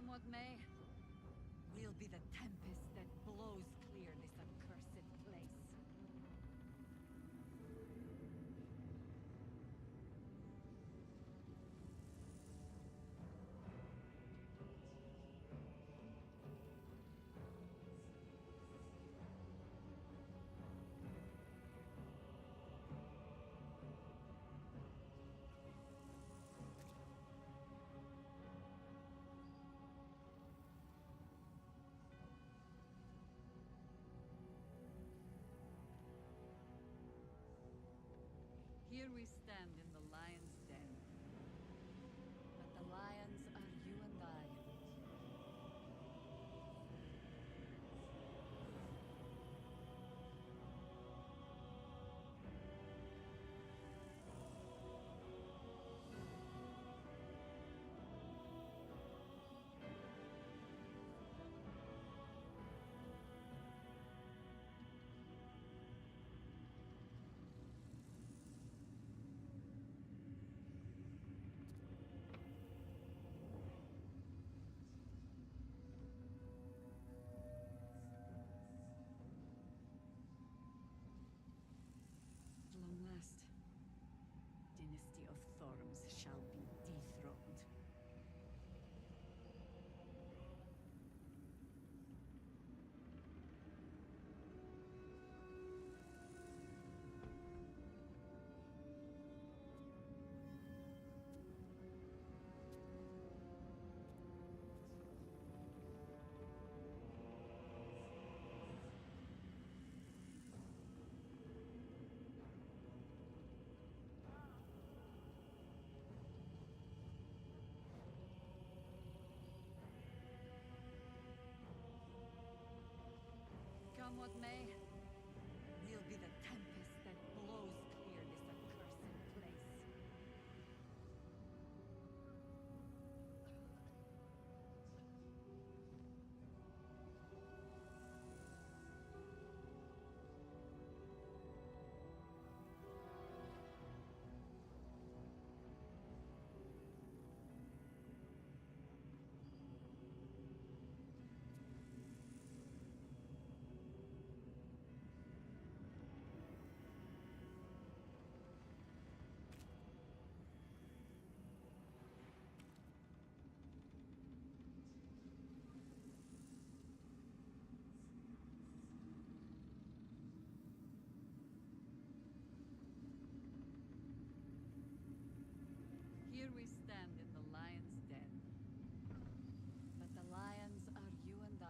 Come what may, we'll be the tempest that blows clear this accursed place. Here we stand in the lion's den. But the lions are you and I. At long last, dynasty of Thorms shall be dethroned. Come what may, we'll be the tempest that blows clear this accursed place. Here we stand in the lion's den. But the lions are you and I.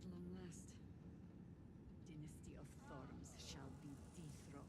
At long last, dynasty of Thorms shall be dethroned.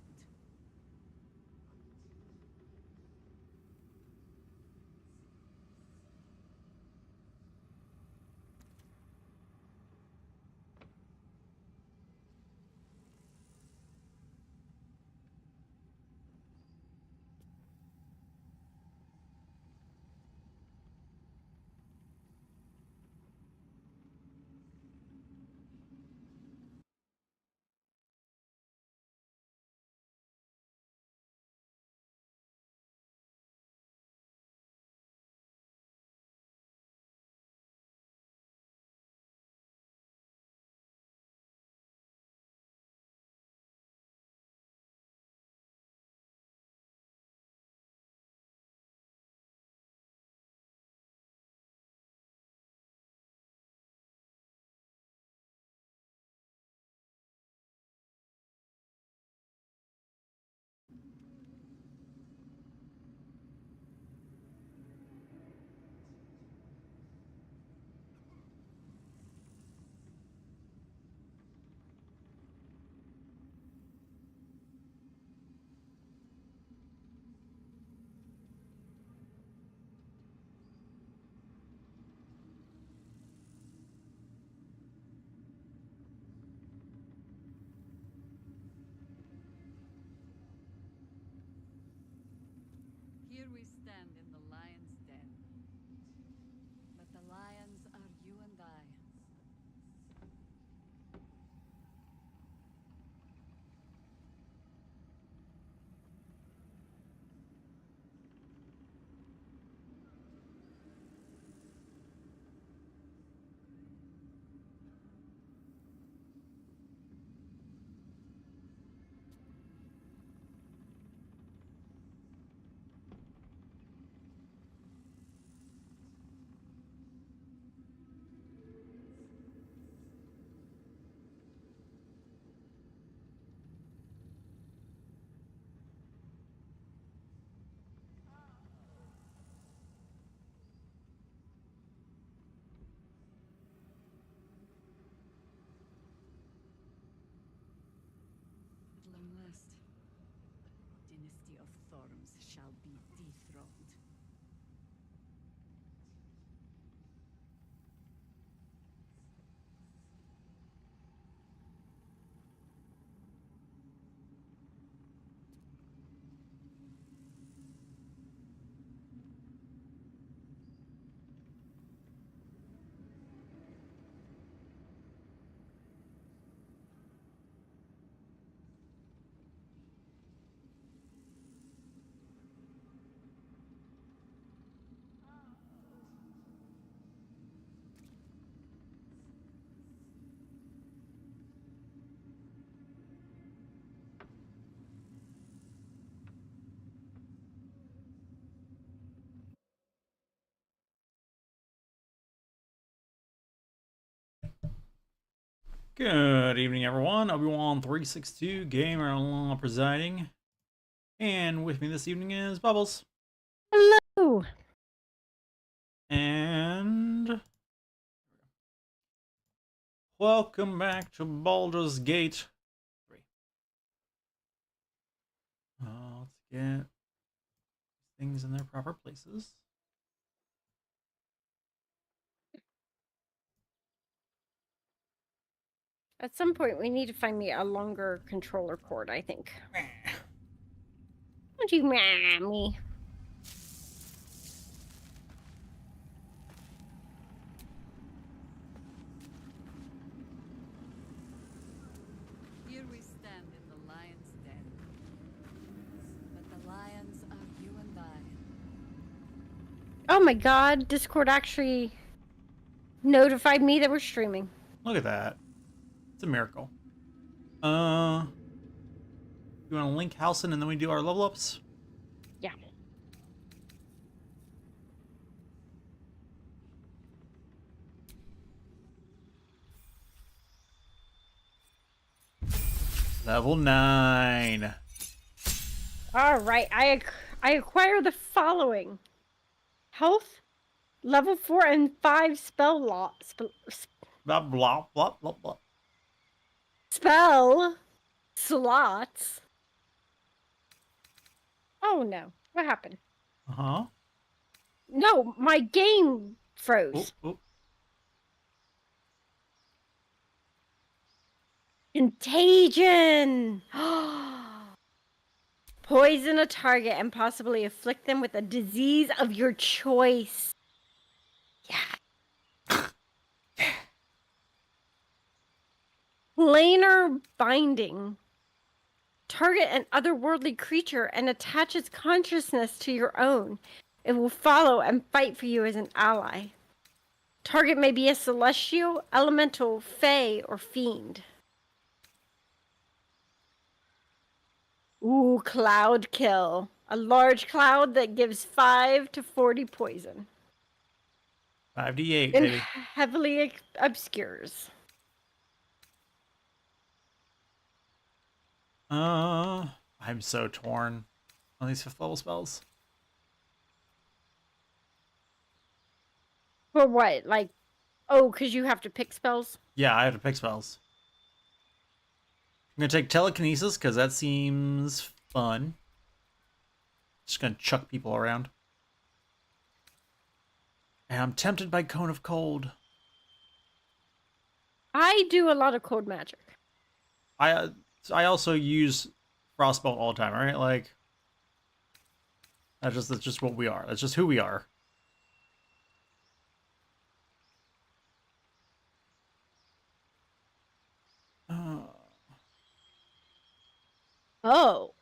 dynasty of Thorms shall be dethroned. Good evening, everyone. Obi-Wan362 Gamer Law presiding, and with me this evening is Bubbles. Hello. And welcome back to Baldur's Gate 3. Let's get things in their proper places. At some point, we need to find me a longer controller cord, I think. Don't you me? Here we stand in the lion's den. But the lions are you and I. Oh my god, Discord actually notified me that we're streaming. Look at that. It's a miracle. You want to link Halson and then we do our level ups? Yeah. Level 9. All right, I acquire the following: health, level 4 and 5 spell Blah, blah, blah, blah, blah. spell slots. Oh no, what happened? Uh-huh. No, my game froze. Oh. Contagion! Poison a target and possibly afflict them with a disease of your choice. Yeah. Planar binding. Target an otherworldly creature and attach its consciousness to your own. It will follow and fight for you as an ally. Target may be a celestial, elemental, fae, or fiend. Ooh, cloud kill. A large cloud that gives 5 to 40 poison. 5d8, And baby. heavily obscures. I'm so torn on these 5th level spells. For what? Like, oh, because you have to pick spells? Yeah, I have to pick spells. I'm gonna take telekinesis because that seems fun. Just gonna chuck people around. And I'm tempted by Cone of Cold. I do a lot of cold magic. I also use Frostbolt all the time, right? Like that's just what we are. That's just who we are. Oh.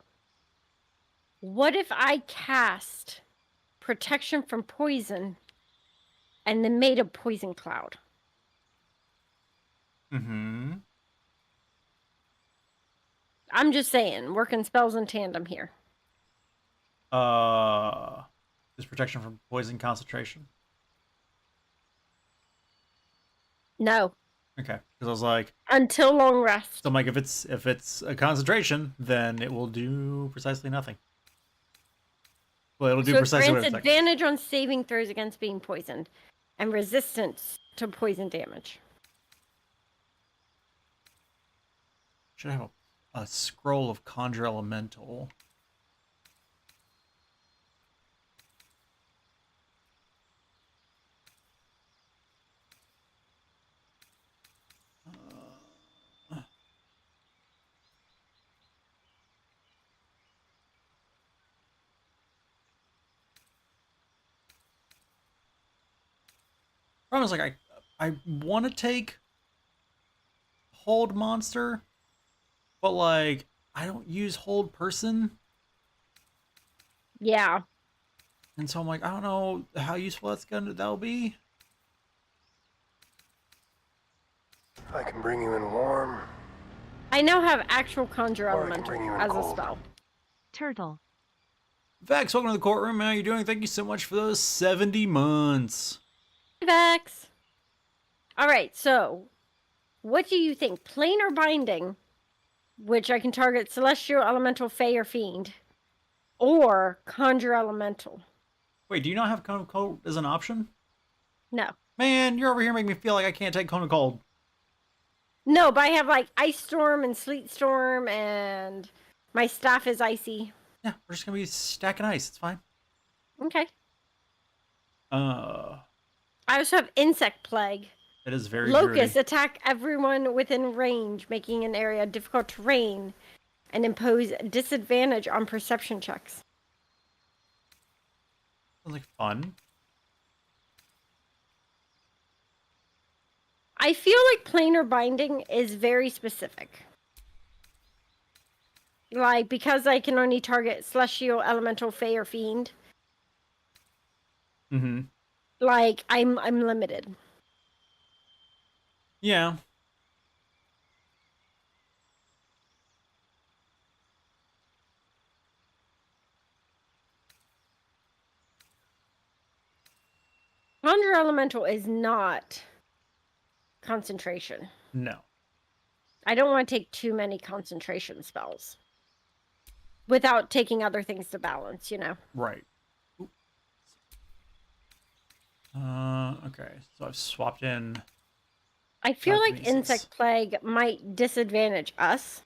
What if I cast protection from poison and then made a poison cloud? Mm-hmm. I'm just saying, working spells in tandem here. Is protection from poison concentration? No. Okay, because I was like, Until long rest. so I'm like, if it's a concentration, then it will do precisely nothing. Well, it'll do So it precisely what grants it's like. advantage on saving throws against being poisoned and resistance to poison damage. Should have a scroll of Conjure Elemental. Problem is, like, I want to take hold monster, but like I don't use hold person, Yeah. and so I'm like, I don't know how useful that'll be. I can bring you in warm, I now have actual conjure or I can elemental bring you in as a cold. spell. Turtle. Vex, welcome to the courtroom. How you doing? Thank you so much for those 70 months. Vex. All right, so what do you think? Planar binding, which I can target celestial, elemental, fey, or fiend, or conjure elemental? Wait, do you not have cone of cold as an option? No. Man, you're over here making me feel like I can't take cone of cold. No, but I have like ice storm and sleet storm, and my staff is icy. Yeah, we're just gonna be stacking ice. It's fine. Okay. Uh, I also have insect plague. it is very Locusts dreary. attack everyone within range, making an area difficult terrain and impose disadvantage on perception checks. Sounds like fun. I feel like planar binding is very specific. Like, because I can only target celestial, elemental, fey, or fiend, Mm-hmm. like I'm limited. Yeah. Conjure elemental is not concentration. No. I don't want to take too many concentration spells without taking other things to balance, you know. Right. Ooh. Okay. So I've swapped in. I feel like Telekinesis. insect plague might disadvantage us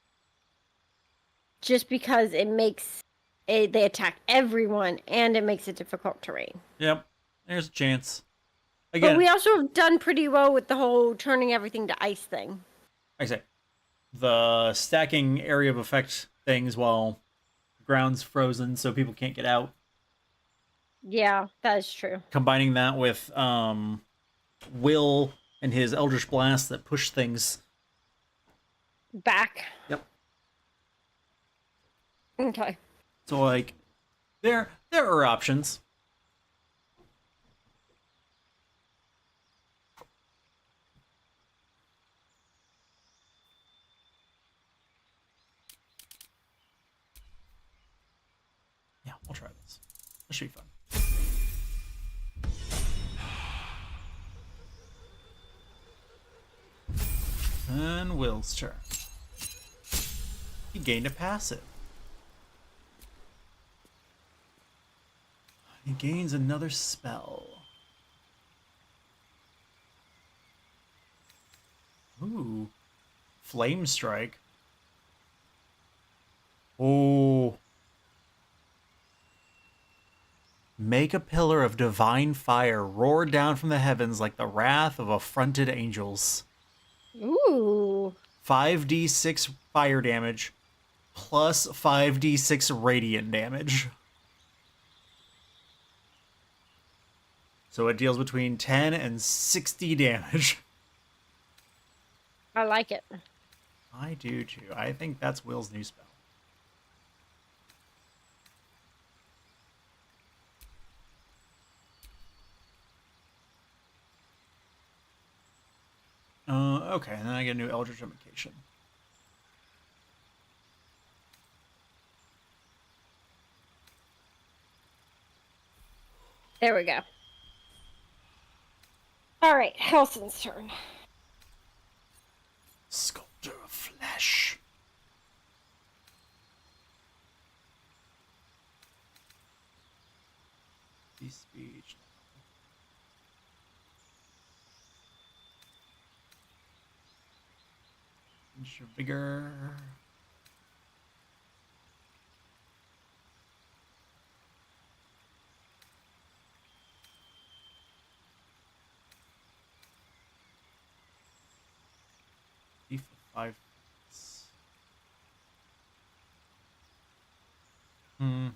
just because it makes they attack everyone and it makes it difficult terrain. Yep. There's a chance. But Again, we also have done pretty well with the whole turning everything to ice thing. like I say, the stacking area of effect things while the ground's frozen so people can't get out. Yeah, that is true. Combining that with Will and his Eldritch Blast that push things. Back. Yep. Okay. So like there are options. Yeah, we'll try this. This should be fun. And Will's turn. He gained a passive. He gains another spell. Ooh. Flame Strike. Ooh. Make a pillar of divine fire roar down from the heavens like the wrath of affronted angels. Ooh. 5d6 fire damage plus 5d6 radiant damage. So it deals between 10 and 60 damage. I like it. I do too. I think that's Will's new spell. Okay, and then I get a new Eldritch Invocation. There we go. All right, Helson's turn. Sculptor of Flesh. Speech. Your vigor. D for 5. Hmm.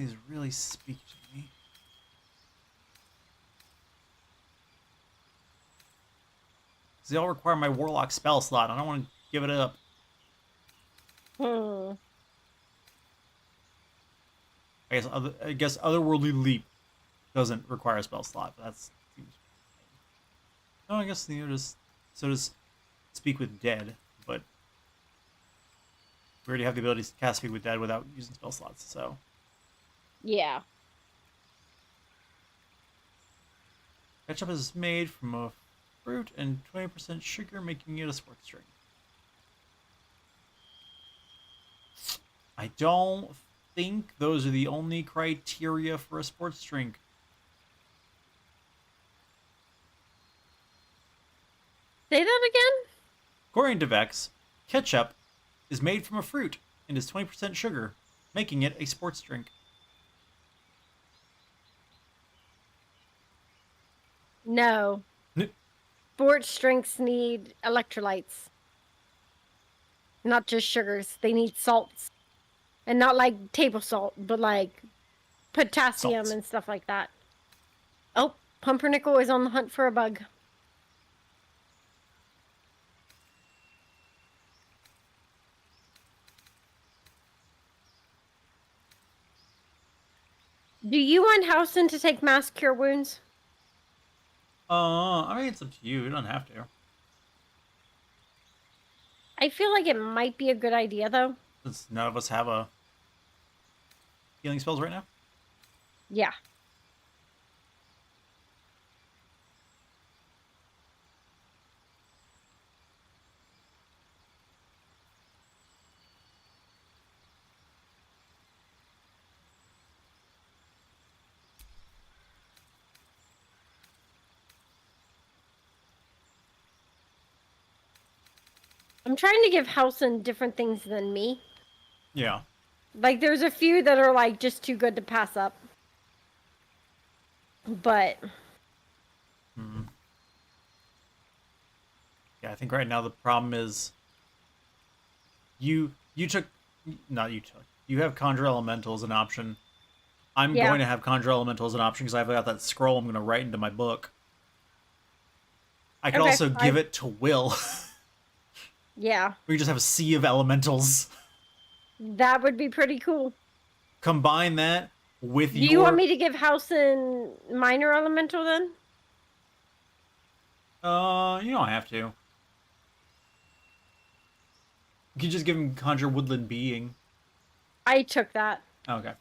these really speak to me. They all require my warlock spell slot. I don't want to give it up. I guess otherworldly leap doesn't require a spell slot, but that's seems. No, I guess so does speak with dead, but we already have the ability to cast speak with dead without using spell slots. So Yeah. ketchup is made from a fruit and 20% sugar, making it a sports drink. I don't think those are the only criteria for a sports drink. Say that again? According to Vex, ketchup is made from a fruit and is 20% sugar, making it a sports drink. No. Sports drinks need electrolytes. Not just sugars. They need salts. And not like table salt, but like potassium Salts. and stuff like that. Oh, Pumpernickel is on the hunt for a bug. Do you want Housen to take mass cure wounds? I mean, it's up to you. You don't have to. I feel like it might be a good idea, though. Since none of us have a healing spells right now. Yeah. I'm trying to give Housen different things than me. Yeah. Like, there's a few that are, like, just too good to pass up. But... Yeah, I think right now the problem is you have Conjure Elemental as an option. I'm Yeah. going to have Conjure Elemental as an option because I've got that scroll I'm going to write into my book. I could Okay, also give it to Will. Yeah. We just have a sea of elementals. That would be pretty cool. Combine that with Do you want me to give Housen Minor Elemental, then? You don't have to. You can just give him Conjure Woodland Being. I took that. Okay.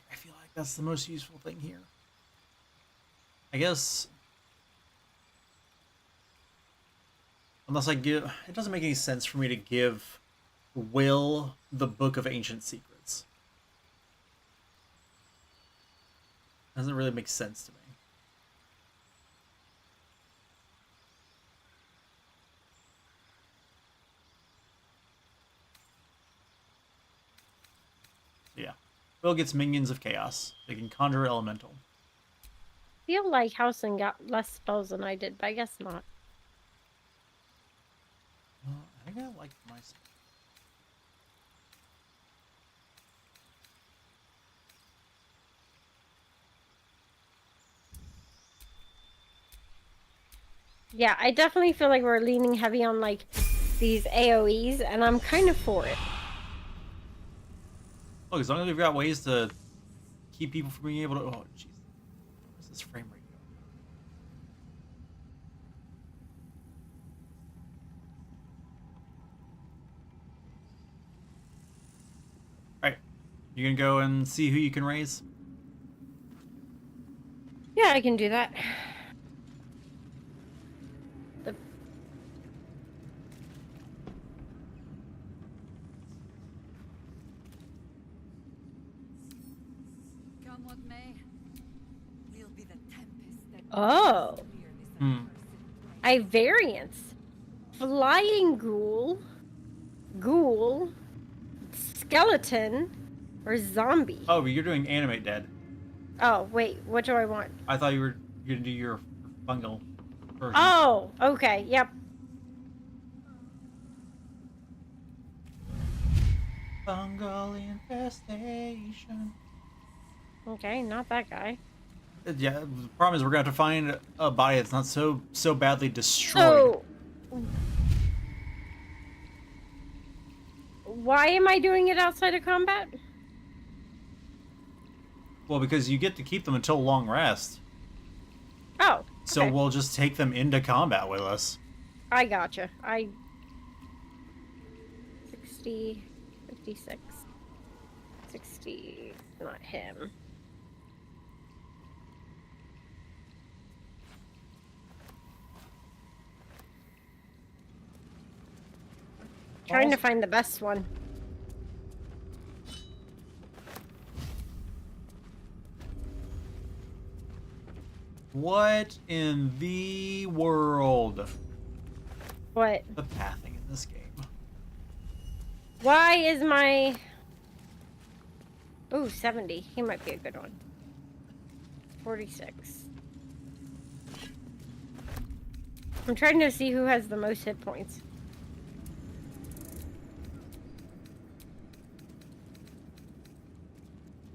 I feel like that's the most useful thing here. I guess... Unless I give... It doesn't make any sense for me to give Will the Book of Ancient Secrets. Doesn't really make sense to me. Yeah. Will gets Minions of Chaos. They can conjure elemental. I feel like Housen got less spells than I did, but I guess not. I think I like my spell. Yeah, I definitely feel like we're leaning heavy on, like, these AoEs, and I'm kind of for it. Look, as long as we've got ways to keep people from being able to... Oh, jeez. Where's this frame rate go? Alright. You gonna go and see who you can raise? Yeah, I can do that. Come what may, we'll be the tempest that Oh. clear this Hmm. accursed I variants. Flying ghoul, ghoul, skeleton, or zombie. Oh, but you're doing Animate Dead. Oh, wait, what do I want? I thought you were gonna do your fungal version. Oh, okay. Yep. Fungal infestation. Okay, not that guy. Yeah, the problem is we're gonna have to find a body that's not so badly destroyed. So, why am I doing it outside of combat? Well, because you get to keep them until long rest. Oh, So okay. we'll just take them into combat with us. I gotcha. 60, 56, 60, not him. Trying to find the best one. What in the world? What? The pathing in this game. Why is my... Ooh, 70. He might be a good one. 46. I'm trying to see who has the most hit points.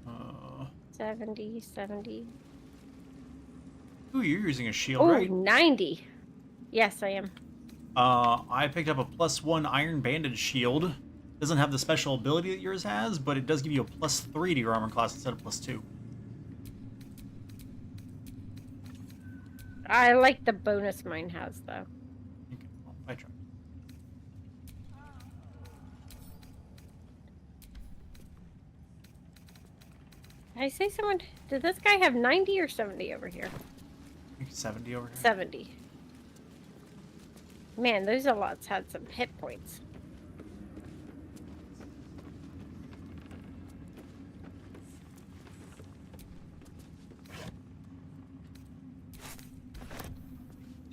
Uh, 70. ooh, you're using a shield, Oh, right? 90. Yes, I am. I picked up a +1 Iron Bandage shield. Doesn't have the special ability that yours has, but it does give you a +3 to your armor class instead of +2. I like the bonus mine has, though. Okay, well, I tried. Did I say someone... Did this guy have 90 or 70 over here? I think 70 over here. 70. Man, those lots had some hit points.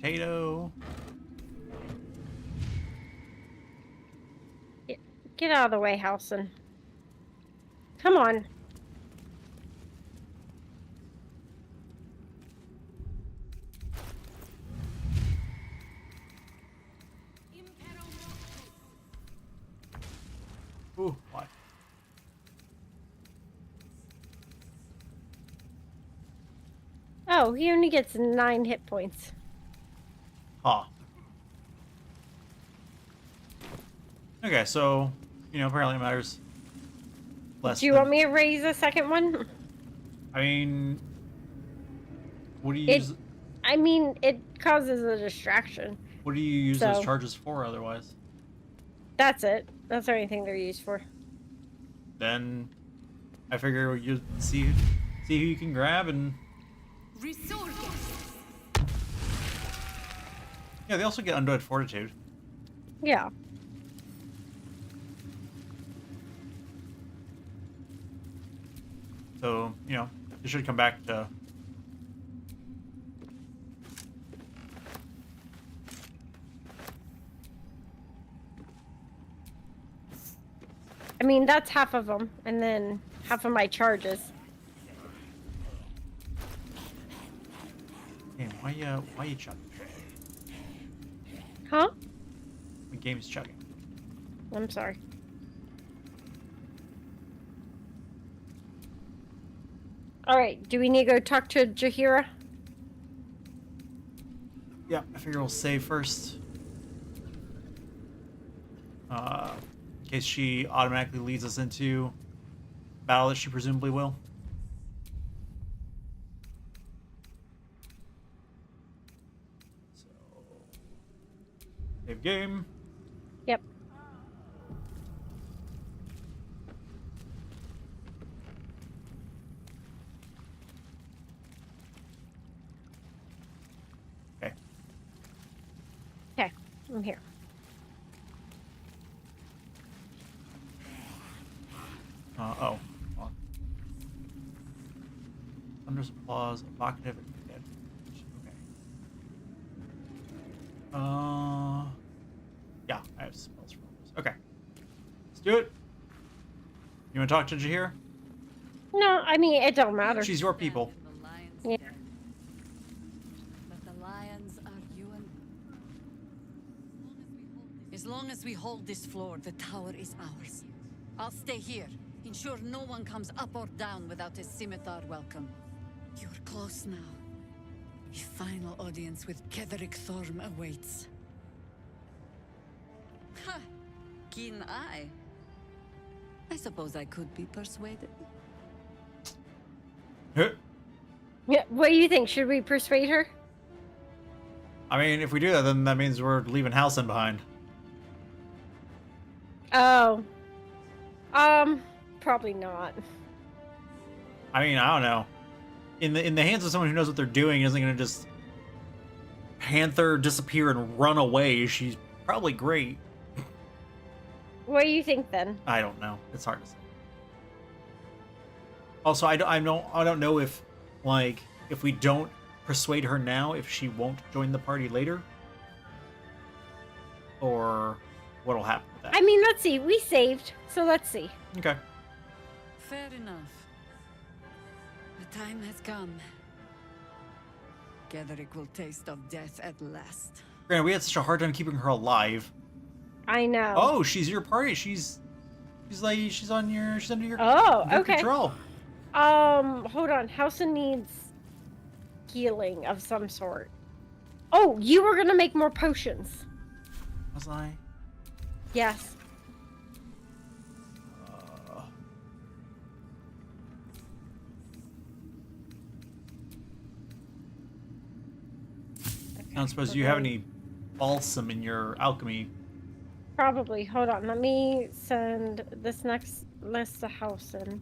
Potato. Get out of the way, Halson. Come on. Ooh, why? Oh, he only gets 9 hit points. Huh. Okay, so, apparently it matters less. Do you want me to raise a second one? I mean, what do you It- use? I mean, it causes a distraction. What do you use those so- charges for otherwise? That's it. That's the only thing they're used for. Then I figure you see who you can grab and yeah, they also get undead fortitude. Yeah. So, they should come back to I mean, that's half of them, and then half of my charges. Game, why you chugging? Huh? The game's chugging. I'm sorry. Alright, do we need to go talk to Jahira? Yeah, I figure we'll save first. In case she automatically leads us into battle that she presumably will. So, save game. Yep. Okay. Okay, I'm here. Oh. Hold on. Thunderous applause, evocative, and dead. Okay. Yeah, I have spells for those. Okay. Let's do it. You want to talk to Jahir? No, I mean, it don't matter. She's your people. In the lion's Yeah. den. But the As long as we hold this floor, the tower is ours. I'll stay here. Ensure no one comes up or down without a scimitar welcome. You're close now. A final audience with Ketheric Thorm awaits. Ha! Keen eye. I suppose I could be persuaded. Yeah, what do you think? Should we persuade her? I mean, if we do that, then that means we're leaving Halcyon behind. Oh. Probably not. I mean, I don't know. In the hands of someone who knows what they're doing, isn't going to just panther, disappear, and run away. She's probably great. What do you think then? I don't know. It's hard to say. Also, I don't know if, like, if we don't persuade her now, if she won't join the party later, or what'll happen with that. I mean, let's see. We saved, so let's see. Okay. Fair enough. The time has come. Ketheric will taste of death at last. Granted, we had such a hard time keeping her alive. I know. Oh, she's your party. She's under your Oh, your okay. control. Hold on. Hausen needs healing of some sort. Oh, you were gonna make more potions. Was I? Yes. I don't suppose you have any balsam in your alchemy. Probably. Hold on. Let me send this next list to Hausen.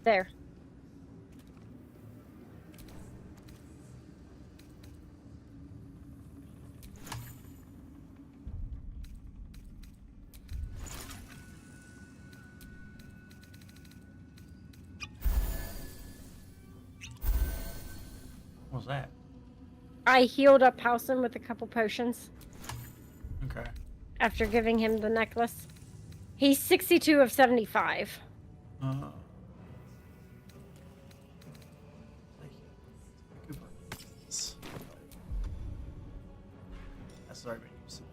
There. What was that? I healed up Hausen with a couple potions Okay. after giving him the necklace. He's 62 of 75. That's already been used today.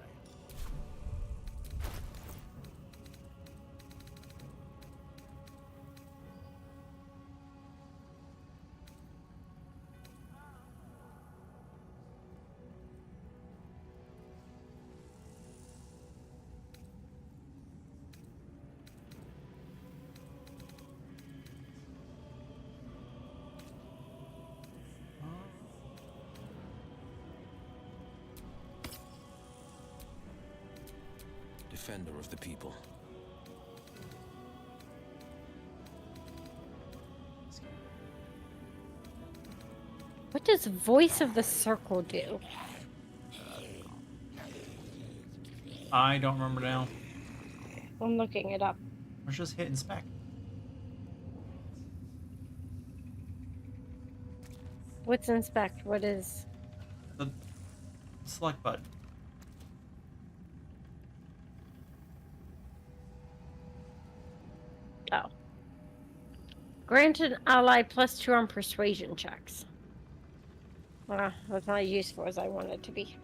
Defender of the people. What does Voice of the Circle do? I don't remember now. I'm looking it up. Let's just hit inspect. What's inspect? What is... The select button. Oh. Grant an ally +2 on persuasion checks. Well, that's not as useful as I want it to be.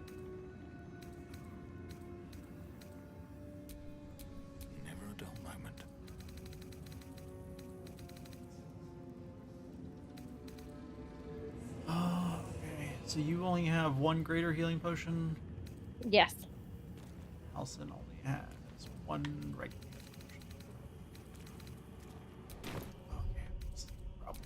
Never a dull moment. Okay. So you only have one greater healing potion. Yes. Halcyon only has one regular potion. Okay. That's the problem.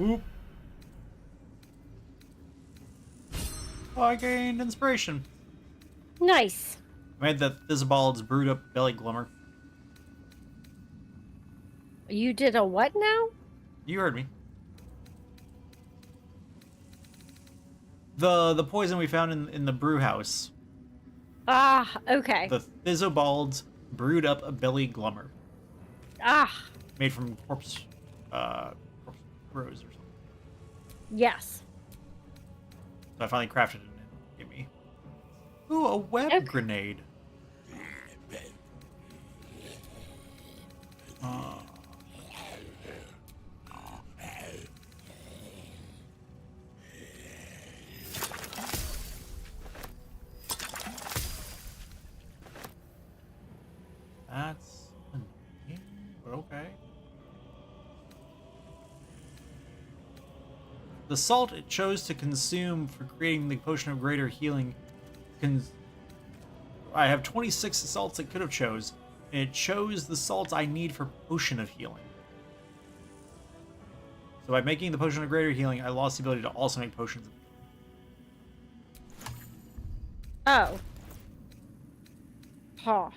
Oop. Oh, I gained inspiration. Nice. I made the Thizzabald's brewed up belly glimmer. You did a what now? You heard me. The poison we found in the brew house. Ah, okay. The Thizzabald's brewed up a belly glummer. Ah, Made from corpse rose or something. yes. So I finally crafted it and it gave me. Ooh, a web grenade. That's annoying, but okay. The salt it chose to consume for creating the potion of greater healing. I have 26 salts it could have chose, and it chose the salts I need for potion of healing. So by making the potion of greater healing, I lost the ability to also make potions of Oh. Huh.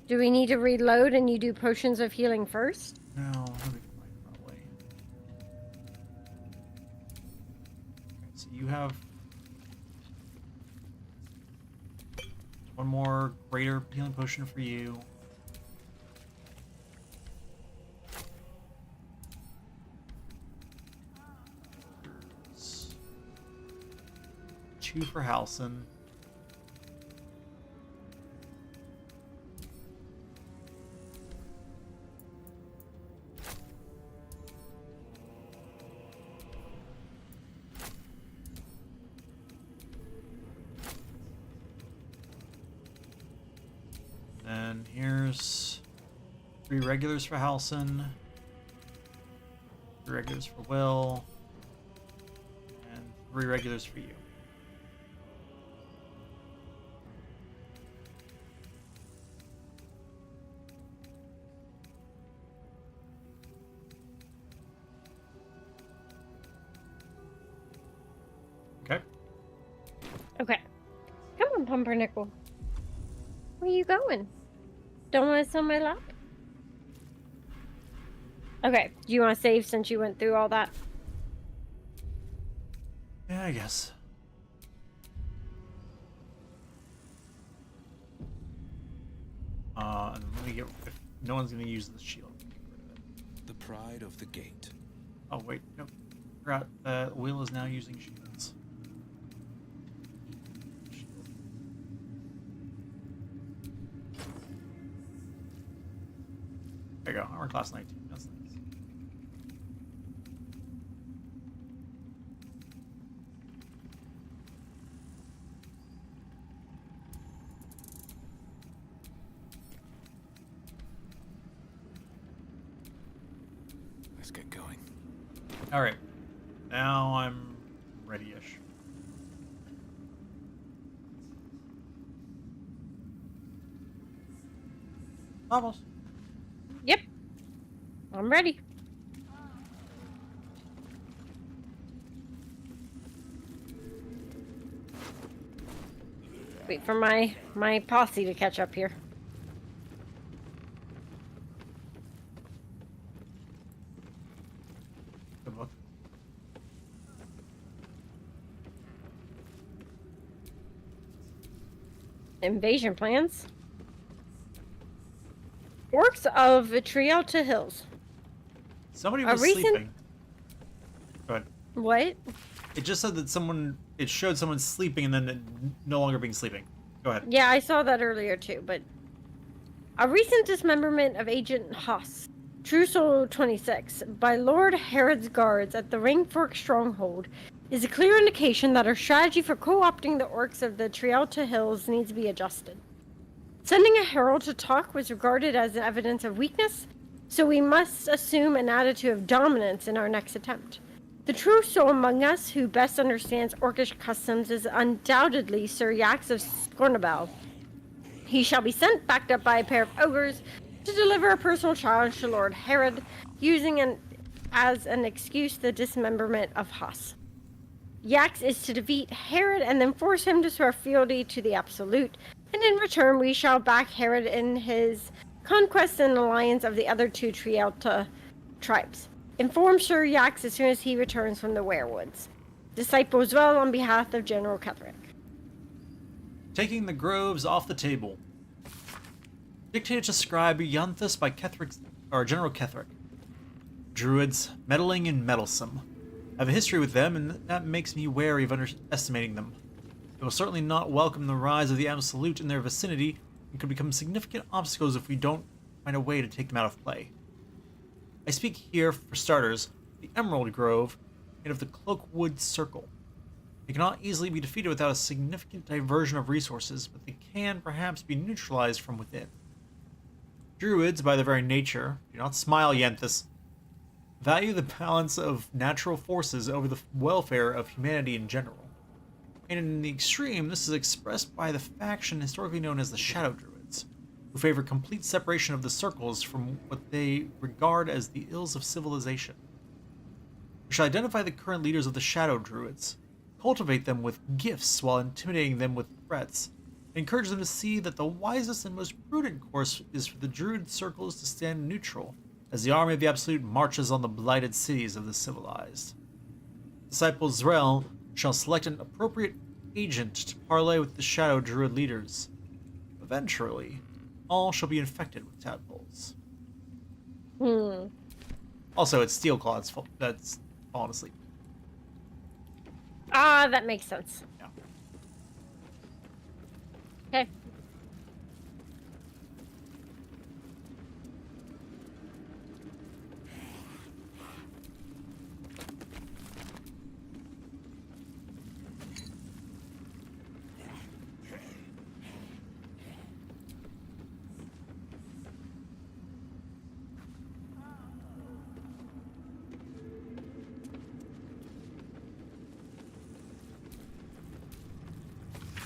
Do we need to reload and you do potions of healing first? No, that'd be fine, probably. Okay, so you have one more greater healing potion for you. There's 2 for Halson. And here's 3 regulars for Halson, 3 regulars for Will, and 3 regulars for you. Okay. Okay. Come on, Pumpernickel. Where are you going? Don't want to sit on my lap? Okay. Do you want to save since you went through all that? Yeah, I guess. And let me get. If no one's gonna use the shield, let me get rid of it. The pride of the gate. Oh wait, no. Forgot that Will is now using shields. There you go. Armor class 19. That's nice. Let's get going. All right. Now I'm ready-ish. Almost. Yep. I'm ready. Wait for my posse to catch up here. Good luck. Invasion plans. Orcs of Trialta Hills. Somebody A was recent- sleeping. Go ahead. What? It just said that someone. It showed someone sleeping and then it no longer being sleeping. Go ahead. Yeah, I saw that earlier too, but a recent dismemberment of Agent Haas, Trousseau 26, by Lord Herod's guards at the Rainfork Stronghold is a clear indication that our strategy for co-opting the orcs of the Trialta Hills needs to be adjusted. Sending a herald to talk was regarded as evidence of weakness, so we must assume an attitude of dominance in our next attempt. The true soul among us who best understands orcish customs is undoubtedly Sir Yax of Scornabel. He shall be sent, backed up by a pair of ogres, to deliver a personal challenge to Lord Herod, using an as an excuse the dismemberment of Huss. Yax is to defeat Herod and then force him to swear fealty to the Absolute, and in return we shall back Herod in his conquest and alliance of the other two Trielta tribes. Inform Sir Yax as soon as he returns from the Werewoods. Disciple Zwell on behalf of General Ketherick. Taking the groves off the table. Dictated to scribe Ianthus by General Ketherick. Druids, meddling and meddlesome. I have a history with them, and that makes me wary of underestimating them. They will certainly not welcome the rise of the Absolute in their vicinity, and could become significant obstacles if we don't find a way to take them out of play. I speak here, for starters, of the Emerald Grove and of the Cloakwood Circle. They cannot easily be defeated without a significant diversion of resources, but they can perhaps be neutralized from within. Druids, by their very nature, do not smile, Ianthus, value the balance of natural forces over the welfare of humanity in general. And in the extreme, this is expressed by the faction historically known as the Shadow Druids, who favor complete separation of the circles from what they regard as the ills of civilization. We shall identify the current leaders of the Shadow Druids, cultivate them with gifts while intimidating them with threats, and encourage them to see that the wisest and most prudent course is for the Druid circles to stand neutral as the army of the Absolute marches on the blighted cities of the civilized. Disciple Zrel shall select an appropriate agent to parley with the Shadow Druid leaders. Eventually, all shall be infected with tadpoles. Also, it's Steelclaw that's fallen asleep. Ah, that makes sense. Yeah. Okay.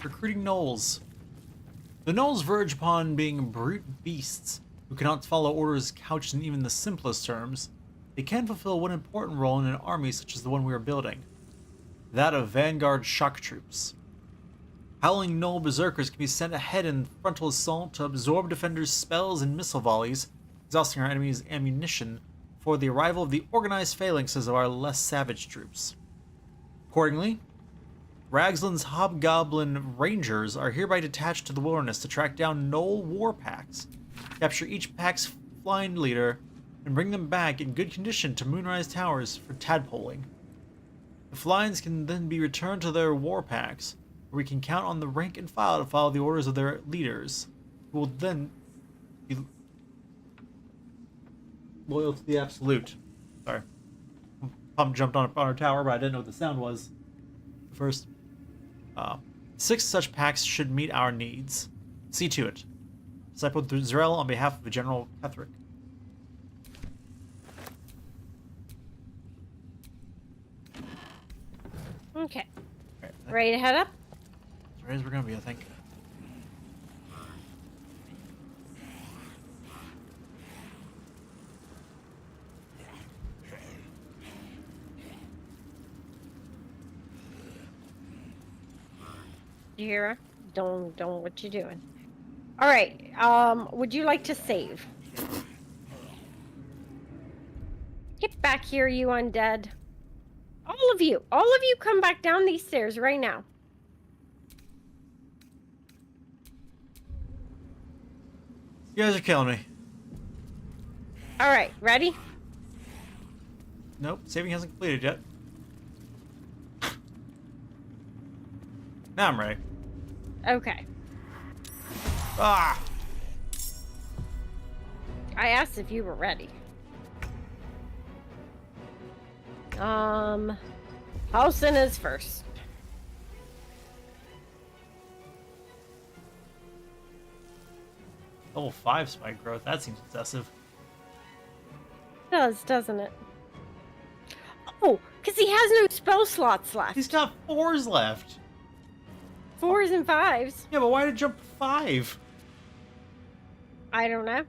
Recruiting gnolls. The gnolls verge upon being brute beasts who cannot follow orders couched in even the simplest terms. They can fulfill one important role in an army such as the one we are building, that of vanguard shock troops. Howling gnoll berserkers can be sent ahead in frontal assault to absorb defenders' spells and missile volleys, exhausting our enemy's ammunition before the arrival of the organized phalanxes of our less savage troops. Accordingly, Ragsland's Hobgoblin Rangers are hereby detached to the wilderness to track down gnoll war packs, capture each pack's flying leader, and bring them back in good condition to Moonrise Towers for tadpoling. The flyings can then be returned to their war packs, where we can count on the rank and file to follow the orders of their leaders, who will then be loyal to the Absolute. Sorry. Pump jumped on our tower, but I didn't know what the sound was first. 6 such packs should meet our needs. See to it. Disciple Zrel on behalf of General Ketherick. Okay. Right, Ready to head up? as ready as we're gonna be, I think. You hear her? Don't, what you doing? All right. Would you like to save? Get back here, you undead. All of you come back down these stairs right now. You guys are killing me. All right, ready? Nope, saving hasn't completed yet. Now I'm ready. Okay. Ah! I asked if you were ready. Halsin is first. Level 5 spike growth, that seems excessive. Does, doesn't it? Oh, because he has no spell slots left. He's got 4s left. 4s and 5s. Yeah, but why did it jump to 5? I don't know.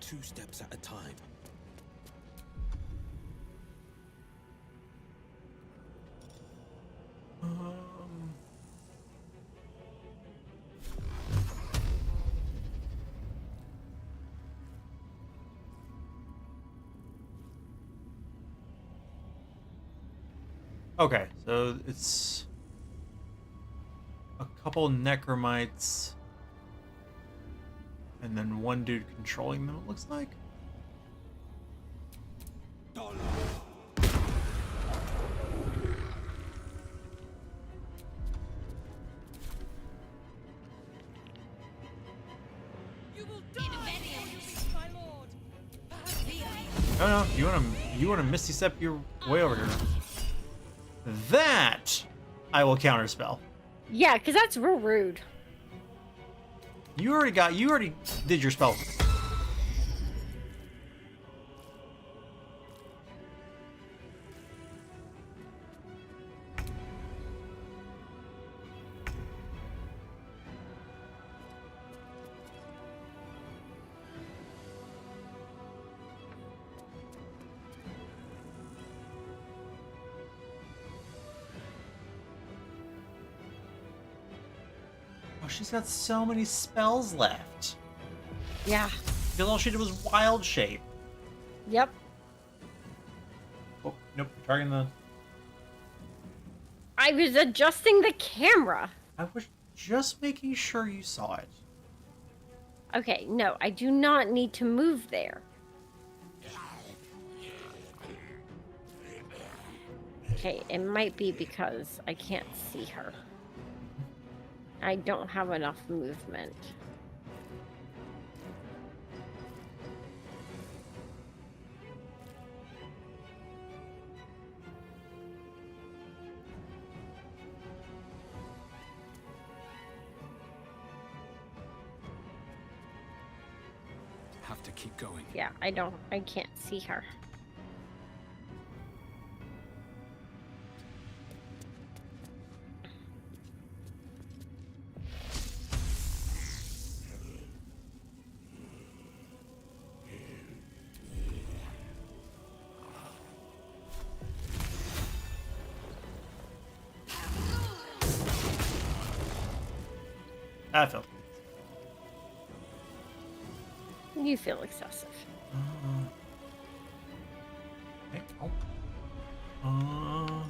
2 steps at a time. Okay, so it's a couple necromites and then one dude controlling them, it looks like. No, you wanna misty step your way over here. That I will counterspell. Yeah, because that's real rude. You already did your spell. Oh, she's got so many spells left. Yeah. Because all she did was wild shape. Yep. Oh, nope, targeting the... I was adjusting the camera. I was just making sure you saw it. Okay, no, I do not need to move there. Okay, it might be because I can't see her. I don't have enough movement. Have to keep going. Yeah, I can't see her. I felt. You feel excessive. Okay. Oh.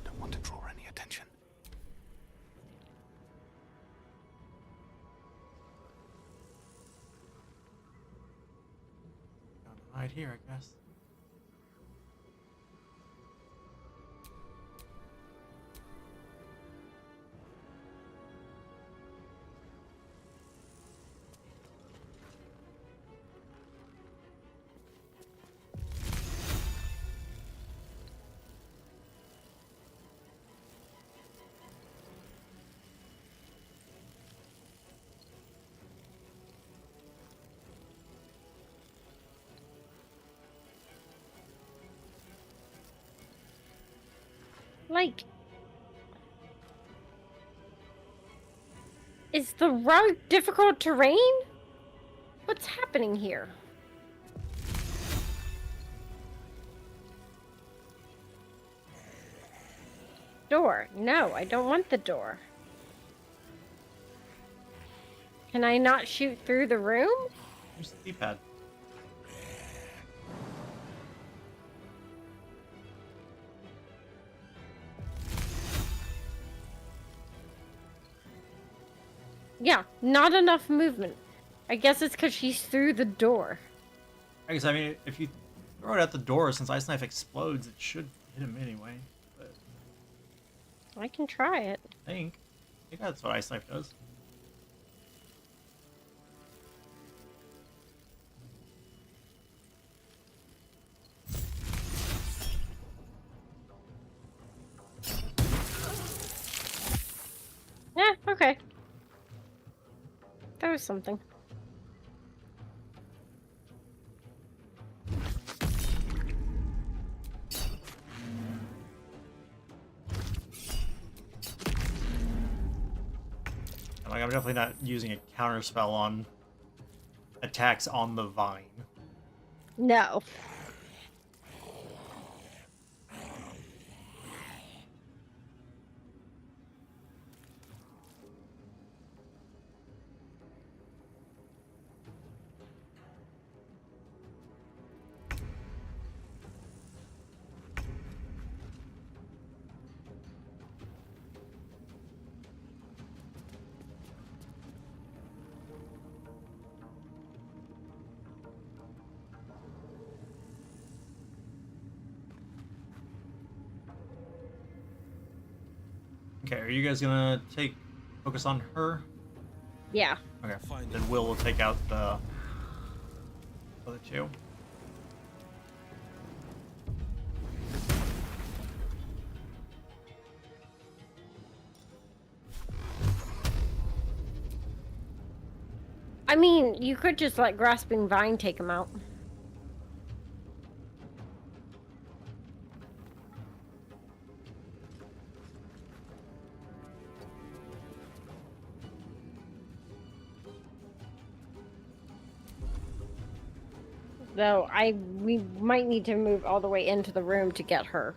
Don't want to draw any attention. Right here, I guess. Like, is the rug difficult terrain? What's happening here? Door. No, I don't want the door. Can I not shoot through the room? Here's the D-pad. Yeah, not enough movement. I guess it's because she's through the door. I guess, I mean, if you throw it at the door, since Ice Knife explodes, it should hit him anyway. But I can try it. I think that's what Ice Knife does. Yeah, okay. That was something. Like, I'm definitely not using a counter spell on attacks on the vine. No. Okay, are you guys gonna focus on her? Yeah. Okay, Find then it. Will take out the other two. I mean, you could just let Grasping Vine take him out. Though we might need to move all the way into the room to get her.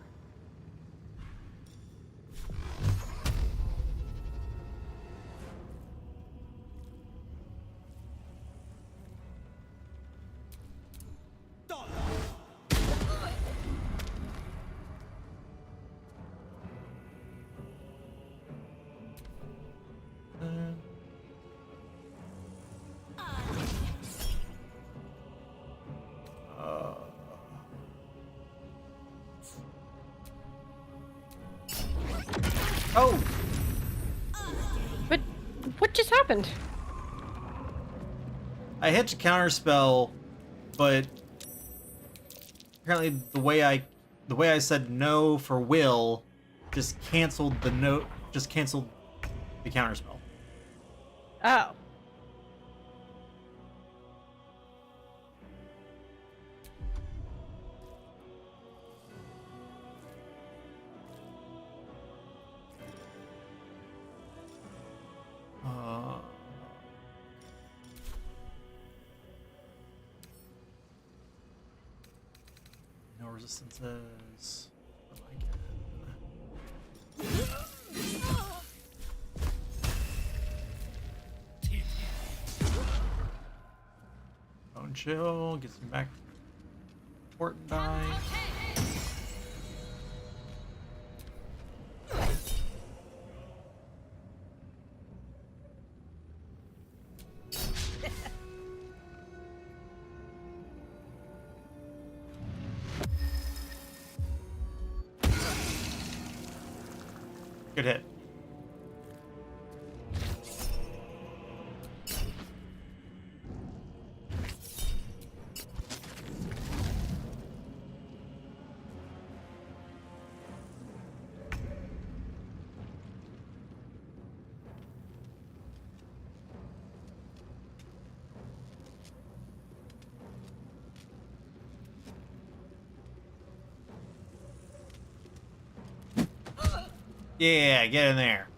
Oh! But what just happened? I hit to counterspell, but apparently the way I said no for Will just canceled the counterspell. Oh. No resistances. Bone chill gets me back. Important die. Good hit. Yeah, get in there.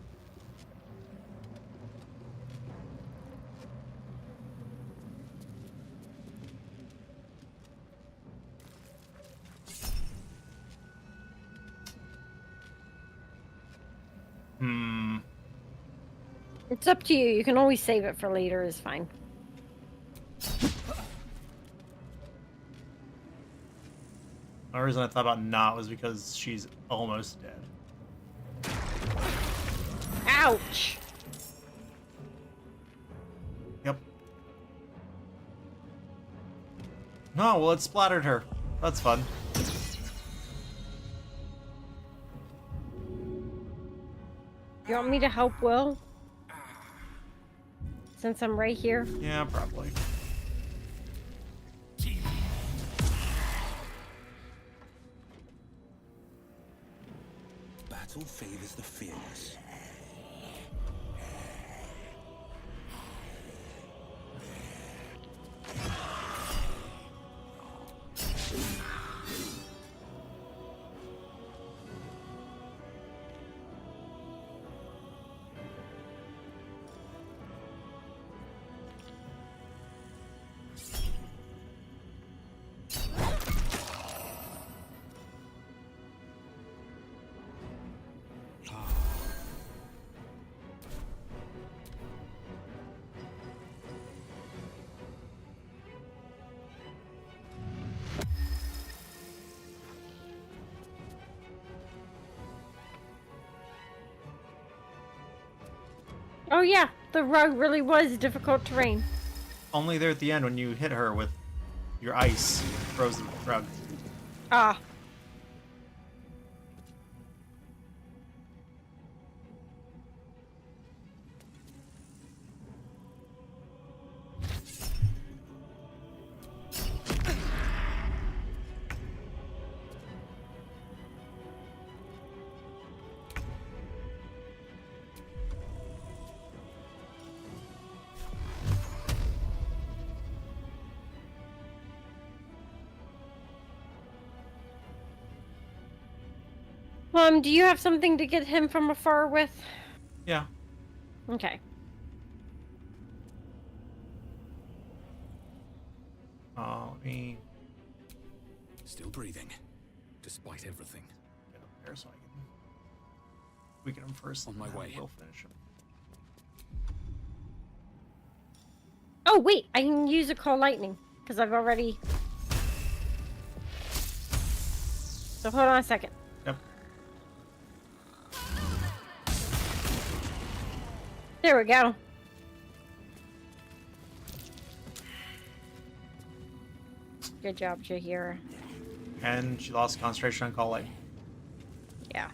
It's up to you. You can always save it for later, is fine. The reason I thought about not was because she's almost dead. Ouch! Yep. No, well, it splattered her. That's fun. You want me to help Will? Since I'm right here? Yeah, probably. Battle favors the fearless. Oh yeah, the rug really was difficult terrain. Only there at the end when you hit her with your ice frozen rug. Ah. Do you have something to get him from afar with? Yeah. Okay. Let me Still breathing, despite everything. get up there so I can weaken him first. On my and then way. We'll finish him. Oh wait, I can use a call lightning because I've already. So hold on a second. Yep. There we go. Good job, Jahira. And she lost concentration on call light. Yeah.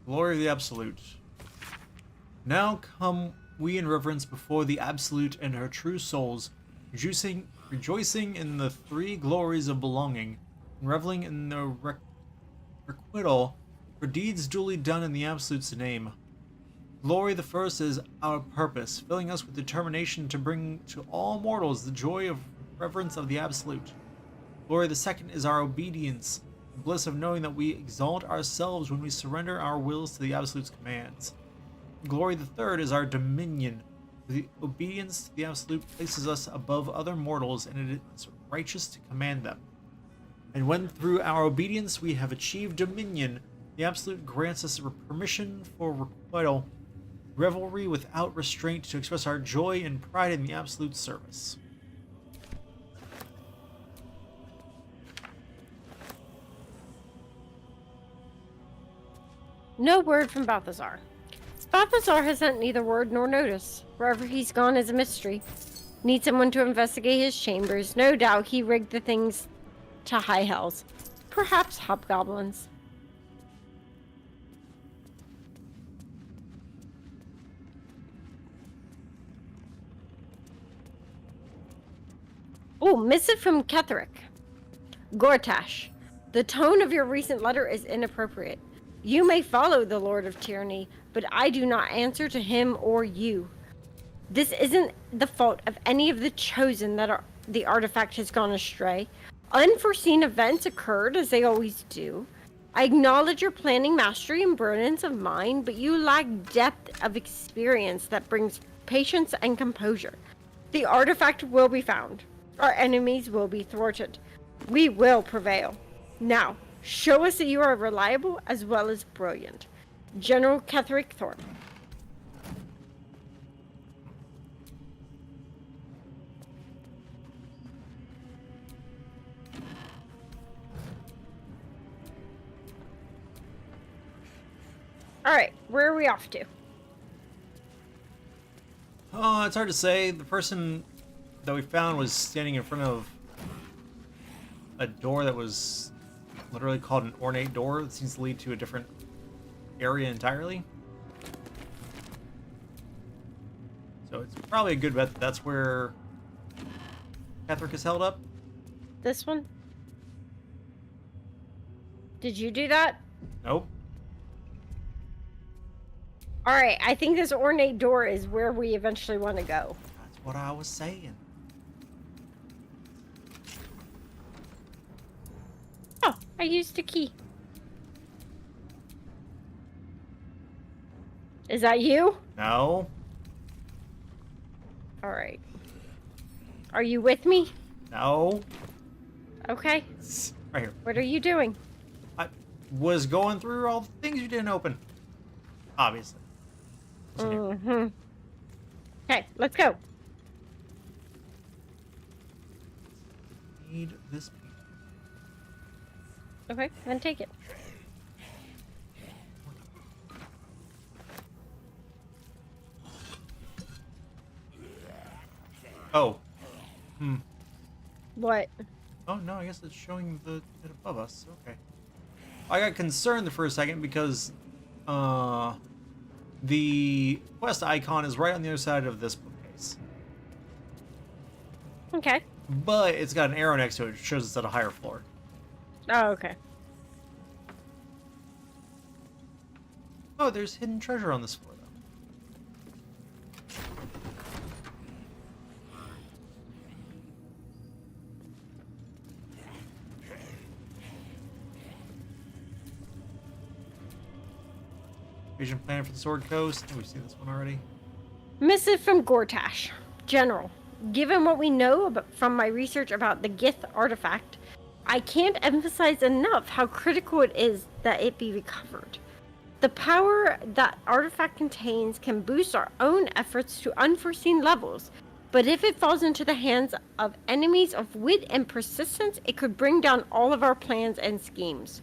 Glory of the Absolute. Now come we in reverence before the Absolute and her true souls, rejoicing in the three glories of belonging, and reveling in the requital for deeds duly done in the Absolute's name. Glory the first is our purpose, filling us with determination to bring to all mortals the joy of reverence of the Absolute. Glory the second is our obedience, the bliss of knowing that we exalt ourselves when we surrender our wills to the Absolute's commands. Glory the third is our dominion. The obedience to the Absolute places us above other mortals, and it is righteous to command them. And when through our obedience we have achieved dominion, the Absolute grants us permission for requital, revelry without restraint to express our joy and pride in the Absolute's service. No word from Balthazar. Balthazar has sent neither word nor notice. Wherever he's gone is a mystery. Need someone to investigate his chambers. No doubt he rigged the things to high hells. Perhaps hobgoblins. Oh, missive from Ketherick. Gortash, the tone of your recent letter is inappropriate. You may follow the Lord of Tyranny, but I do not answer to him or you. This isn't the fault of any of the chosen that the artifact has gone astray. Unforeseen events occurred, as they always do. I acknowledge your planning mastery and brilliance of mind, but you lack depth of experience that brings patience and composure. The artifact will be found. Our enemies will be thwarted. We will prevail. Now, show us that you are reliable as well as brilliant. General Ketherick Thorpe. Alright, where are we off to? Oh, it's hard to say. The person that we found was standing in front of a door that was literally called an ornate door that seems to lead to a different area entirely. So it's probably a good bet that that's where Ketherick is held up. This one? Did you do that? Nope. Alright, I think this ornate door is where we eventually want to go. That's what I was saying. Oh, I used a key. Is that you? No. Alright. Are you with me? No. Okay. It's right here. What are you doing? I was going through all the things you didn't open. Obviously. What's in here? Mm-hmm. Okay, let's go. need this paint. Okay, then take it. Oh. What? Oh, no, I guess it's showing it above us. Okay. I got concerned for a second because the quest icon is right on the other side of this bookcase. Okay. But it's got an arrow next to it, which shows it's at a higher floor. Oh, okay. Oh, there's hidden treasure on this floor, though. Vision plan for the Sword Coast. We've seen this one already. Missive from Gortash. General, given what we know from my research about the Gith artifact, I can't emphasize enough how critical it is that it be recovered. The power that artifact contains can boost our own efforts to unforeseen levels, but if it falls into the hands of enemies of wit and persistence, it could bring down all of our plans and schemes.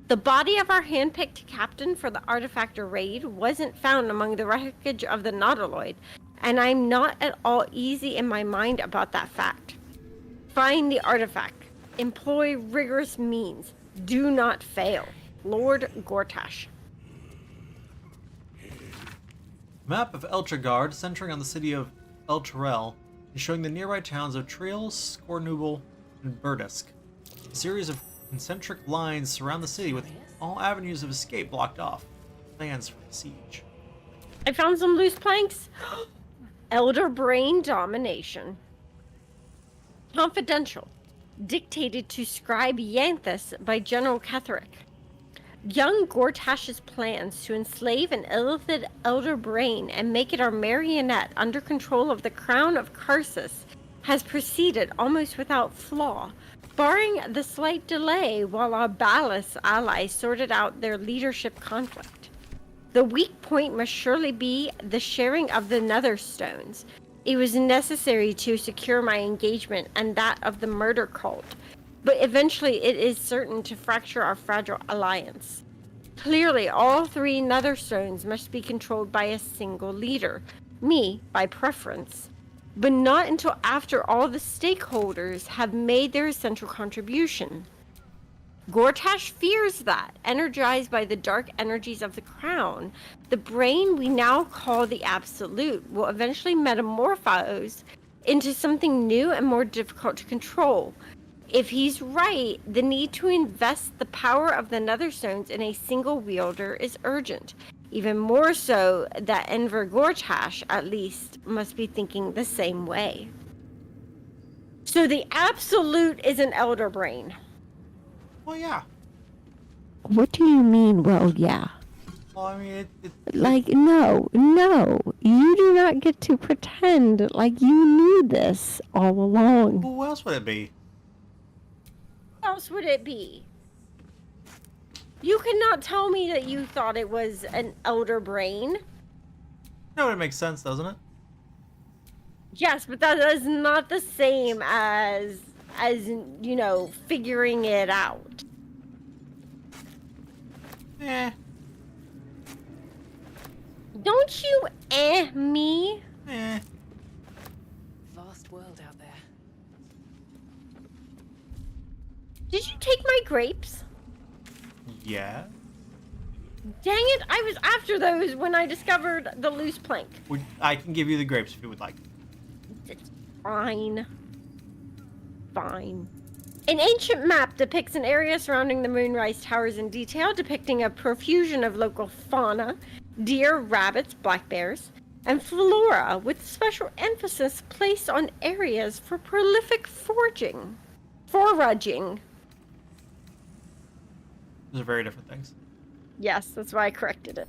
The body of our hand-picked captain for the artifactor raid wasn't found among the wreckage of the Nautiloid, and I'm not at all easy in my mind about that fact. Find the artifact. Employ rigorous means. Do not fail. Lord Gortash. Map of Eltragard, centering on the city of Elturel, and showing the nearby towns of Triel, Scornubel, and Burdusk. A series of concentric lines surround the city with all avenues of escape blocked off. Plans for the siege. I found some loose planks. Elder Brain Domination. Confidential. Dictated to Scribe Yanthus by General Ketherick. Young Gortash's plans to enslave an illithid Elder Brain and make it our marionette under control of the Crown of Karsus has proceeded almost without flaw, barring the slight delay while our Balas allies sorted out their leadership conflict. The weak point must surely be the sharing of the Netherstones. It was necessary to secure my engagement and that of the murder cult, but eventually it is certain to fracture our fragile alliance. Clearly, all three Netherstones must be controlled by a single leader, me by preference, but not until after all the stakeholders have made their essential contribution. Gortash fears that, energized by the dark energies of the Crown, the brain we now call the Absolute will eventually metamorphose into something new and more difficult to control. If he's right, the need to invest the power of the Netherstones in a single wielder is urgent. Even more so that Enver Gortash, at least, must be thinking the same way. So the Absolute is an Elder Brain. Well, yeah. What do you mean, well, yeah? Well, I mean, Like, no, you do not get to pretend like you knew this all along. who else would it be? What else would it be? You cannot tell me that you thought it was an Elder Brain. No, it makes sense, doesn't it? Yes, but that is not the same as you know, figuring it out. Eh. Don't you me? Eh. Vast world out there. Did you take my grapes? Yeah. Dang it, I was after those when I discovered the loose plank. I can give you the grapes if you would like. It's fine. Fine. An ancient map depicts an area surrounding the Moonrise Towers in detail, depicting a profusion of local fauna, deer, rabbits, black bears, and flora, with special emphasis placed on areas for prolific foraging. Those are very different things. Yes, that's why I corrected it.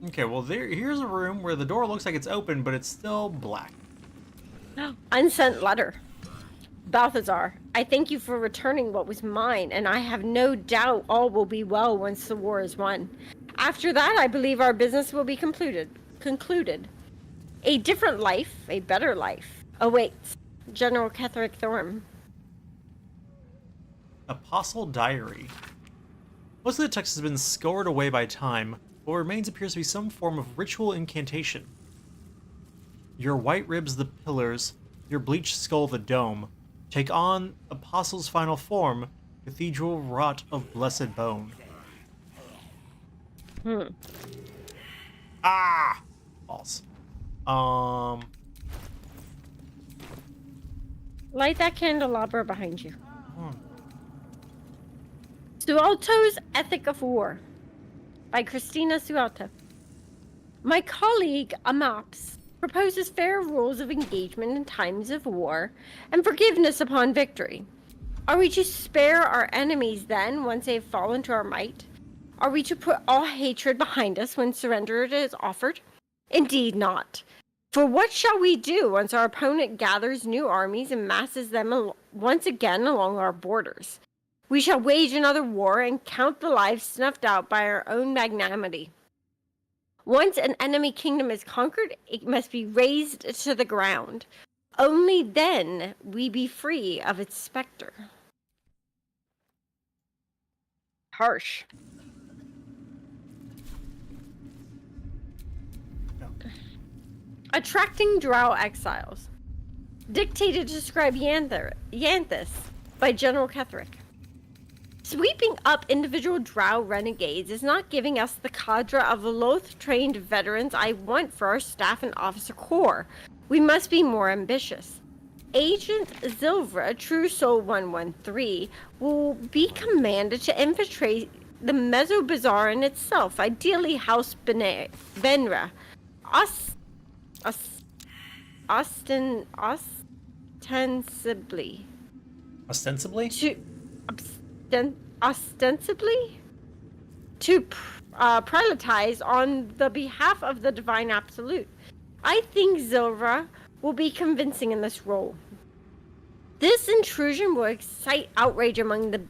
Okay, well, here's a room where the door looks like it's open, but it's still black. Unsent letter. Balthazar, I thank you for returning what was mine, and I have no doubt all will be well once the war is won. After that, I believe our business will be concluded. concluded. A different life, a better life, awaits. General Ketherick Thorm. Apostle Diary. Most of the text has been scoured away by time. What remains appears to be some form of ritual incantation. Your white ribs the pillars, your bleached skull the dome. Take on Apostle's final form, cathedral wrought of blessed bone. Ah! False. Light that candelabra behind you. Sualto's Ethic of War by Christina Sualto. My colleague Amaps proposes fair rules of engagement in times of war and forgiveness upon victory. Are we to spare our enemies then once they have fallen to our might? Are we to put all hatred behind us when surrender is offered? Indeed not. For what shall we do once our opponent gathers new armies and masses them once again along our borders? We shall wage another war and count the lives snuffed out by our own magnanimity. Once an enemy kingdom is conquered, it must be razed to the ground. Only then we be free of its specter. Harsh. Attracting Drow Exiles. Dictated to describe Yanthus by General Ketherick. Sweeping up individual Drow renegades is not giving us the cadre of Loth-trained veterans I want for our staff and officer corps. We must be more ambitious. Agent Zilvra, True Soul 113, will be commanded to infiltrate the Mezzo Bazaar in itself, ideally House Benra. Ostensibly. Ostensibly? Ostensibly? To prioritise on the behalf of the Divine Absolute. I think Zilra will be convincing in this role. This intrusion will excite outrage among the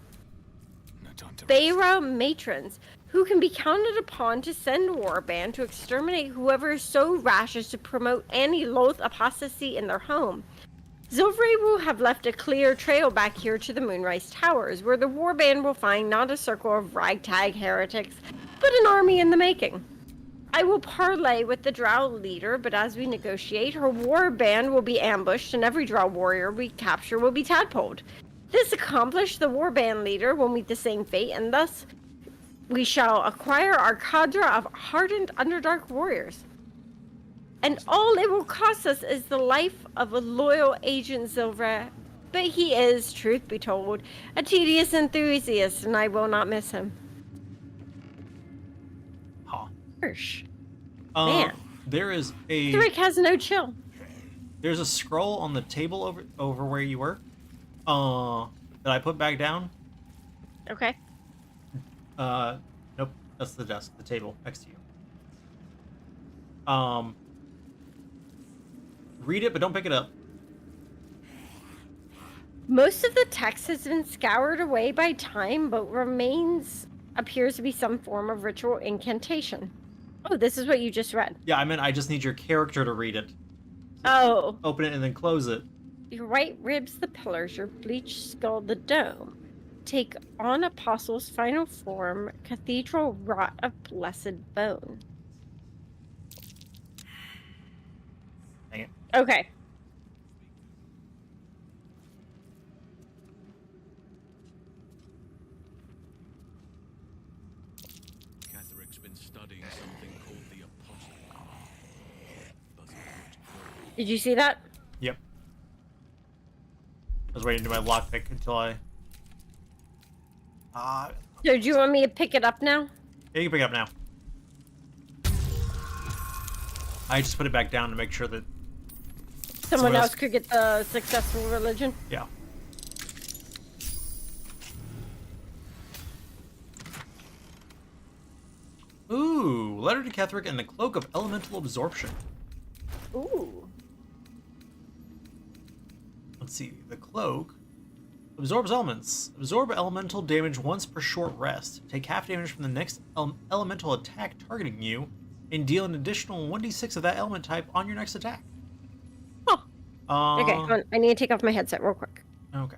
Beira matrons, who can be counted upon to send a warband to exterminate whoever is so rash as to promote anti-Loth apostasy in their home. Zilvray will have left a clear trail back here to the Moonrise Towers, where the warband will find not a circle of ragtag heretics, but an army in the making. I will parley with the Drow leader, but as we negotiate, her warband will be ambushed and every Drow warrior we capture will be tadpoled. This accomplished, the warband leader will meet the same fate, and thus we shall acquire our cadre of hardened Underdark warriors. And all it will cost us is the life of a loyal Agent Zilvra, but he is, truth be told, a tedious enthusiast, and I will not miss him. Huh. Harsh. Man. There is a... Thrick has no chill. There's a scroll on the table over where you were, that I put back down. Okay. Nope, that's the desk, the table next to you. Read it, but don't pick it up. Most of the text has been scoured away by time, but appears to be some form of ritual incantation. Oh, this is what you just read. Yeah, I meant I just need your character to read it. Oh. Open it and then close it. Your white ribs the pillars, your bleached skull the dome. Take on Apostle's final form, cathedral wrought of blessed bone. Dang it. Okay. Catherick's been studying something called the Apostle. Did you see that? Yep. I was waiting to do my lockpick until I... So do you want me to pick it up now? Yeah, you can pick it up now. I just put it back down to make sure that... Someone else could get the successful religion? Yeah. Ooh, Letter to Ketherick and the Cloak of Elemental Absorption. Ooh. Let's see, the cloak absorbs elements. Absorb elemental damage once per short rest. Take half damage from the next elemental attack targeting you and deal an additional 1d6 of that element type on your next attack. Oh. Okay, hold on. I need to take off my headset real quick. Okay.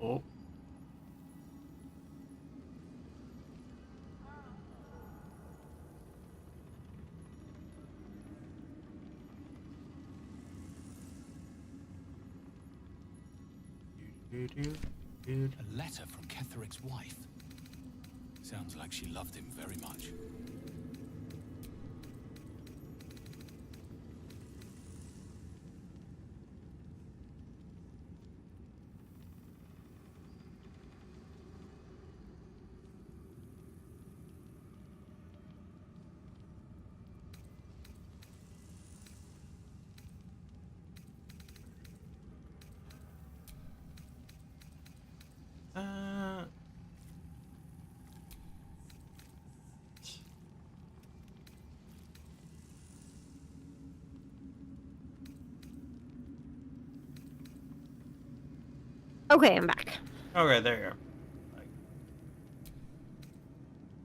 Oh. A letter from Ketheric's wife. Sounds like she loved him very much. Okay, I'm back. Okay, there you go.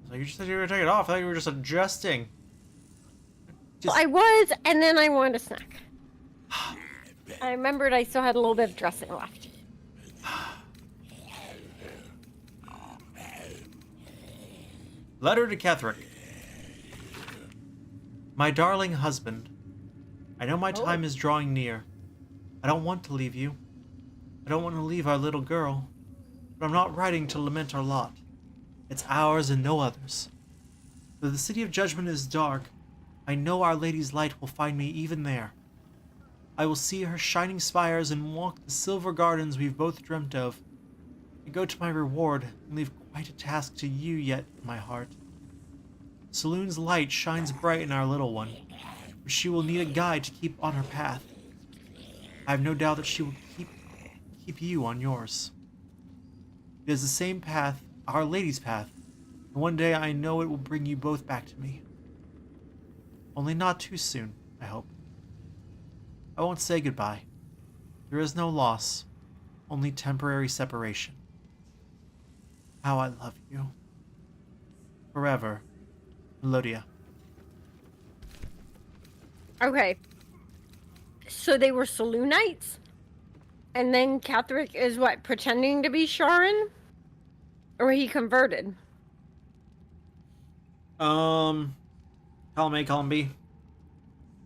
So you just said you were gonna take it off. I thought you were just adjusting. Well, I was, and then I wanted a snack. I remembered I still had a little bit of dressing left. Letter to Ketheric. My darling husband, I know my time is drawing near. I don't want to leave you. I don't want to leave our little girl. But I'm not writing to lament our lot. It's ours and no others. Though the city of judgment is dark, I know Our Lady's light will find me even there. I will see her shining spires and walk the silver gardens we've both dreamt of. I go to my reward and leave quite a task to you yet in my heart. Saloon's light shines bright in our little one, but she will need a guide to keep on her path. I have no doubt that she will keep you on yours. It is the same path, Our Lady's path, and one day I know it will bring you both back to me. Only not too soon, I hope. I won't say goodbye. There is no loss, only temporary separation. How I love you. Forever, Melodia. Okay. So they were Saloonites? And then Ketheric is what, pretending to be Sharon? Or he converted? Column A, column B.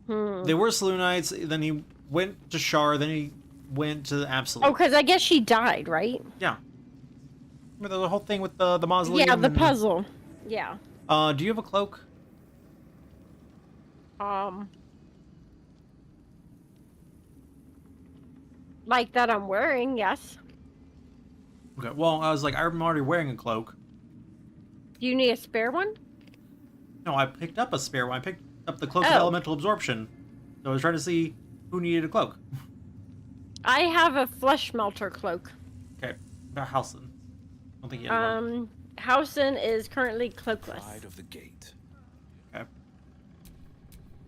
They were Saloonites, then he went to Shar, then he went to Absolute. Oh, because I guess she died, right? Yeah. Remember the whole thing with the mausoleum? Yeah, the puzzle. Yeah. Do you have a cloak? Like that I'm wearing, yes. Okay, well, I was like, I'm already wearing a cloak. Do you need a spare one? No, I picked up a spare one. I picked up the Cloak of Elemental Absorption. So I was trying to see who needed a cloak. I have a flesh melter cloak. Okay, about Halson. I don't think he has one. Housen is currently cloakless. Side of the gate. Okay,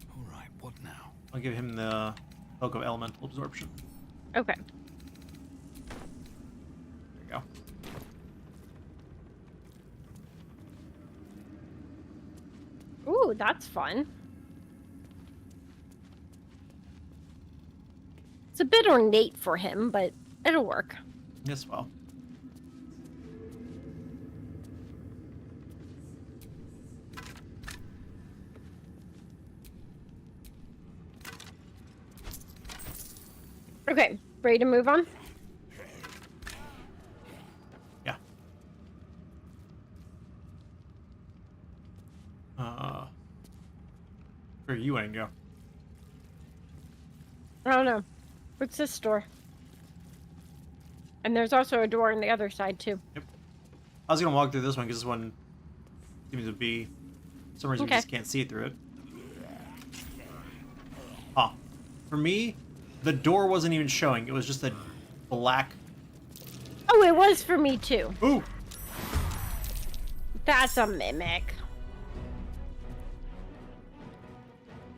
All right, what now? I'll give him the Cloak of Elemental Absorption. Okay. There you go. Ooh, that's fun. It's a bit ornate for him, but it'll work. Yes, well. Okay, ready to move on? Yeah. Where you want to go? I don't know. What's this door? And there's also a door on the other side, too. Yep. I was gonna walk through this one because this one seems to be, for some reason, Okay. you just can't see through it. Huh. For me, the door wasn't even showing. It was just a black. Oh, it was for me, too. Ooh! That's a mimic.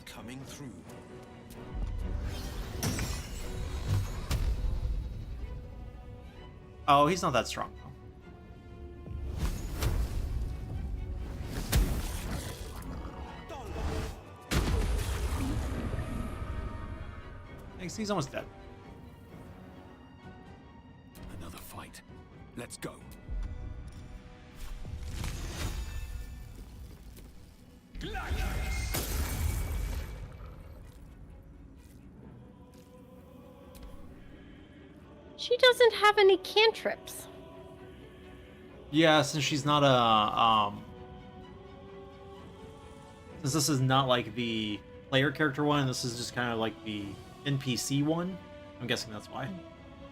Coming through. Oh, he's not that strong. Thanks, he's almost dead. Another fight. Let's go. She doesn't have any cantrips. Yeah, since she's not a since this is not like the player character one, this is just kind of like the NPC one. I'm guessing that's why.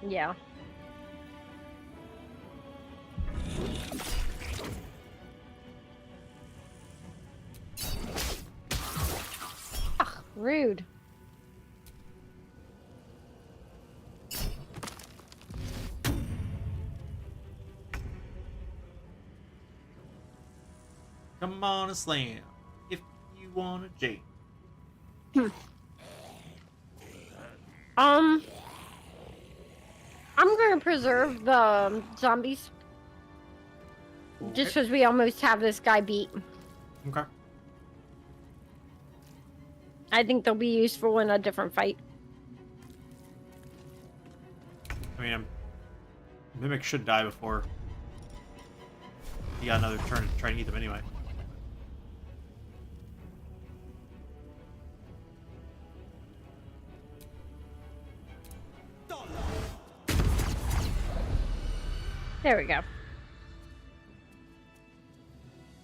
Yeah. Ugh, rude. Come on and slam if you want a J. I'm gonna preserve the zombies. Just because we almost have this guy beat. Okay. I think they'll be useful in a different fight. I mean, Mimic should die before he got another turn to try and eat them anyway. There we go.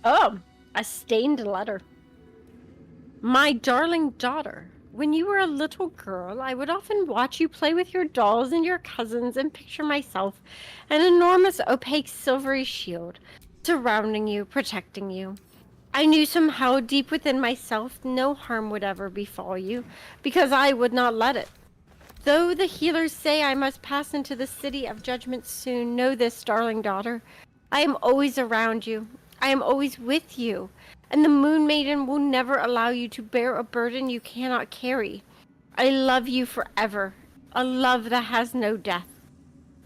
Oh, a stained letter. My darling daughter, when you were a little girl, I would often watch you play with your dolls and your cousins and picture myself, an enormous opaque silvery shield, surrounding you, protecting you. I knew somehow deep within myself no harm would ever befall you, because I would not let it. Though the healers say I must pass into the city of judgment soon, know this, darling daughter. I am always around you. I am always with you. And the Moon Maiden will never allow you to bear a burden you cannot carry. I love you forever. A love that has no death.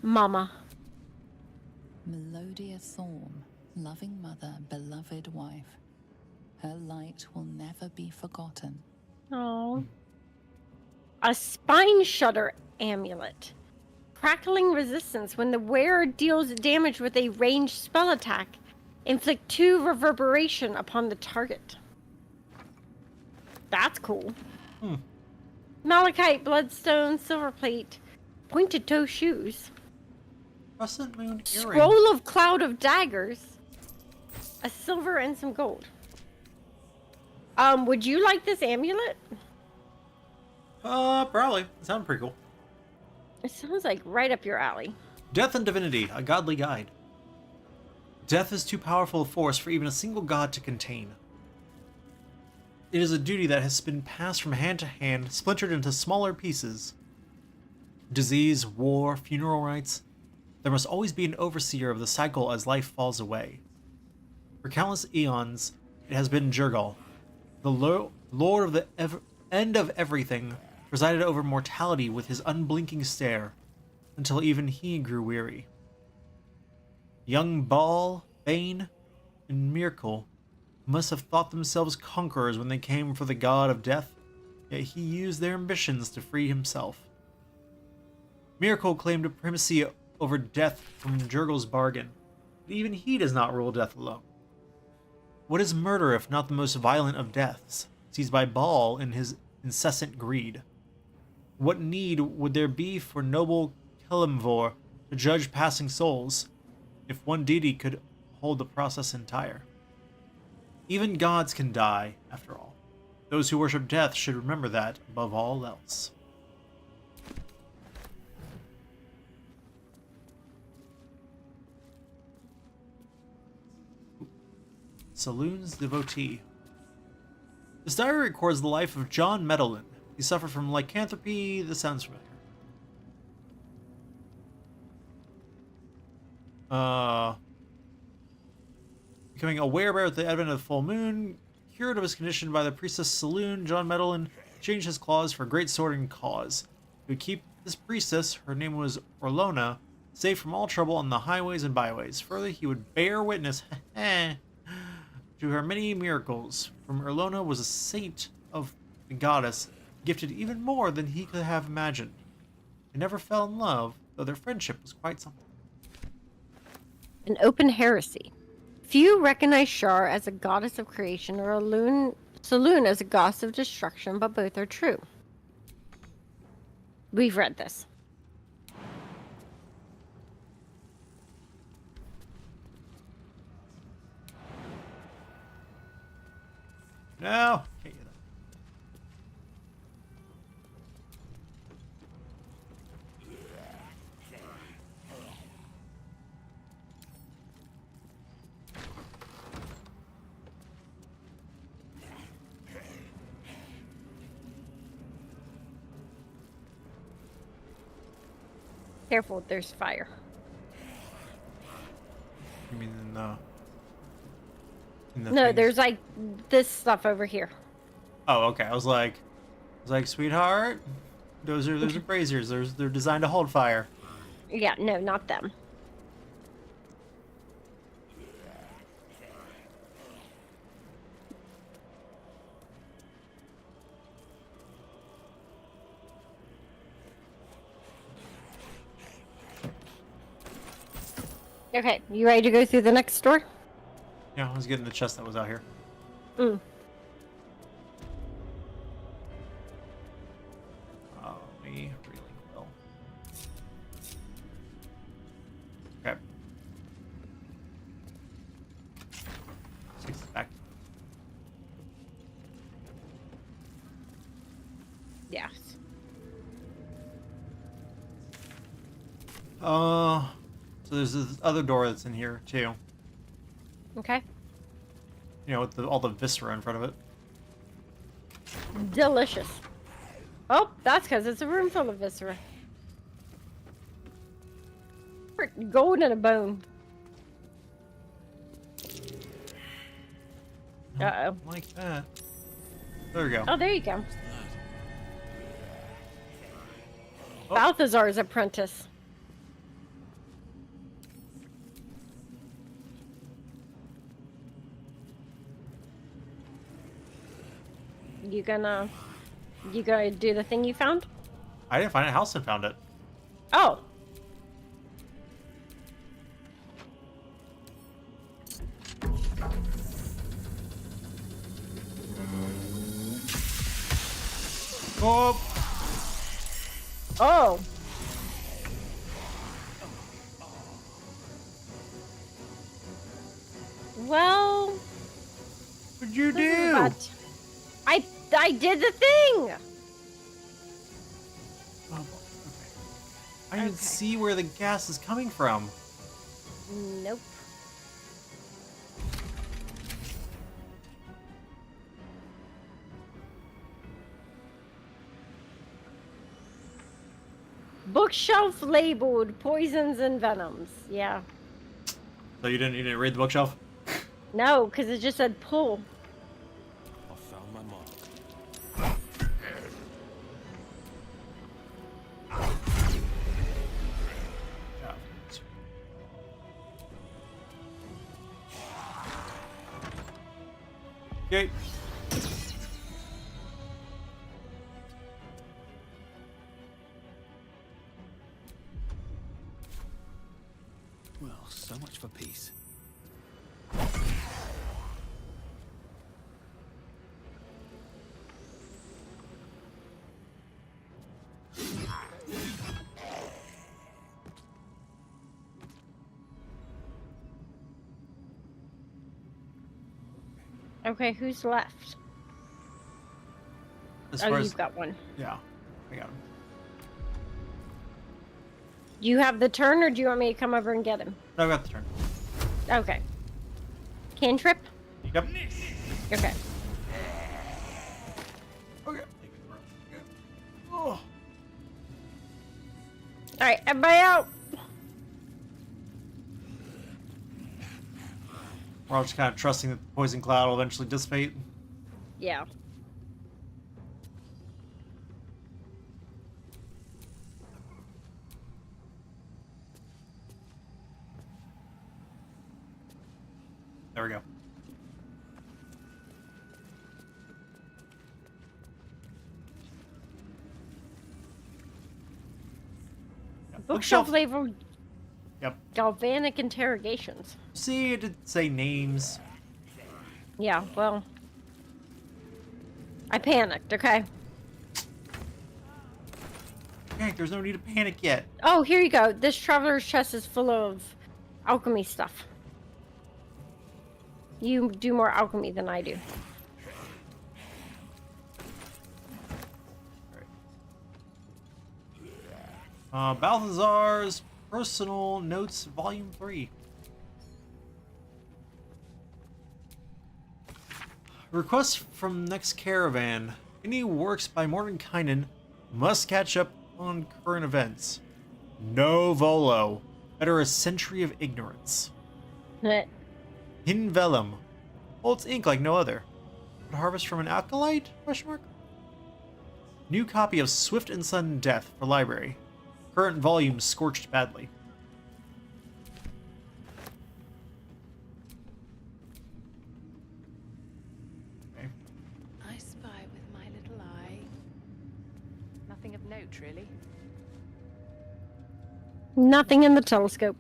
Mama. Melodia Thorm, loving mother, beloved wife. Her light will never be forgotten. Oh. A spine shudder amulet. Crackling resistance when the wearer deals damage with a ranged spell attack. Inflict 2 reverberation upon the target. That's cool. Malachite, bloodstone, silver plate, pointed toe shoes. Crescent moon earring. Scroll of cloud of daggers. A silver and some gold. Would you like this amulet? Probably. It sounds pretty cool. It sounds like right up your alley. Death and Divinity, a godly guide. Death is too powerful a force for even a single god to contain. It is a duty that has been passed from hand to hand, splintered into smaller pieces. Disease, war, funeral rites. There must always be an overseer of the cycle as life falls away. For countless eons, it has been Jurgal, the lord of the end of everything, presided over mortality with his unblinking stare, until even he grew weary. Young Baal, Bane, and Myrkul must have thought themselves conquerors when they came for the god of death, yet he used their ambitions to free himself. Myrkul claimed a primacy over death from Jurgal's bargain, but even he does not rule death alone. What is murder if not the most violent of deaths, seized by Baal in his incessant greed? What need would there be for noble Kelimvor to judge passing souls, if one deity could hold the process entire? Even gods can die, after all. Those who worship death should remember that above all else. Saloon's devotee. This diary records the life of John Medellin. He suffered from lycanthropy. This sounds familiar. Becoming a werebear at the advent of the full moon, cured of his condition by the priestess Saloon, John Medellin changed his claws for a great sword and cause. He would keep this priestess, her name was Orlona, safe from all trouble on the highways and byways. Further, he would bear witness to her many miracles. From Orlona was a saint of the goddess, gifted even more than he could have imagined. They never fell in love, though their friendship was quite something. An open heresy. Few recognize Shar as a goddess of creation or Saloon as a goddess of destruction, but both are true. We've read this. No, can't get that. Careful, there's fire. You mean in the No, things? there's like this stuff over here. Oh, okay. I was like, sweetheart, those are braziers. They're designed to hold fire. Yeah, no, not them. Okay, you ready to go through the next door? Yeah, I was getting the chest that was out here. Mm. Oh, me really well. Okay. Takes us back. Yes. So there's this other door that's in here too. Okay. You know, with all the viscera in front of it. Delicious. Oh, that's because it's a room full of viscera. Frick, gold and a bone. Uh-oh. Like that. There we go. Oh, there you go. Oh. Balthazar's apprentice. You gonna do the thing you found? I didn't find it. Halson found it. Oh. Oh! Oh. Well, What'd you this is do? about- I did the thing. Oh, okay. I didn't even Okay. see where the gas is coming from. Nope. Bookshelf labeled poisons and venoms. Yeah. So you didn't read the bookshelf? No, because it just said pull. I found my mark. Okay. Well, so much for peace. Okay, who's left? As Oh, far as you've got one. yeah, I got him. Do you have the turn, or do you want me to come over and get him? No, I got the turn. Okay. Cantrip? Yep. Okay. Okay. Oh. Alright, everybody out! We're all just kind of trusting that the poison cloud will eventually dissipate. Yeah. There we go. Bookshelf label Yep. galvanic interrogations. See, it did say names. Yeah, well, I panicked, okay? Heck, there's no need to panic yet. Oh, here you go. This traveler's chest is full of alchemy stuff. You do more alchemy than I do. Balthazar's Personal Notes, Volume 3. Request from next caravan. Any works by Mordenkainen must catch up on current events. No volo. Better a century of ignorance. Eh. In vellum. Holds ink like no other. Would harvest from an acolyte? Question mark. New copy of Swift and Sudden Death for library. Current volume scorched badly. Okay. I spy with my little eye. Nothing of note, really. Nothing in the telescope.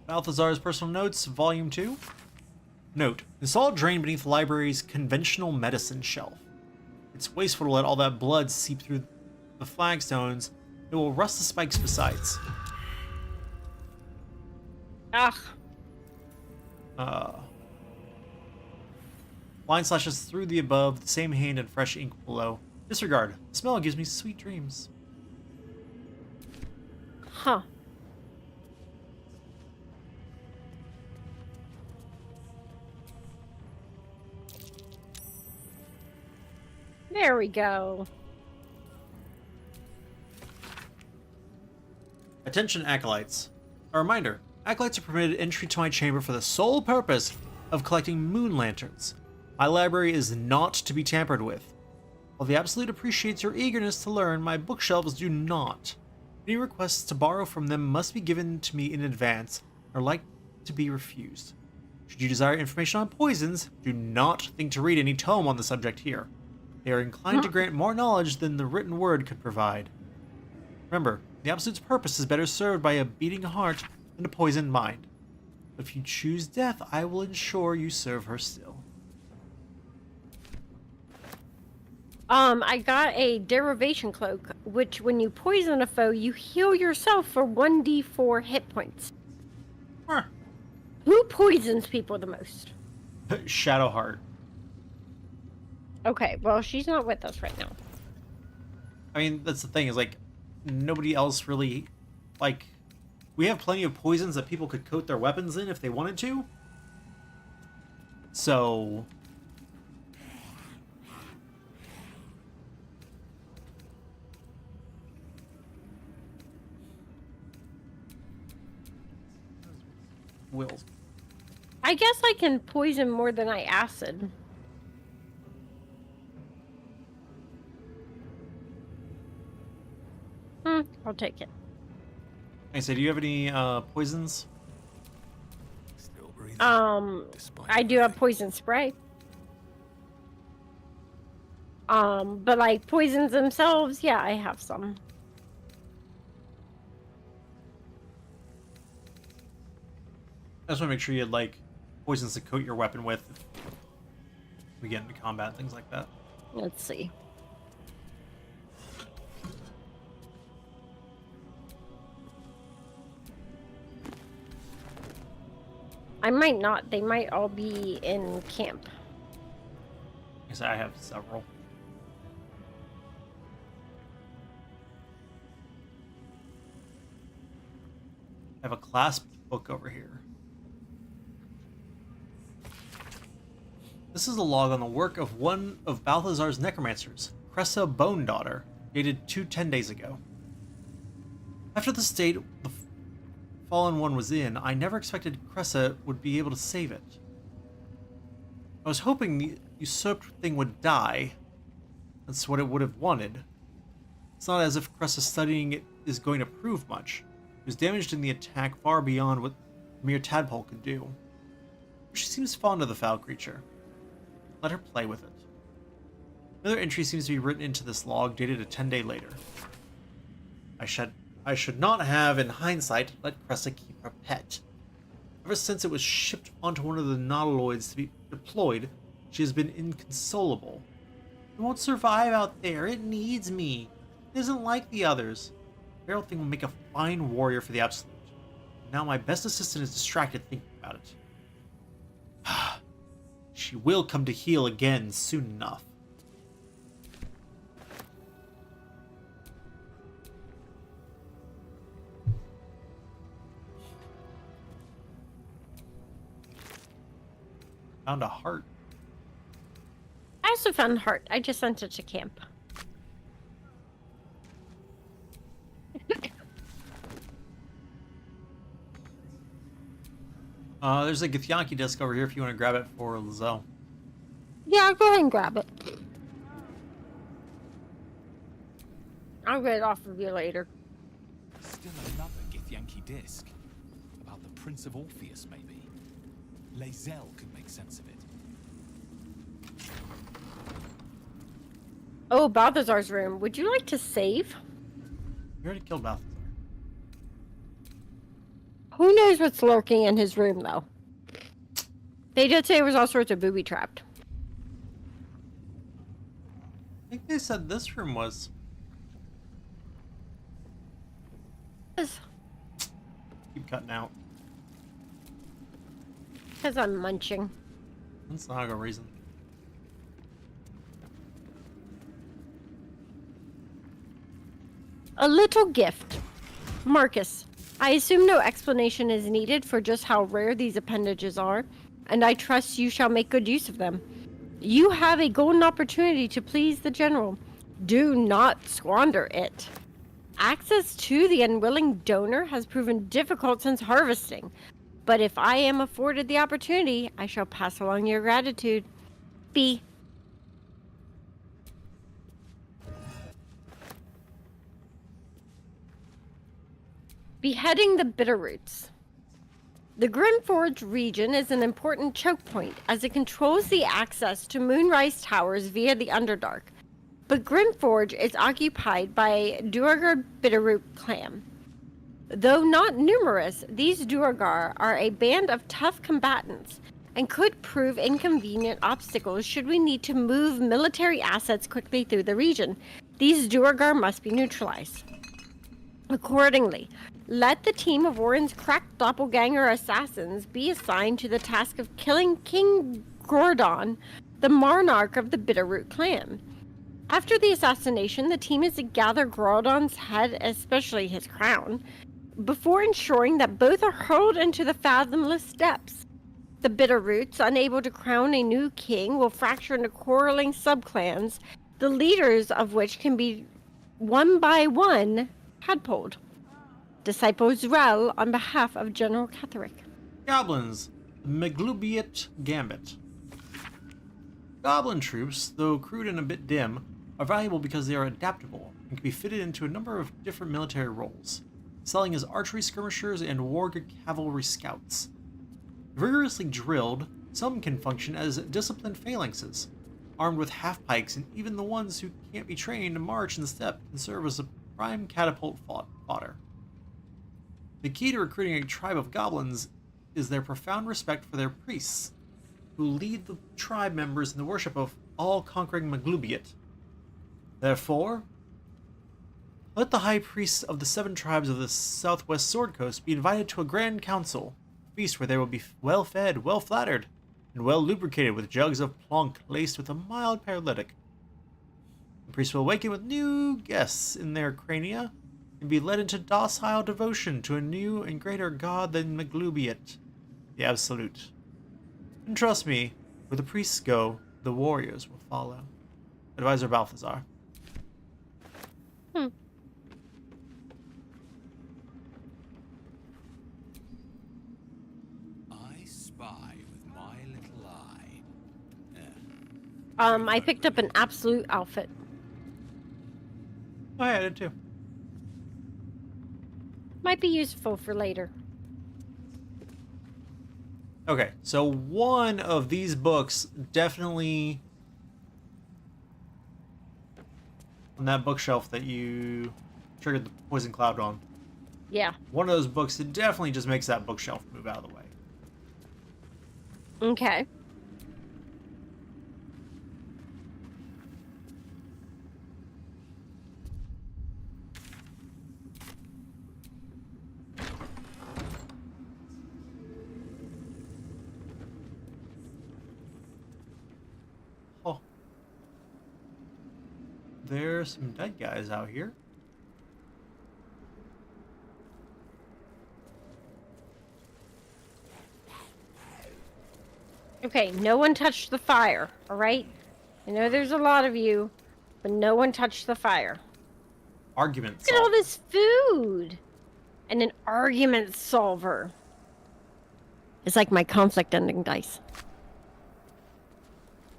Balthazar's Personal Notes, Volume 2. Note, the solid drain beneath the library's conventional medicine shelf. It's wasteful to let all that blood seep through the flagstones. It will rust the spikes besides. Ugh. Line slashes through the above, the same hand and fresh ink below. Disregard. The smell gives me sweet dreams. Huh. There we go. Attention, acolytes. A reminder, acolytes are permitted entry to my chamber for the sole purpose of collecting moon lanterns. My library is not to be tampered with. While the Absolute appreciates your eagerness to learn, my bookshelves do not. Any requests to borrow from them must be given to me in advance, or like to be refused. Should you desire information on poisons, do not think to read any tome on the subject here. They are inclined to grant more knowledge than the written word could provide. Remember, the Absolute's purpose is better served by a beating heart than a poisoned mind. But if you choose death, I will ensure you serve her still. I got a derivation cloak, which when you poison a foe, you heal yourself for 1d4 hit points. Huh. Who poisons people the most? Shadowheart. Okay, well, she's not with us right now. I mean, that's the thing, is like, nobody else really, like, we have plenty of poisons that people could coat their weapons in if they wanted to. So... Wills. I guess I can poison more than I acid. I'll take it. I say, do you have any poisons? Still breathing. despite I do have everything. poison spray. But like poisons themselves, yeah, I have some. I just want to make sure you had like poisons to coat your weapon with if we get into combat, things like that. Let's see. I might not. They might all be in camp. I say I have several. I have a clasped book over here. This is a log on the work of one of Balthazar's necromancers, Cressa Bone Daughter, dated 210 days ago. After the state the fallen one was in, I never expected Cressa would be able to save it. I was hoping the usurped thing would die. That's what it would have wanted. It's not as if Cressa studying it is going to prove much. It was damaged in the attack far beyond what mere tadpole could do. She seems fond of the foul creature. Let her play with it. Another entry seems to be written into this log, dated a 10-day later. I should not have, in hindsight, let Cressa keep her pet. Ever since it was shipped onto one of the nautiloids to be deployed, she has been inconsolable. It won't survive out there. It needs me. It isn't like the others. The feral thing will make a fine warrior for the Absolute. Now my best assistant is distracted thinking about it. She will come to heel again soon enough. Found a heart. I also found heart. I just sent it to camp. There's a Githyanki disc over here if you want to grab it for Lizelle. Yeah, go ahead and grab it. I'll get it off of you later. Still another Githyanki disc. About the Prince of Orpheus, maybe. Lizelle could make sense of it. Oh, Balthazar's room. Would you like to save? You already killed Balthazar. Who knows what's lurking in his room, though? They did say it was all sorts of booby-trapped. I think they said this room was. Keep cutting out. Because I'm munching. That's not a good reason. A little gift. Marcus, I assume no explanation is needed for just how rare these appendages are, and I trust you shall make good use of them. You have a golden opportunity to please the general. Do not squander it. Access to the unwilling donor has proven difficult since harvesting, but if I am afforded the opportunity, I shall pass along your gratitude. B. Beheading the Bitterroots. The Grimforge region is an important choke point as it controls the access to Moonrise Towers via the Underdark. But Grimforge is occupied by Duergar Bitterroot clan. Though not numerous, these Duergar are a band of tough combatants and could prove inconvenient obstacles should we need to move military assets quickly through the region. These Duergar must be neutralized. Accordingly, let the team of Warren's cracked doppelganger assassins be assigned to the task of killing King Gordon, the monarch of the Bitterroot clan. After the assassination, the team is to gather Gordon's head, especially his crown, before ensuring that both are hurled into the fathomless depths. The Bitterroots, unable to crown a new king, will fracture into quarreling subclans, the leaders of which can be, one by one, tadpoled. Disciple Zrel on behalf of General Ketherick. Goblins. The Maglubiot Gambit. Goblin troops, though crude and a bit dim, are valuable because they are adaptable and can be fitted into a number of different military roles, excelling as archery skirmishers and warg cavalry scouts. Rigorously drilled, some can function as disciplined phalanxes, armed with half-pikes, and even the ones who can't be trained to march in step can serve as a prime catapult fodder. The key to recruiting a tribe of goblins is their profound respect for their priests, who lead the tribe members in the worship of all-conquering Maglubiot. Therefore, let the high priests of the 7 tribes of the southwest Sword Coast be invited to a grand council, a feast where they will be well fed, well flattered, and well lubricated with jugs of plonk laced with a mild paralytic. The priests will awaken with new guests in their crania, and be led into docile devotion to a new and greater god than Maglubiot, the Absolute. And trust me, where the priests go, the warriors will follow. Advisor Balthazar. I spy with my little eye. I picked up an absolute outfit. Oh yeah, I did too. Might be useful for later. Okay, so one of these books definitely on that bookshelf that you triggered the poison cloud on. Yeah. One of those books, it definitely just makes that bookshelf move out of the way. Okay. Oh. There's some dead guys out here. Okay, no one touched the fire, all right? I know there's a lot of you, but no one touched the fire. Argument Look at all solver. this food! And an argument solver. It's like my conflict ending dice.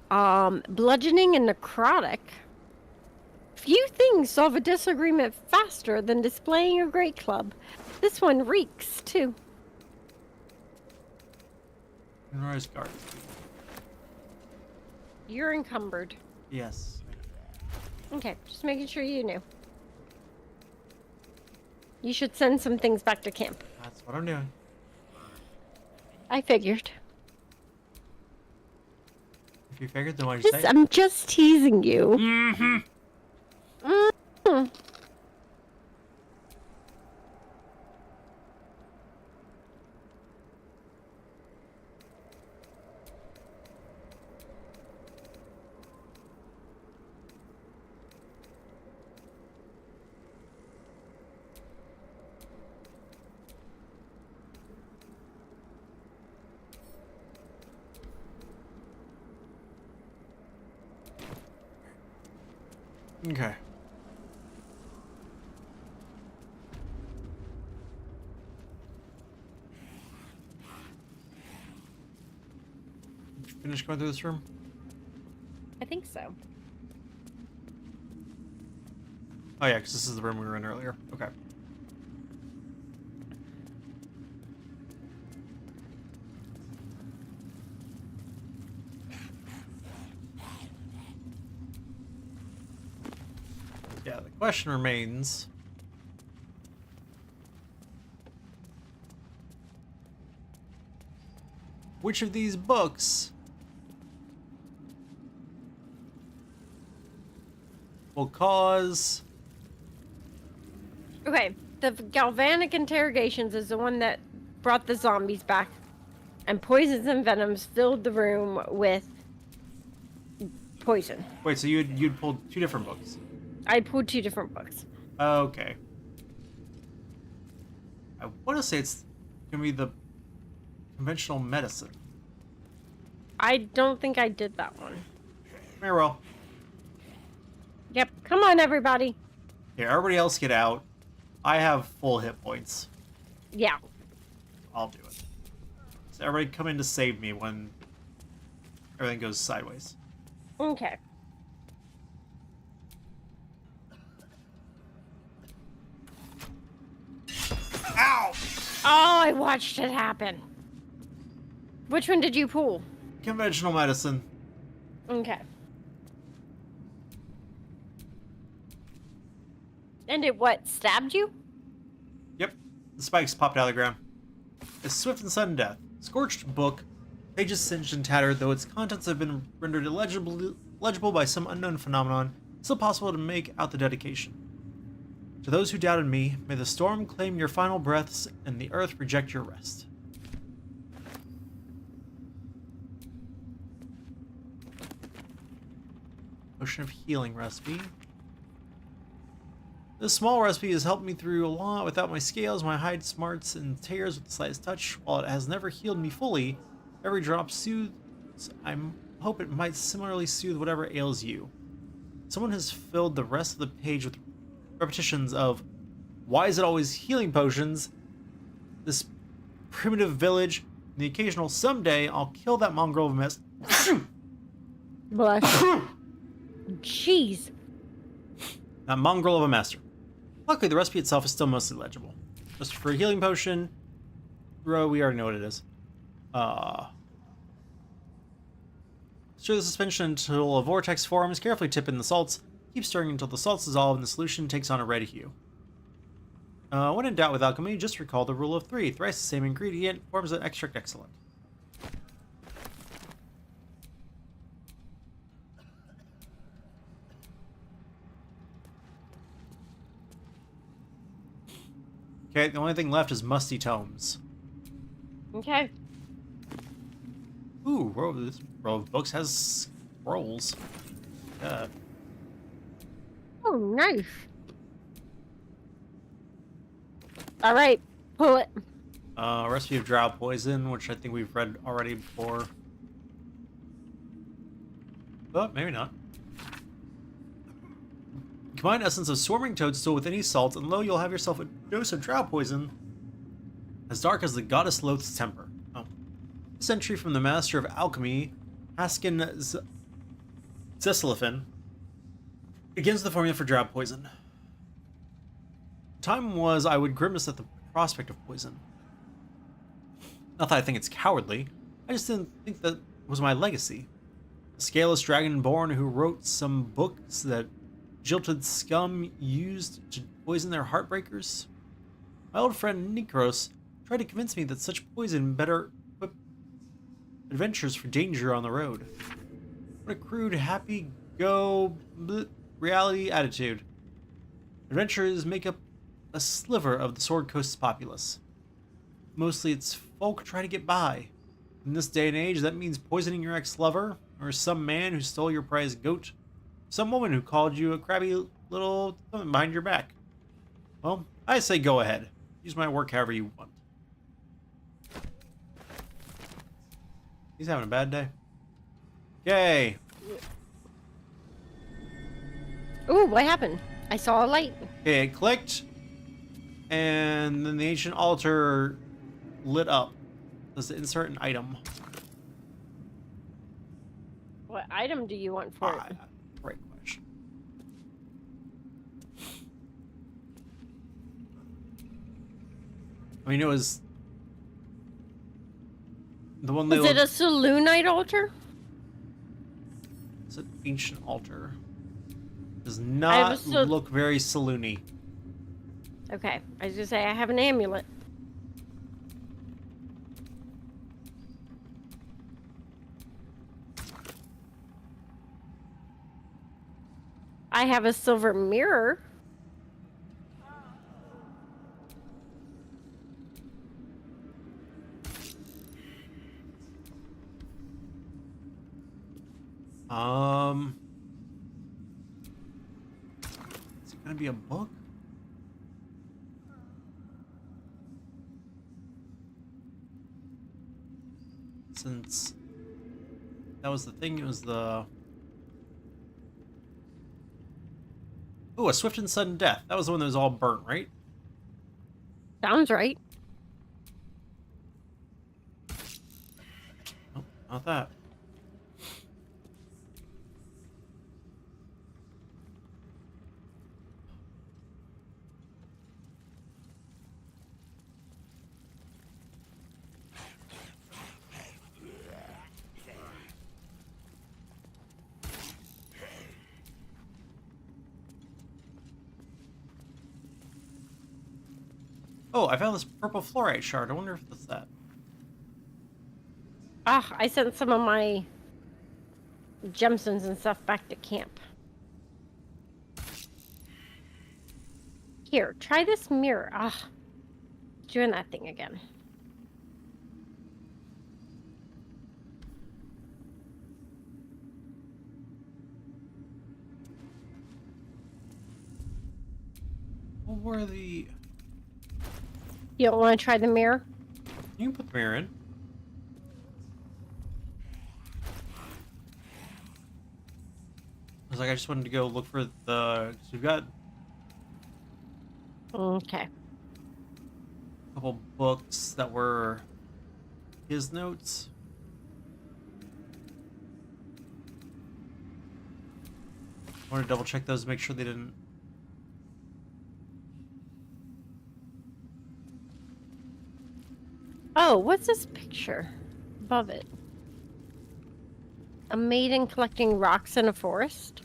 Bludgeoning and necrotic. Few things solve a disagreement faster than displaying a great club. This one reeks, too. Nora's guard. You're encumbered. Yes. Okay, just making sure you knew. You should send some things back to camp. That's what I'm doing. I figured. If you figured, then why'd you say it? I'm just teasing you. Mm-hmm. Mm. Okay. Did you finish going through this room? I think so. Oh yeah, because this is the room we were in earlier. Okay. Yeah, the question remains. Which of these books will cause... Okay, the galvanic interrogations is the one that brought the zombies back. And poisons and venoms filled the room with poison. Wait, so you'd pulled two different books? I pulled two different books. Okay. I want to say it's gonna be the conventional medicine. I don't think I did that one. Very well. Yep, come on everybody. Here, everybody else get out. I have full hit points. Yeah. I'll do it. So everybody come in to save me when everything goes sideways. Okay. Ow! Oh, I watched it happen. Which one did you pull? Conventional medicine. Okay. And it what, stabbed you? Yep. The spikes popped out of the ground. A swift and sudden death. Scorched book. Pages singed and tattered, though its contents have been rendered illegible by some unknown phenomenon, it's still possible to make out the dedication. To those who doubted me, may the storm claim your final breaths and the earth reject your rest. Potion of healing recipe. This small recipe has helped me through a lot without my scales, my hide smarts and tears with the slightest touch. While it has never healed me fully, every drop soothes. I hope it might similarly soothe whatever ails you. Someone has filled the rest of the page with repetitions of, why is it always healing potions? This primitive village, and the occasional someday I'll kill that mongrel of a mess. Blush. Jeez. That mongrel of a master. Luckily, the recipe itself is still mostly legible. Just for a healing potion, we already know what it is. Stir the suspension until a vortex forms. Carefully tip in the salts. Keep stirring until the salts dissolve and the solution takes on a red hue. When in doubt with alchemy, just recall the rule of 3. Thrice the same ingredient forms an extract excellent. Okay, the only thing left is musty tomes. Okay. Ooh, this row of books has scrolls. Oh, nice. All right, pull it. Recipe of drow poison, which I think we've read already before. But maybe not. Combine essence of swarming toadstool with any salt, and lo, you'll have yourself a dose of drow poison as dark as the goddess loath's temper. Oh. This entry from the master of alchemy, Haskin Zesilifin, begins the formula for drow poison. Time was I would grimace at the prospect of poison. Not that I think it's cowardly, I just didn't think that was my legacy. A scaleless dragonborn who wrote some books that jilted scum used to poison their heartbreakers? My old friend Nikros tried to convince me that such poison better equip adventurers for danger on the road. What a crude, happy-go-reality attitude. Adventurers make up a sliver of the Sword Coast's populace. Mostly it's folk trying to get by. In this day and age, that means poisoning your ex-lover, or some man who stole your prized goat, some woman who called you a crabby little something behind your back. Well, I say go ahead. Use my work however you want. He's having a bad day. Okay. Ooh, what happened? I saw a light. Okay, it clicked. And then the ancient altar lit up. Let's insert an item. What item do you want for it? Great question. I mean, it was the one they Is it a Saloonite altar? It's an ancient altar. Does not look very saloony. Okay, I was gonna say I have an amulet. I have a silver mirror. Is it gonna be a book? Since that was the thing, it was the... Oh, a swift and sudden death. That was the one that was all burnt, right? Sounds right. Oh, not that. Oh, I found this purple fluorite shard. I wonder if that's that. Ah, I sent some of my gemstones and stuff back to camp. Here, try this mirror. Ah, doing that thing again. What were the... You don't want to try the mirror? You can put the mirror in. I was like, I just wanted to go look for the... 'cause we've got Okay. a couple books that were his notes. I want to double check those, make sure they didn't... Oh, what's this picture? above it. A maiden collecting rocks in a forest.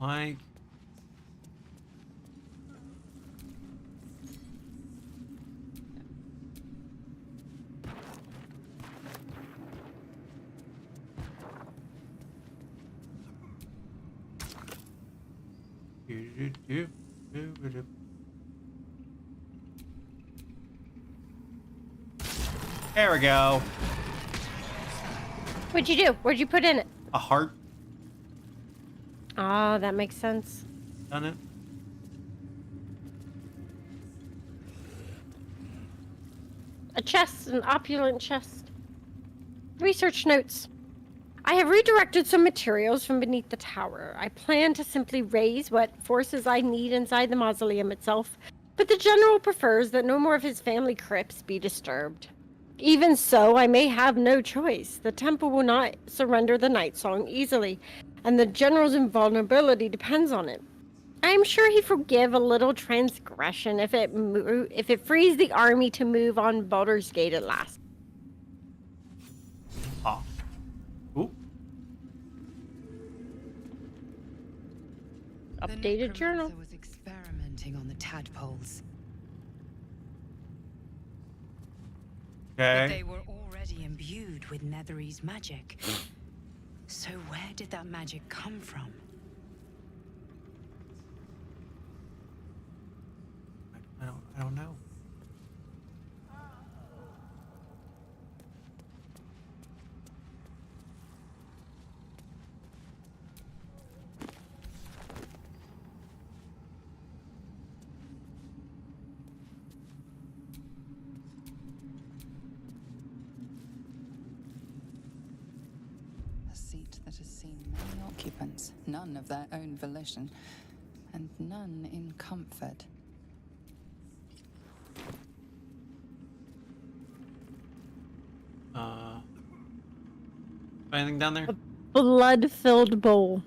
Like, there we go. What'd you do? What'd you put in it? A heart. Oh, that makes sense. Done it. A chest, an opulent chest. Research notes. I have redirected some materials from beneath the tower. I plan to simply raise what forces I need inside the mausoleum itself, but the general prefers that no more of his family crypts be disturbed. Even so, I may have no choice. The temple will not surrender the night song easily, and the general's invulnerability depends on it. I am sure he'd forgive a little transgression if it frees the army to move on Baldur's Gate at last. Ah. Ooh. Updated journal. The necromancer was experimenting on the tadpoles. But Okay. they were already imbued with Netherese magic. So where did that magic come from? I don't know. A seat that has seen many occupants, none of their own volition, and none in comfort. Anything down there? Blood-filled bowl.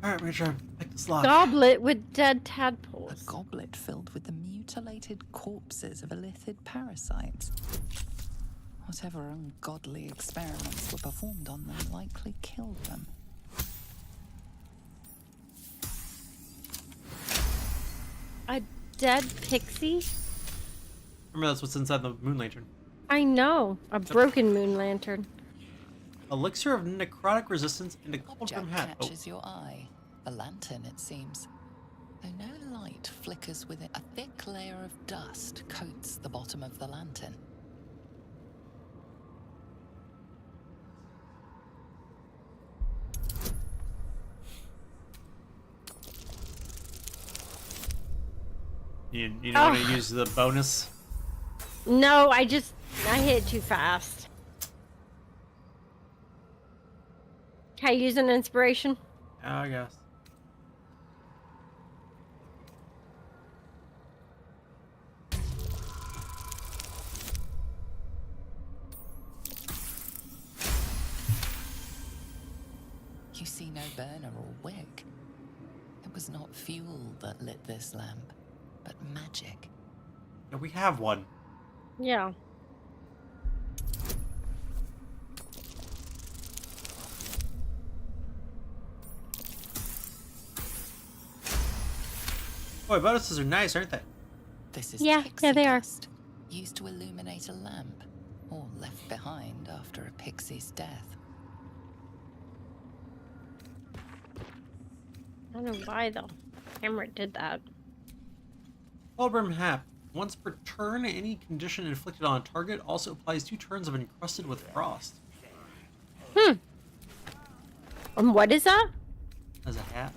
Alright, we're gonna pick this lock. Goblet with dead A tadpoles. goblet filled with the mutilated corpses of illithid parasites. Whatever ungodly experiments were performed on them likely killed them. A dead pixie? Remember, that's what's inside the moon lantern. I know. A broken moon lantern. Elixir of necrotic resistance and a Object cauldron hat. Oh, catches your eye. A lantern, it seems. Though no light flickers within, a thick layer of dust coats the bottom of the lantern. you don't want to use the bonus? No, I hit too fast. Can I use an inspiration? Yeah, I guess. You see no burner or wick. It was not fuel that lit this lamp, but magic. Yeah, we have one. Yeah. Boy, bonuses are nice, aren't they? This is Yeah, pixie yeah, they are. dust, used to illuminate a lamp, or left behind after a pixie's death. I don't know why the camera did that. Fulbrim Hap. Once per turn, any condition inflicted on a target also applies 2 turns of encrusted with frost. And what is that? As a hat.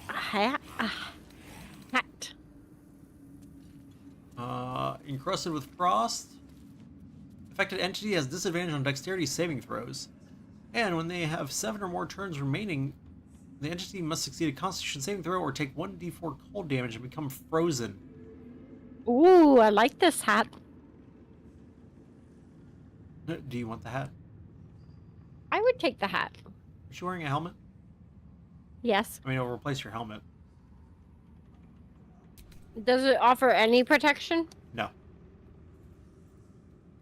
A hat? A hat. Encrusted with frost. Affected entity has disadvantage on dexterity saving throws. And when they have 7 or more turns remaining, the entity must succeed a constitution saving throw or take 1d4 cold damage and become frozen. Ooh, I like this hat. Do you want the hat? I would take the hat. Is she wearing a helmet? Yes. I mean, it'll replace your helmet. Does it offer any protection? No.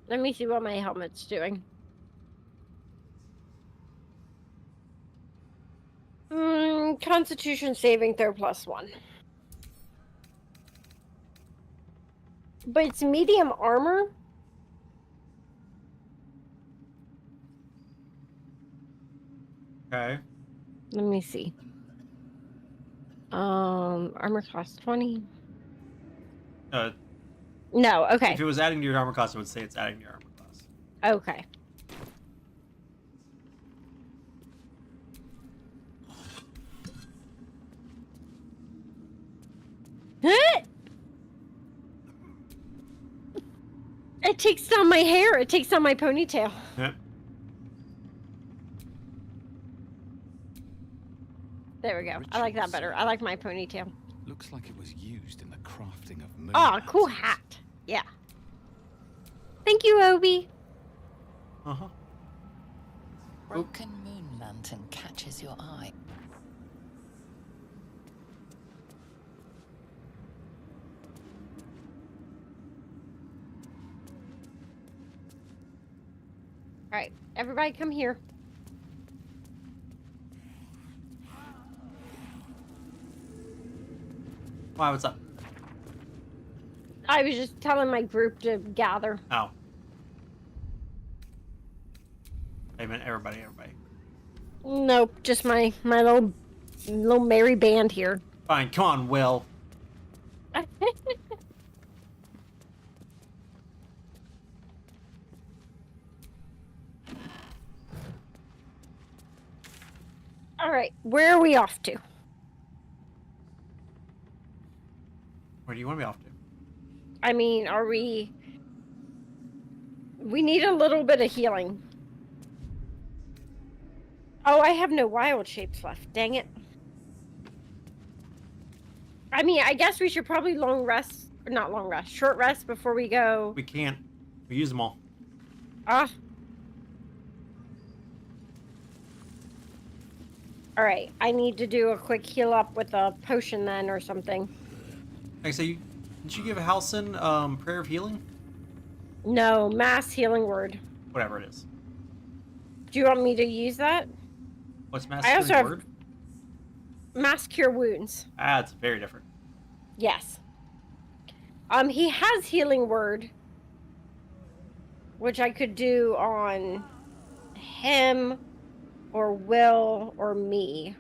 Let me see what my helmet's doing. Constitution saving throw +1. But it's medium armor? Okay. Let me see. Armor class 20. No, okay. If it was adding to your armor class, it would say it's adding to your armor class. Okay. It takes down my hair. It takes down my ponytail. Yep. There we go. I like that better. I like my ponytail. Looks like it was used in the crafting of moon Oh, cool lanterns. hat. Yeah. Thank you, Obi. Uh-huh. Broken moon lantern catches your eye. All right, everybody come here. Why, what's up? I was just telling my group to gather. Oh. I meant everybody. Nope, just my little merry band here. Fine, come on, Will. All right, where are we off to? Where do you want to be off to? I mean, we need a little bit of healing. Oh, I have no wild shapes left. Dang it. I mean, I guess we should probably short rest before we go. We can't. We use them all. Ah. All right, I need to do a quick heal up with a potion then or something. Like I say, didn't you give Halson prayer of healing? No, mass healing word. Whatever it is. Do you want me to use that? What's mass I healing also have- word? Mass cure wounds. Ah, it's very different. Yes. He has healing word, which I could do on him or Will or me.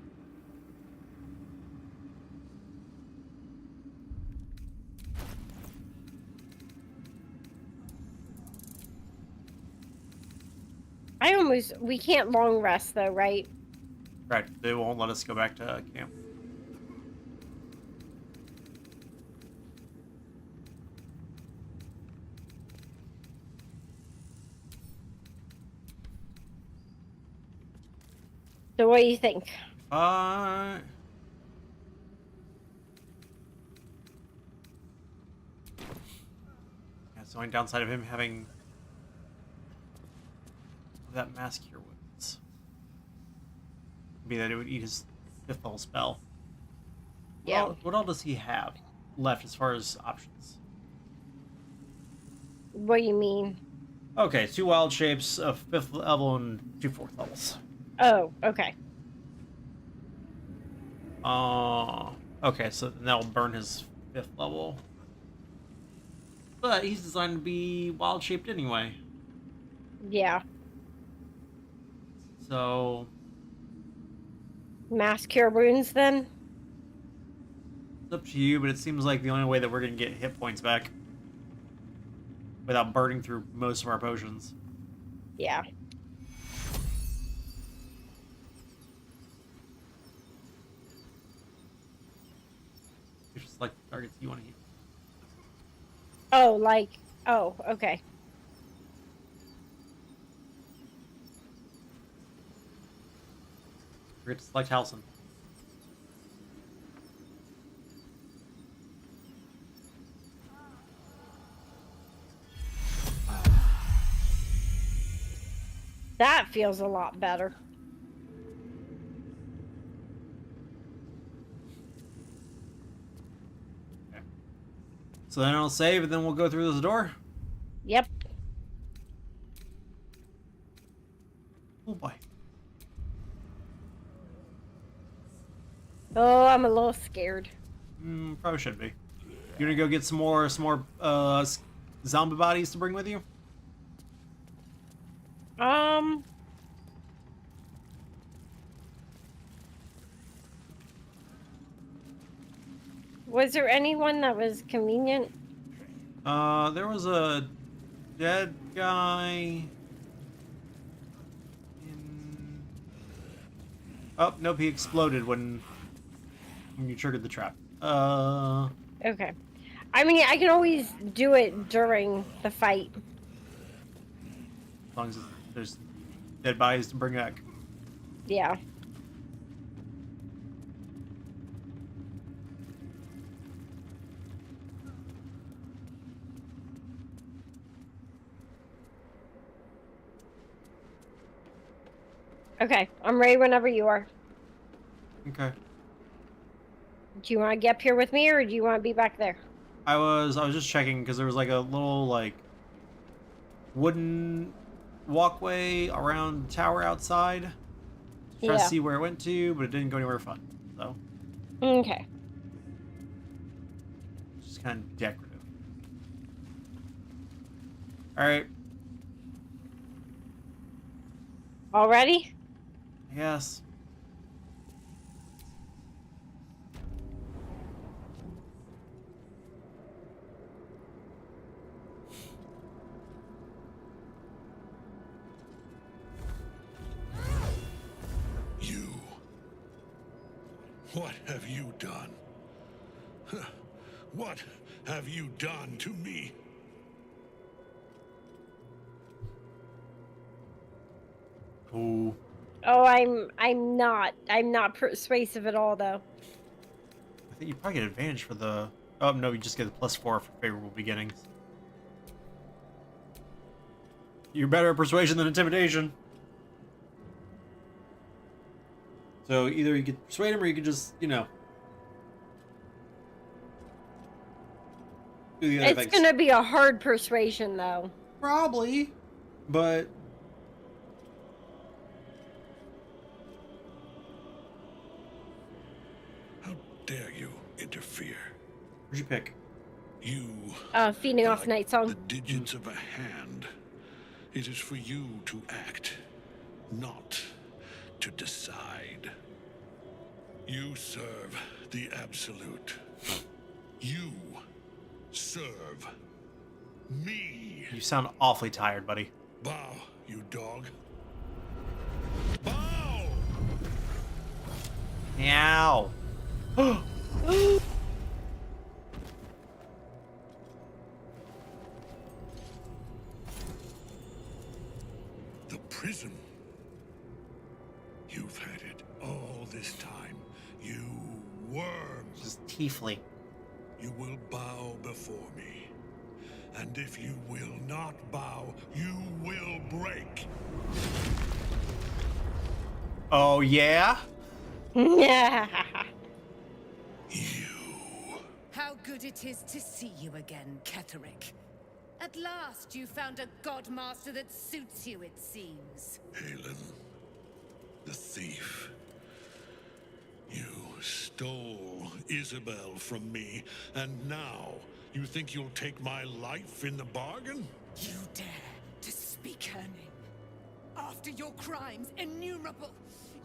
We can't long rest though, right? Right, they won't let us go back to camp. So what do you think? Yeah, it's the only downside of him having that mass cure wounds would be that it would eat his 5th level spell. Yeah. What all does he have left as far as options? What do you mean? Okay, 2 wild shapes, a 5th level, and 2 4th levels. Oh, okay. Okay, so that'll burn his 5th level. But he's designed to be wild shaped anyway. Yeah. So Mass cure wounds then? it's up to you, but it seems like the only way that we're gonna get hit points back without burning through most of our potions. Yeah. It's just like the targets you want to hit. Oh, okay. Forget to select Halson. That feels a lot better. Okay. So then I'll save, and then we'll go through this door. Yep. Oh boy. Oh, I'm a little scared. Probably should be. You gonna go get some more zombie bodies to bring with you? Was there anyone that was convenient? There was a dead guy. Oh, nope, he exploded when you triggered the trap. Okay. I mean, I can always do it during the fight. As long as there's dead bodies to bring back. Yeah. Okay, I'm ready whenever you are. Okay. Do you want to get up here with me, or do you want to be back there? I was just checking because there was like a little like wooden walkway around the tower outside. Try to see where it went to, but it didn't go anywhere fun. So. Okay. Just kind of decorative. All right. All ready? Yes. You. What have you done? What have you done to me? Ooh. Oh, I'm not persuasive at all, though. I think you probably get advantage for the. Oh no, you just get the +4 for favorable beginnings. You're better at persuasion than intimidation. So either you could persuade him, or you could just, you know, do the other It's things. gonna be a hard persuasion, though. Probably, but. How dare you interfere? What'd you pick? You Feeding are off like Night Song. the digits of a hand. It is for you to act, not to decide. You serve the Absolute. You serve me. You sound awfully tired, buddy. Bow, you dog. Bow! Meow. The prism. You've had it all this time. You worms. Just tiefly. You will bow before me. And if you will not bow, you will break. Oh yeah. Yeah. You. How good it is to see you again, Ketherick. At last you found a godmaster that suits you, it seems. Halen, the thief. You stole Isabel from me, and now you think you'll take my life in the bargain? You dare to speak her name. After your crimes innumerable,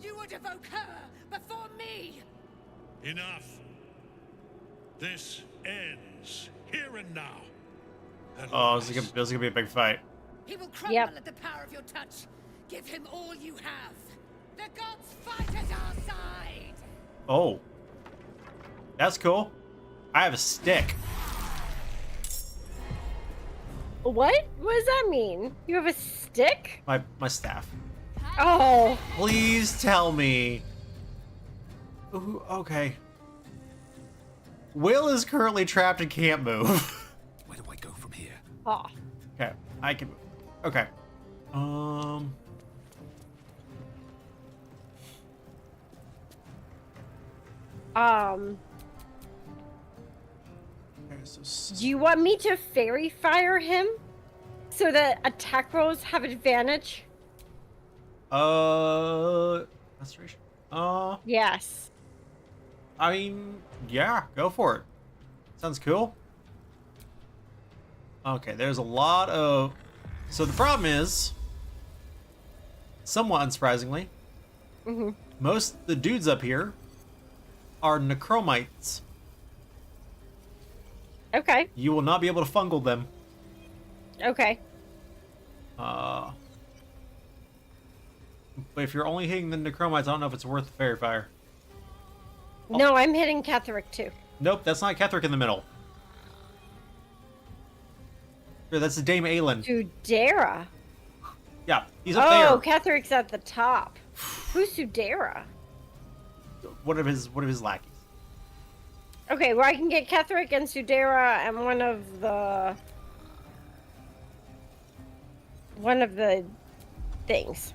you would evoke her before me! Enough. This ends here and now. At Oh, last. this is gonna be a big fight. He will crumble Yep. at the power of your touch. Give him all you have. The gods fight at our side! Oh. That's cool. I have a stick. What? What does that mean? You have a stick? My staff. Oh. Please tell me Ooh, okay. Will is currently trapped and can't move. Where do I go from here? Oh. Okay, I can move. Okay. Okay, so Do you want me to fairy fire him so that attack rolls have advantage? restoration. Yes. I mean, yeah, go for it. Sounds cool. Okay, there's a lot of... So the problem is, somewhat unsurprisingly, most of the dudes up here are necromites. Okay. You will not be able to fungal them. Okay. But if you're only hitting the necromites, I don't know if it's worth the fairy fire. No, I'm hitting Ketherick too. Nope, that's not Ketherick in the middle. Here, that's the Dame Aelin. Sudera. Yeah, he's up there. Oh, Ketherick's at the top. Who's Sudera? One of his lackeys. Okay, well I can get Ketherick and Sudera and one of the things.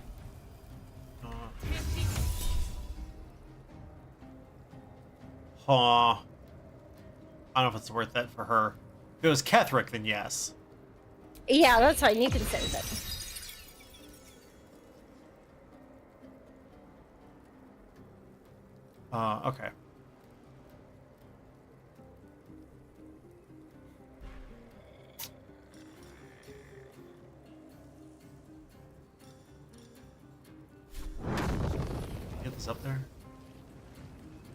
I don't know if it's worth that for her. If it was Ketherick, then yes. Yeah, that's fine. You can save it. Okay. Get this up there?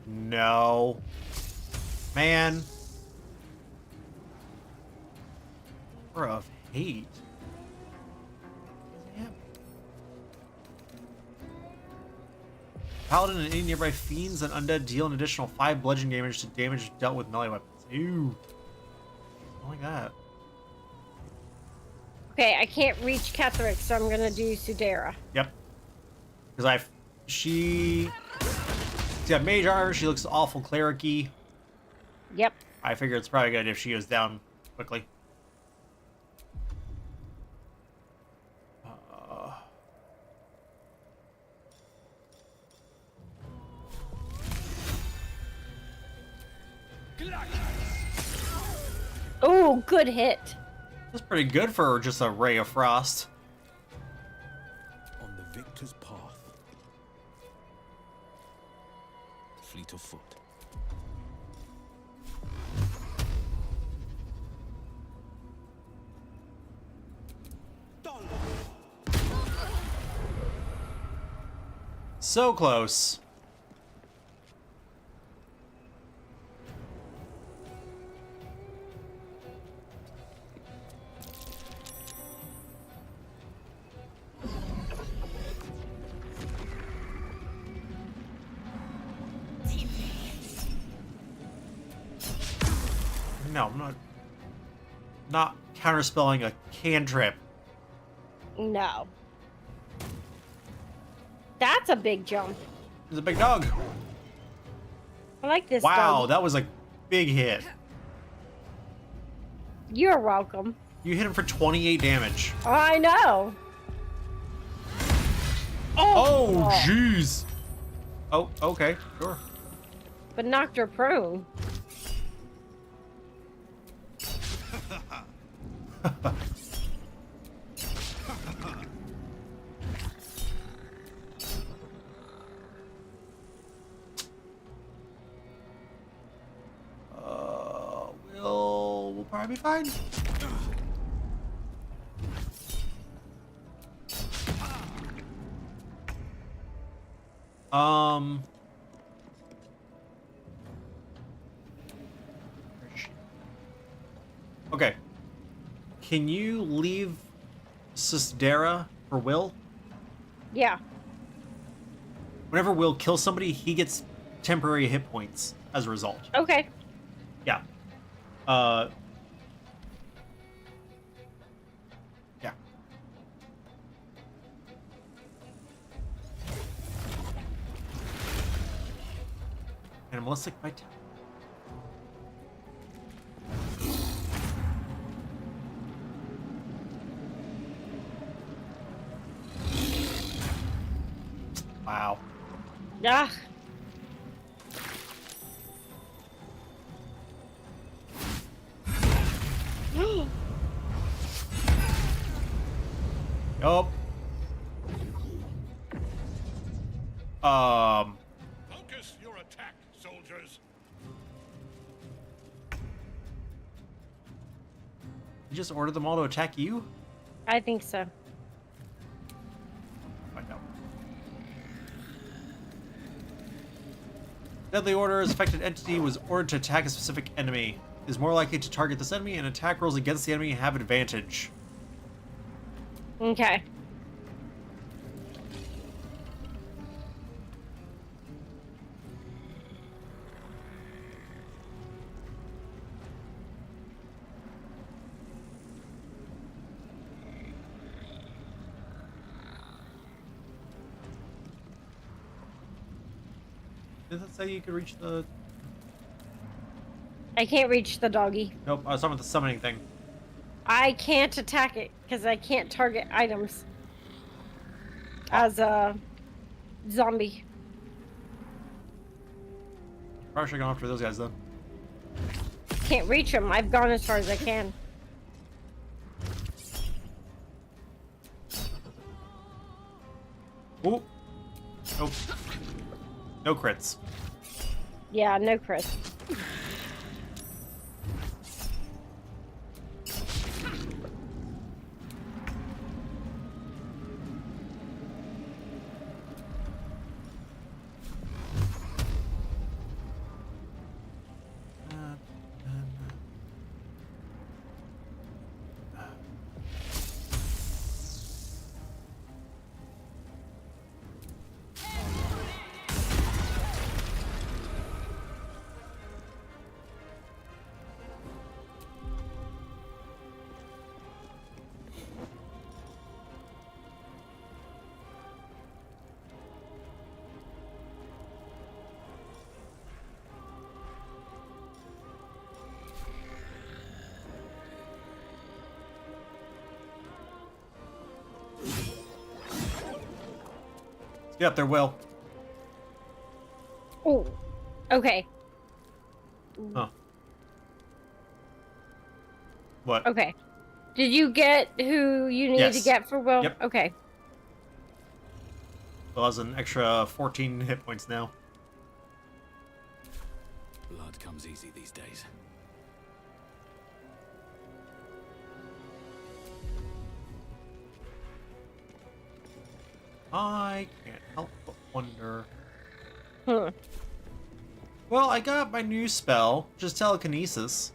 No. Man. Aura of hate. Paladin and any nearby fiends and undead deal an additional 5 bludgeon damage to damage dealt with melee weapons. Ew. I don't like that. Okay, I can't reach Ketherick, so I'm gonna do Sudera. Yep. Because she's got mage armor, she looks awful cleric-y. Yep. I figure it's probably good if she goes down quickly. Oh, good hit. That's pretty good for just a ray of frost. On the victor's path. Fleet of foot. So close. No, I'm not counterspelling a cantrip. No. That's a big jump. He's a big dog. I like this Wow, dog. that was a big hit. You're welcome. You hit him for 28 damage. I know. Oh, jeez. Oh, okay, sure. But knocked her prone. We'll probably be fine. Okay. Can you leave Sisdera for Will? Yeah. Whenever Will kills somebody, he gets temporary hit points as a result. Okay. Yeah. Yeah. Animalistic vitality. Wow. Yeah. Yup. Focus your attack, soldiers. You just ordered them all to attack you? I think so. Find out. Deadly Order's affected entity was ordered to attack a specific enemy. Is more likely to target this enemy, and attack rolls against the enemy have advantage. Okay. Did it say you could reach the... I can't reach the doggy. Nope, I was talking about the summoning thing. I can't attack it because I can't target items as a zombie. Probably should have gone after those guys, though. Can't reach them. I've gone as far as I can. Ooh. Nope. No crits. Yeah, no crit. Get up there, Will. Oh, okay. Huh. What? Okay. Did you get who you need Yes. to get for Will? Yep. Okay. Well, that's an extra 14 hit points now. Blood comes easy these days. I can't help but wonder. Hmm. Well, I got my new spell, which is telekinesis.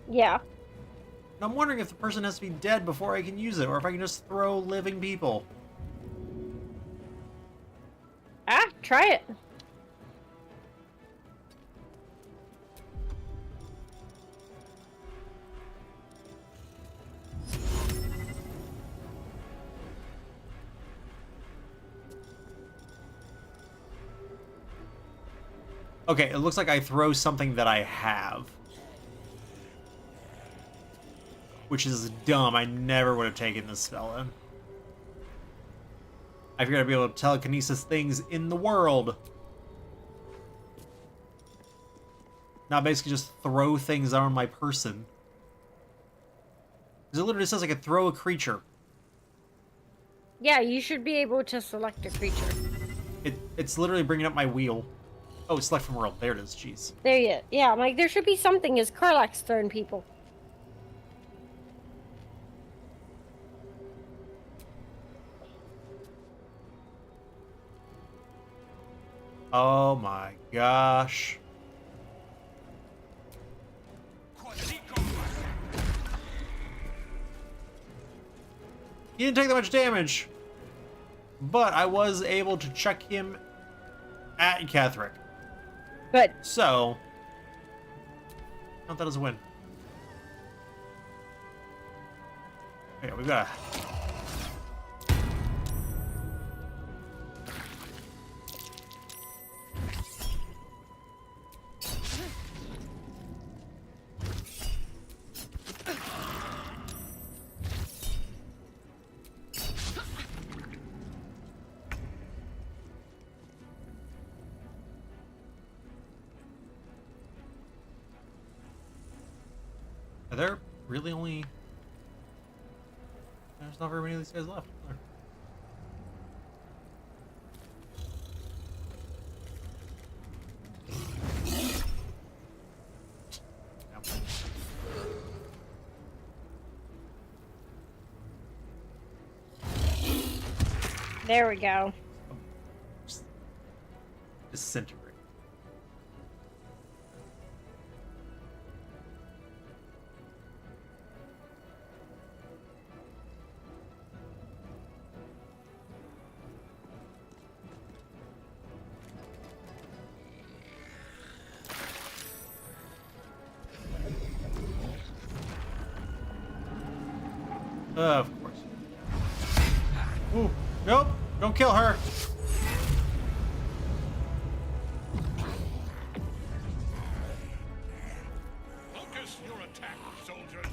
Yeah. And I'm wondering if the person has to be dead before I can use it, or if I can just throw living people. Ah, try it. Okay, it looks like I throw something that I have. Which is dumb. I never would have taken this spell in. I figured I'd be able to telekinesis things in the world. Not basically just throw things on my person. Because it literally says I could throw a creature. Yeah, you should be able to select a creature. It's literally bringing up my wheel. Oh, select from world. There it is. Jeez. There you. Yeah, I'm like, there should be something as Karlach's throwing people. Oh my gosh. He didn't take that much damage. But I was able to chuck him at Ketherick. Good. So, count that as a win. Okay, we got. Are there really only... There's not very many of these guys left. There we go. Disintegrate. Of course. Ooh, nope, don't kill her. Focus your attack, soldiers.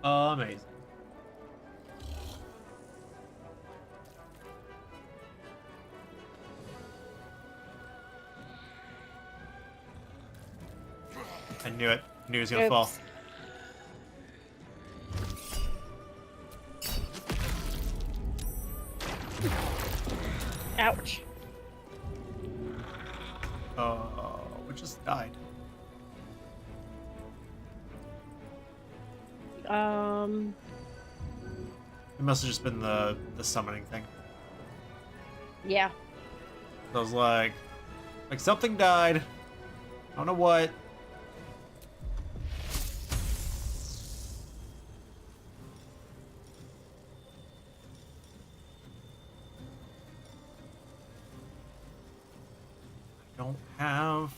Amazing. I knew it. I knew he was gonna fall. Ouch. We just died. It must have just been the summoning thing. Yeah. I was like something died. I don't know what. I don't have.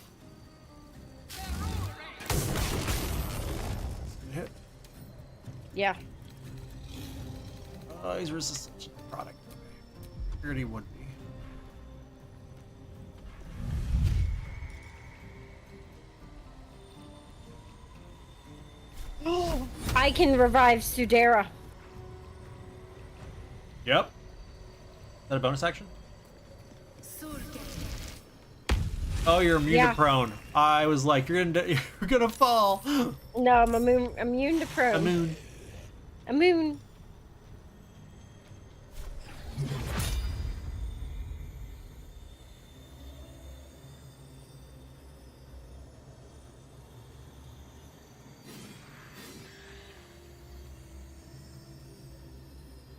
Hit. Yeah. He's resistant to the product. Okay. Figured he would be. I can revive Sudera. Yep. Is that a bonus action? Oh, you're immune to prone. I was like, you're gonna fall. No, I'm immune to prone. Immune.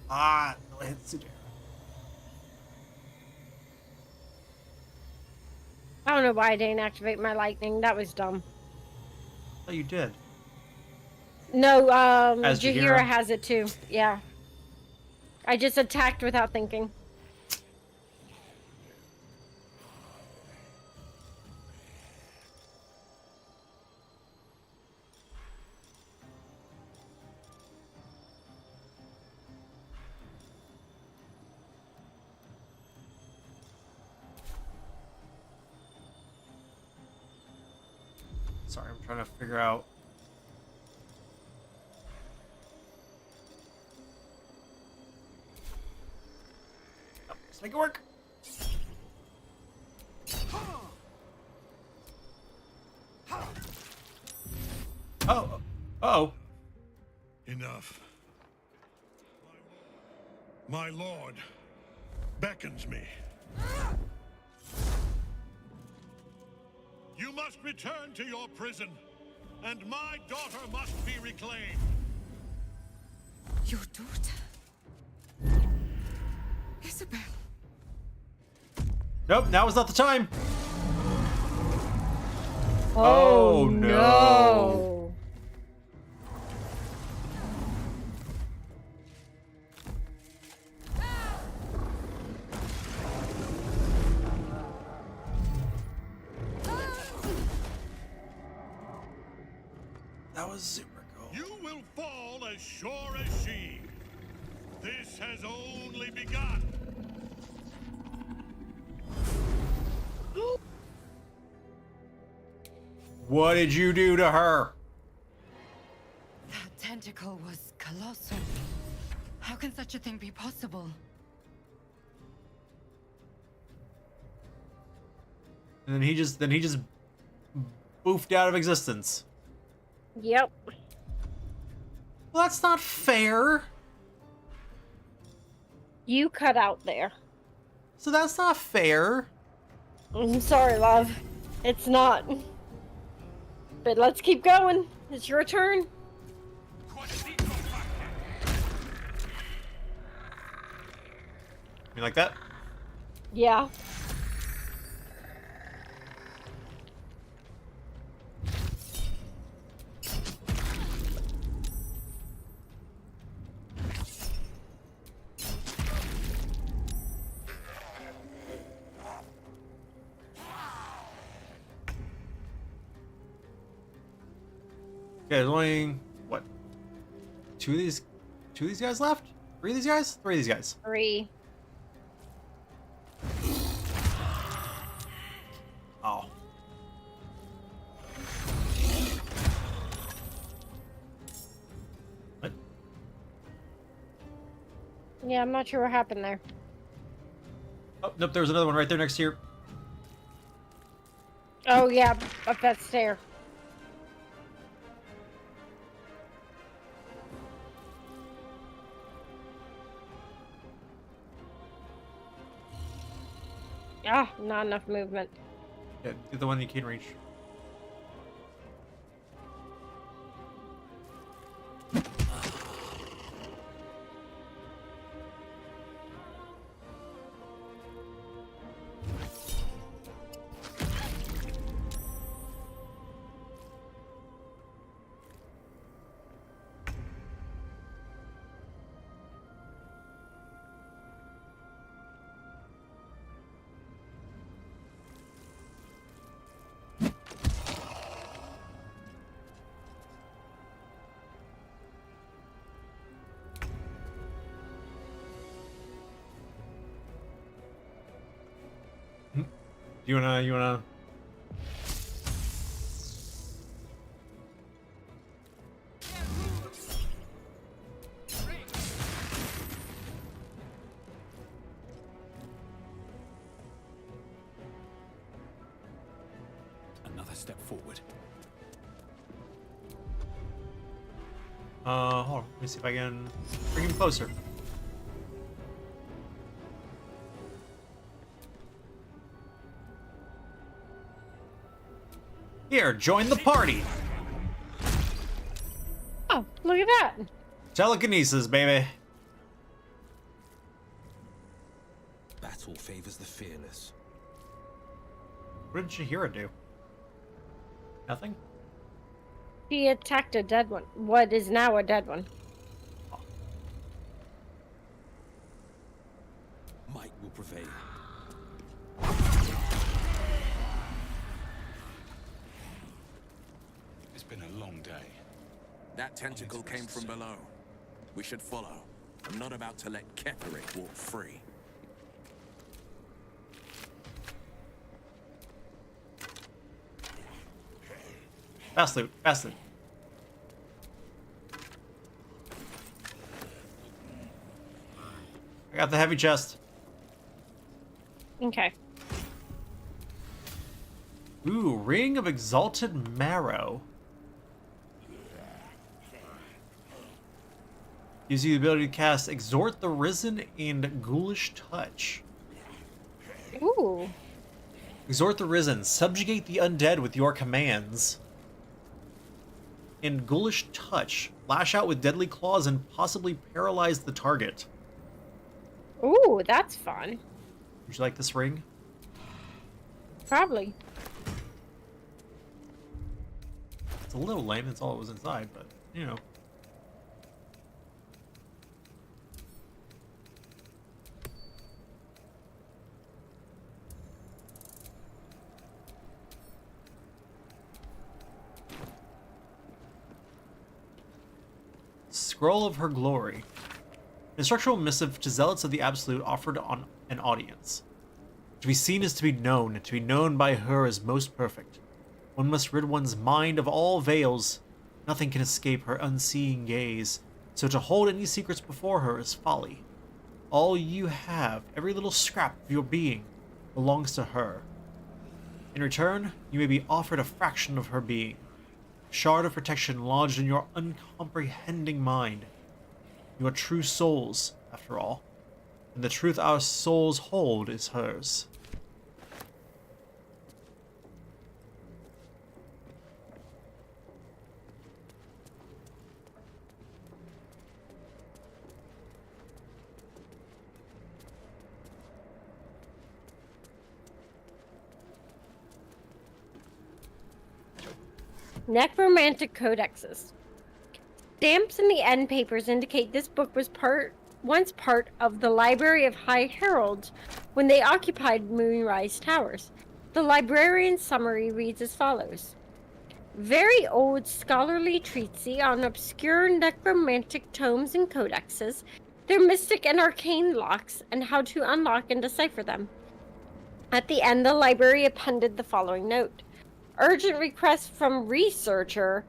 Ah, no hit Sudera. I don't know why I didn't activate my lightning. That was dumb. Oh, you did. No, As Jaheira Jaheira? has it too. Yeah. I just attacked without thinking. Sorry, I'm trying to figure out. Oh, let's make it work. Oh, oh. Enough. My lord beckons me. You must return to your prison, and my daughter must be reclaimed. Your daughter? Isabel. Nope, now is not the time. Oh, no. That was super cool. You will fall as sure as she. This has only begun. What did you do to her? That tentacle was colossal. How can such a thing be possible? And then he just boofed out of existence. Yep. Well, that's not fair. You cut out there. So that's not fair. I'm sorry, love. It's not. But let's keep going. It's your turn. You like that? Yeah. Yeah, there's only what? Two of these guys left? Three of these guys? Three of these guys. 3. Oh. What? Yeah, I'm not sure what happened there. Oh, nope, there was another one right there next to you. Oh, yeah, up that stair. Ah, not enough movement. Yeah, get the one you can reach. You wanna? Another step forward. Hold on. Let me see if I can bring him closer. Here, join the party. Oh, look at that. Telekinesis, baby. Battle favors the fearless. What did Shahira do? Nothing? He attacked a dead one. What is now a dead one. Might will prevail. It's been a long day. That tentacle came from below. We should follow. I'm not about to let Ketherick walk free. Fast loot, fast loot. I got the heavy chest. Okay. Ooh, Ring of Exalted Marrow. Gives you the ability to cast Exhort the Risen and Ghoulish Touch. Ooh. Exhort the Risen. Subjugate the undead with your commands. And Ghoulish Touch. Lash out with deadly claws and possibly paralyze the target. Ooh, that's fun. Would you like this ring? Probably. It's a little lame, that's all it was inside, but, you know. Scroll of Her Glory. Instructional missive to zealots of the Absolute offered on an audience. To be seen is to be known by her as most perfect. One must rid one's mind of all veils. Nothing can escape her unseeing gaze, so to hold any secrets before her is folly. All you have, every little scrap of your being, belongs to her. In return, you may be offered a fraction of her being, a shard of protection lodged in your uncomprehending mind. You are true souls, after all, and the truth our souls hold is hers. Necromantic codexes. Stamps in the end papers indicate this book was once part of the Library of High Heralds when they occupied Moonrise Towers. The librarian's summary reads as follows. Very old scholarly treatise on obscure necromantic tomes and codexes, their mystic and arcane locks, and how to unlock and decipher them. At the end, the library appended the following note. Urgent request from researcher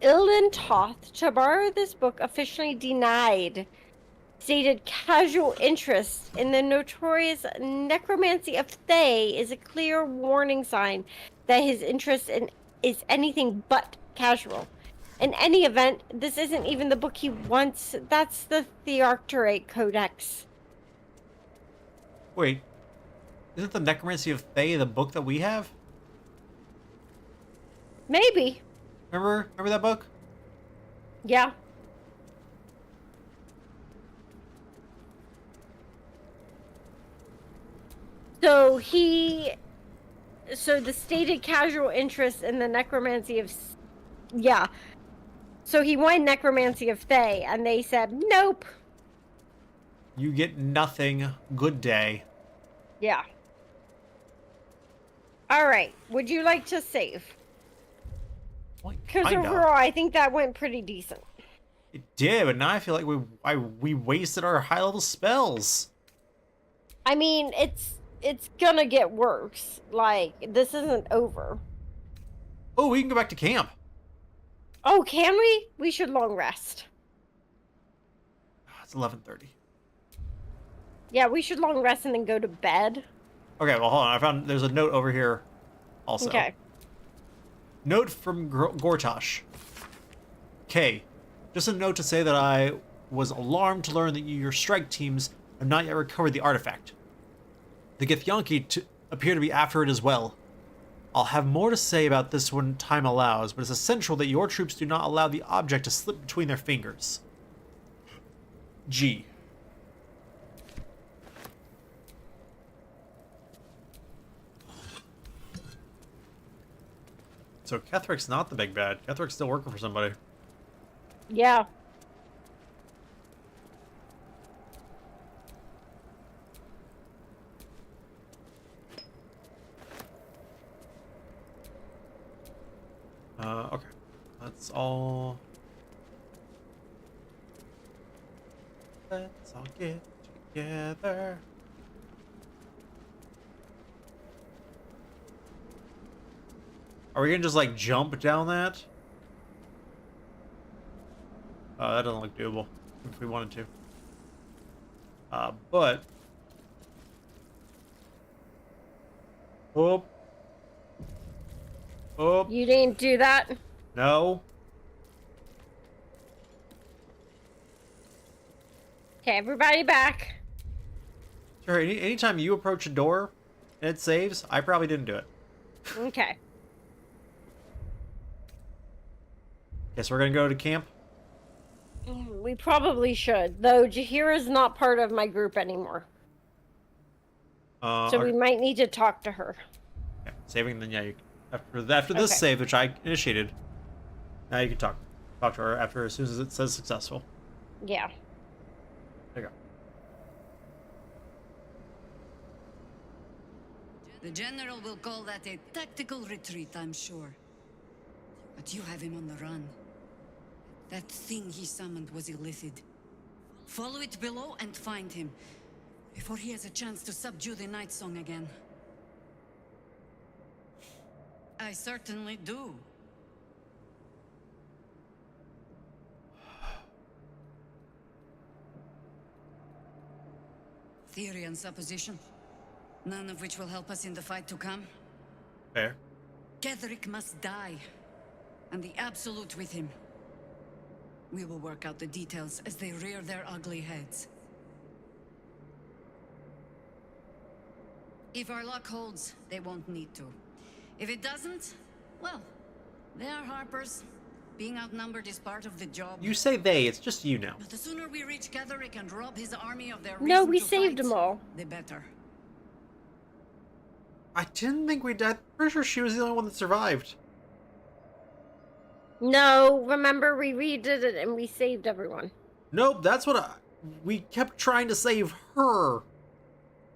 Ilden Toth to borrow this book officially denied. Stated casual interest in the notorious necromancy of Thay is a clear warning sign that his interest is anything but casual. In any event, this isn't even the book he wants. That's the Thearctorate Codex. Wait, isn't the Necromancy of Thay the book that we have? Maybe. Remember that book? Yeah. So the stated casual interest in the necromancy of, yeah. So he wanted necromancy of Thay, and they said, nope. You get nothing. Good day. Yeah. All right. Would you like to save? Because overall, I think that went pretty decent. It did, but now I feel like we wasted our high-level spells. I mean, it's gonna get worse. Like, this isn't over. Oh, we can go back to camp. Oh, can we? We should long rest. It's 11:30. Yeah, we should long rest and then go to bed. Okay, well, hold on. I found there's a note over here also. Okay. Note from Gortash. K. Just a note to say that I was alarmed to learn that your strike teams have not yet recovered the artifact. The Githyanki appear to be after it as well. I'll have more to say about this when time allows, but it's essential that your troops do not allow the object to slip between their fingers. G. So Kethric's not the big bad. Kethric's still working for somebody. Yeah. Okay. Let's all get together. Are we gonna just like jump down that? That doesn't look doable if we wanted to. But oh, You didn't do that? no. Okay, everybody back. Sure. Anytime you approach a door and it saves, I probably didn't do it. Okay. Guess we're gonna go to camp. We probably should, though Jaheira's not part of my group anymore. So we might need to talk to her. Yeah, saving, then yeah. After this save, which I initiated, now you can talk to her after as soon as it says successful. Yeah. There you go. The general will call that a tactical retreat, I'm sure. But you have him on the run. That thing he summoned was illithid. Follow it below and find him, before he has a chance to subdue the Night Song again. I certainly do. Theory and supposition, none of which will help us in the fight to come. Fair. Ketherick must die, and the Absolute with him. We will work out the details as they rear their ugly heads. If our luck holds, they won't need to. If it doesn't, well, they are Harpers. Being outnumbered is part of the job. You say they, it's just you now. But the sooner we reach Ketherick and rob his army of their No, reason we to saved fight, them all. the better. I didn't think we died. Pretty sure she was the only one that survived. No, remember we redid it and we saved everyone. Nope, that's what we kept trying to save her.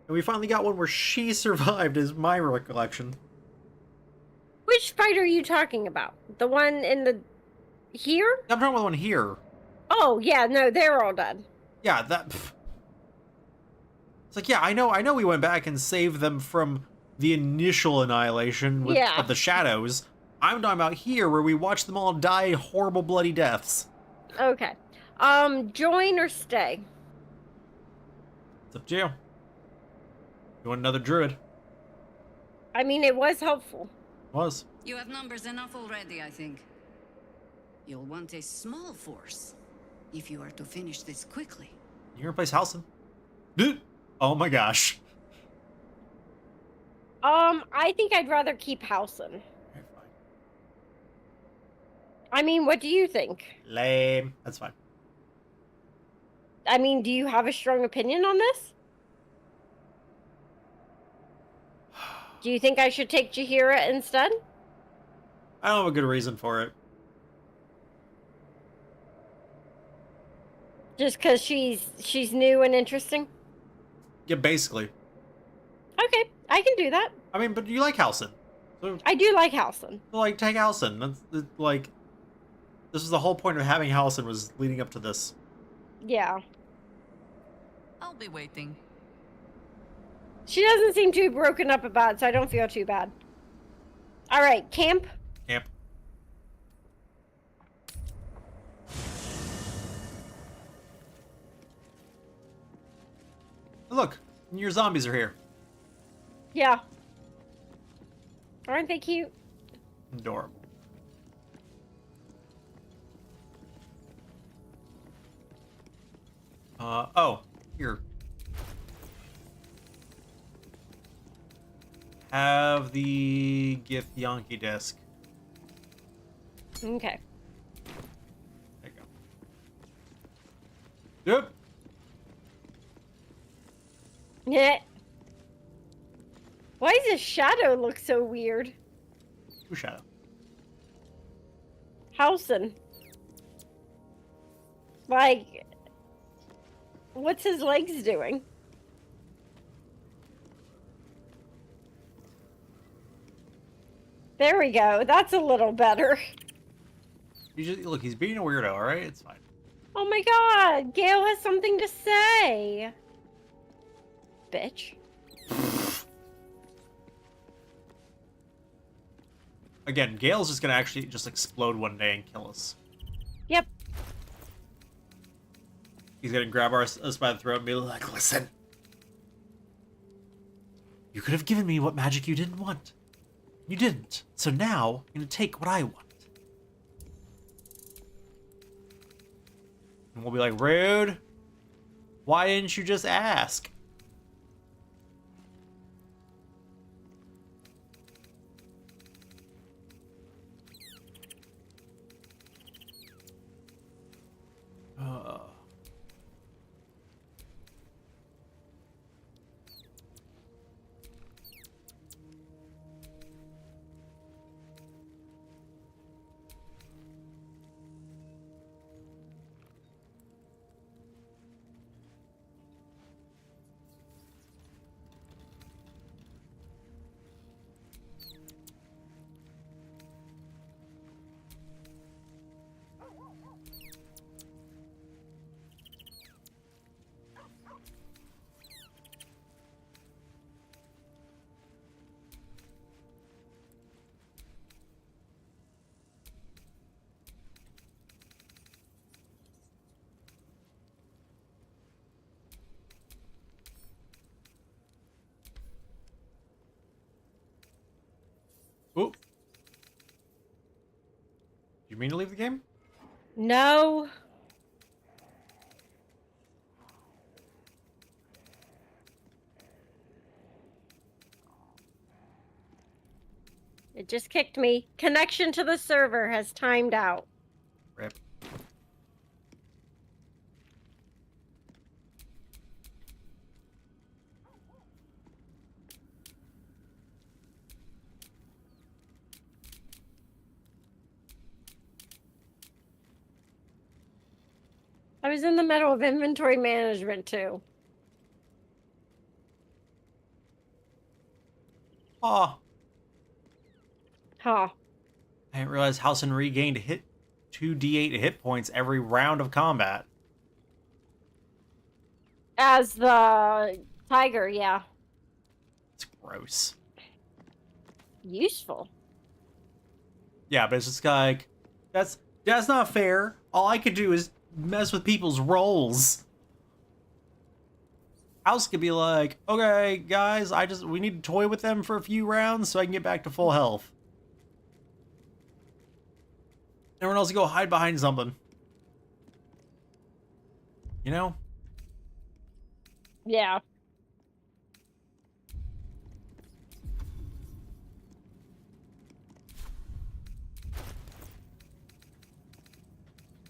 And we finally got one where she survived, is my recollection. Which fight are you talking about? The one in the... here? I'm talking about the one here. Oh, yeah, no, they're all dead. Yeah, that... Pff. It's like, yeah, I know we went back and saved them from the initial annihilation of the shadows. I'm talking about here, where we watched them all die horrible bloody deaths. Okay. Join or stay? It's up to you. You want another druid? I mean, it was helpful. Was. You have numbers enough already, I think. You'll want a small force if you are to finish this quickly. You replace Halson? Oh my gosh. I think I'd rather keep Halson. Okay, fine. I mean, what do you think? Lame. That's fine. I mean, do you have a strong opinion on this? Do you think I should take Jaheira instead? I don't have a good reason for it. Just because she's new and interesting? Yeah, basically. Okay, I can do that. I mean, but you like Halson. So, I do like Halson. like, take Halson. That's, like, this was the whole point of having Halson, was leading up to this. Yeah. I'll be waiting. She doesn't seem too broken up about it, so I don't feel too bad. Alright, camp? Camp. Look, your zombies are here. Yeah. Aren't they cute? Adorable. Oh, here. Have the gift Yankee disc. Okay. There you go. Yep. Yeah. Why does his shadow look so weird? Who's Shadow? Halson. Like, what's his legs doing? There we go. That's a little better. You just, look, he's being a weirdo, alright? It's fine. Oh my god, Gale has something to say. Bitch. Again, Gale's just gonna actually just explode one day and kill us. Yep. He's gonna grab us by the throat and be like, listen. You could have given me what magic you didn't want. You didn't. So now, I'm gonna take what I want. And we'll be like, rude. Why didn't you just ask? You mean to leave the game? No. It just kicked me. Connection to the server has timed out. Rip. I was in the middle of inventory management too. Oh, Huh. I didn't realize Halcyon regained 2d8 hit points every round of combat. As the tiger, yeah. It's gross. Useful. Yeah, but it's just like, that's not fair. All I could do is mess with people's rolls. House could be like, okay, guys, we need to toy with them for a few rounds so I can get back to full health. Everyone else go hide behind something. You know? Yeah.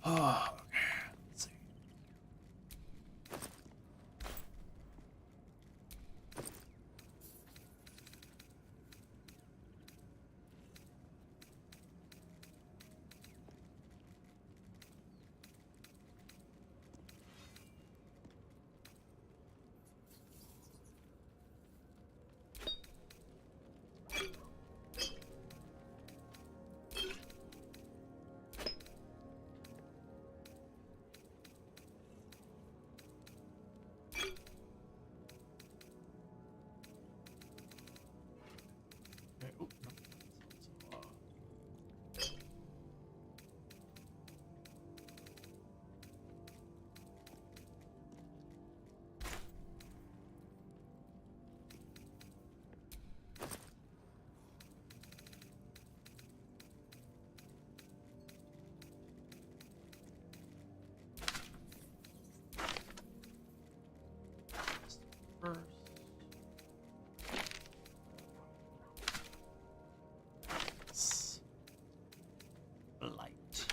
Oh, let's see. Okay, oh, no. First. Light.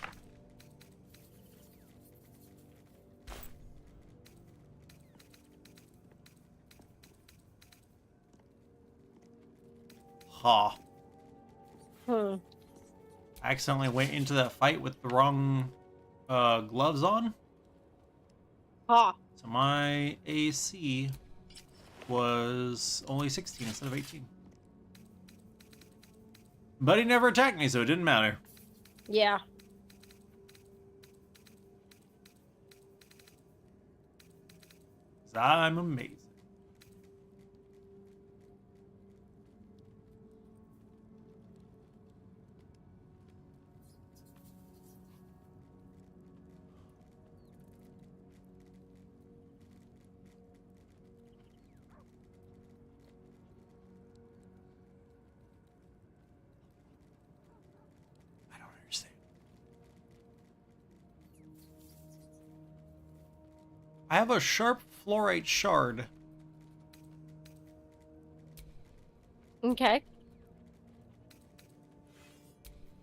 Ha. Hmm. I accidentally went into that fight with the wrong gloves on. Ha. So my AC was only 16 instead of 18. But he never attacked me, so it didn't matter. Yeah. 'Cause I'm amazing. I don't understand. I have a sharp fluorite shard. Okay.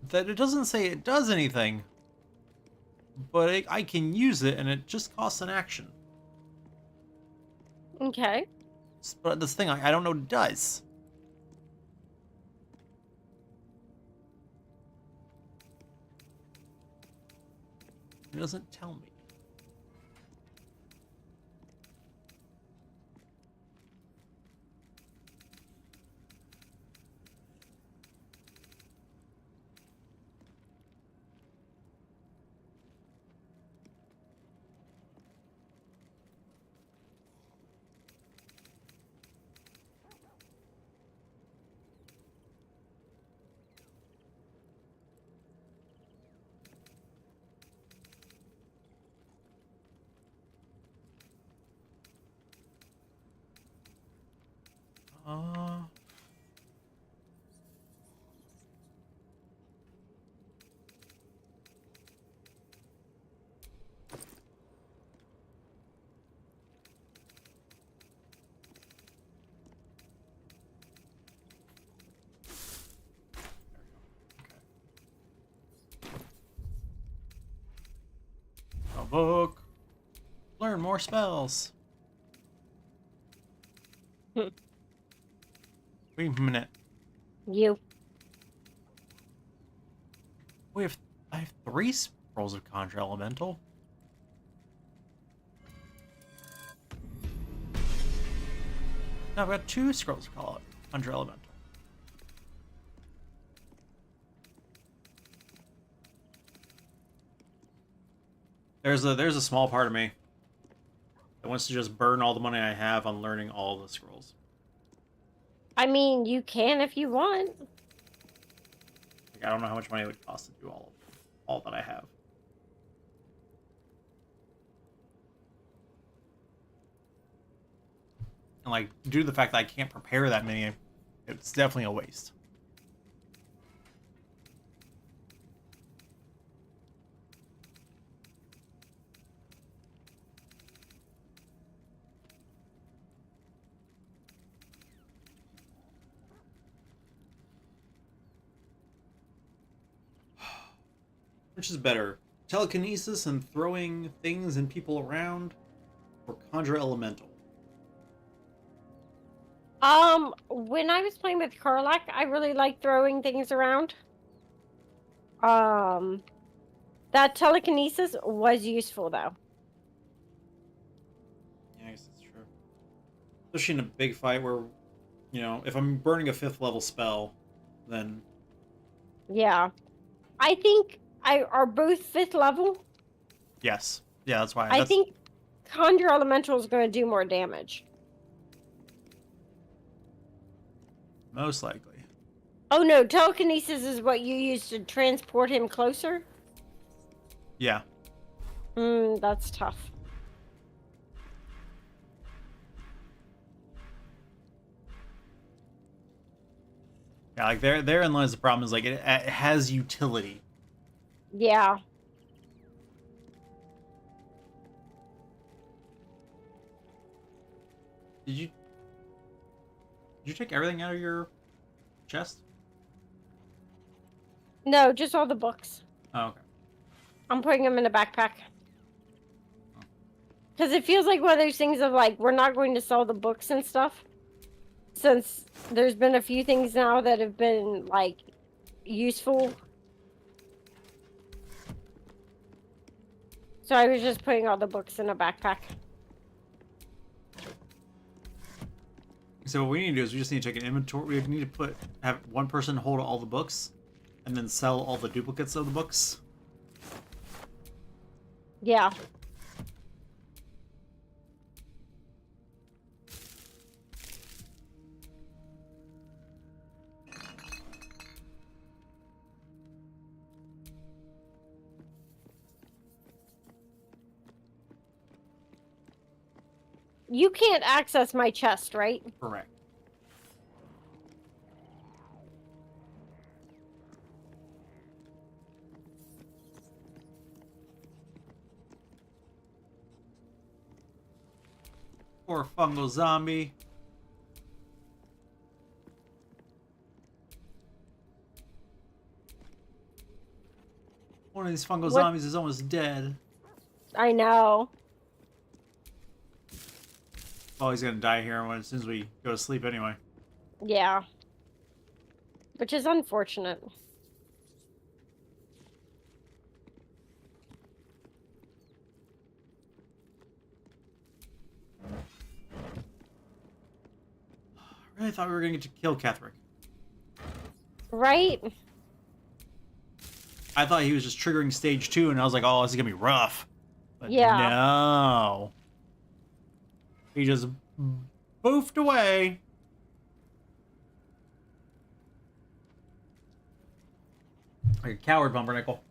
That it doesn't say it does anything, but I can use it and it just costs an action. Okay. But this thing, I don't know what it does. It doesn't tell me. Uh, book. Learn more spells. Wait a minute. You. I have 3 scrolls of Conjure Elemental. No, I've got 2 scrolls of Conjure Elemental. There's a small part of me that wants to just burn all the money I have on learning all the scrolls. I mean, you can if you want. Like, I don't know how much money it would cost to do all that I have. And like, due to the fact that I can't prepare that many, it's definitely a waste. Which is better, telekinesis and throwing things and people around, or Conjure Elemental? When I was playing with Karlak, I really liked throwing things around. That telekinesis was useful though. Yeah, I guess that's true. Especially in a big fight where, you know, if I'm burning a 5th level spell, then... Yeah. I think are both 5th level. Yes. Yeah, that's why. I think Conjure Elemental is going to do more damage. Most likely. Oh no, telekinesis is what you use to transport him closer? Yeah. That's tough. Yeah, like therein lies the problem, is like it has utility. Yeah. Did you take everything out of your chest? No, just all the books. Oh, okay. I'm putting them in a backpack. Because it feels like one of those things of like, we're not going to sell the books and stuff. Since there's been a few things now that have been like useful. So I was just putting all the books in a backpack. So what we need to do is we just need to take an inventory. We need to have one person hold all the books, and then sell all the duplicates of the books. Yeah. You can't access my chest, right? Correct. Poor fungal zombie. One of these fungal zombies is almost dead. I know. Oh, he's gonna die here as soon as we go to sleep anyway. Yeah. Which is unfortunate. I really thought we were gonna get to kill Ketherick. Right? I thought he was just triggering stage 2, and I was like, oh, this is gonna be rough. But yeah. No. He just boofed away. Like a coward, Pumpernickel.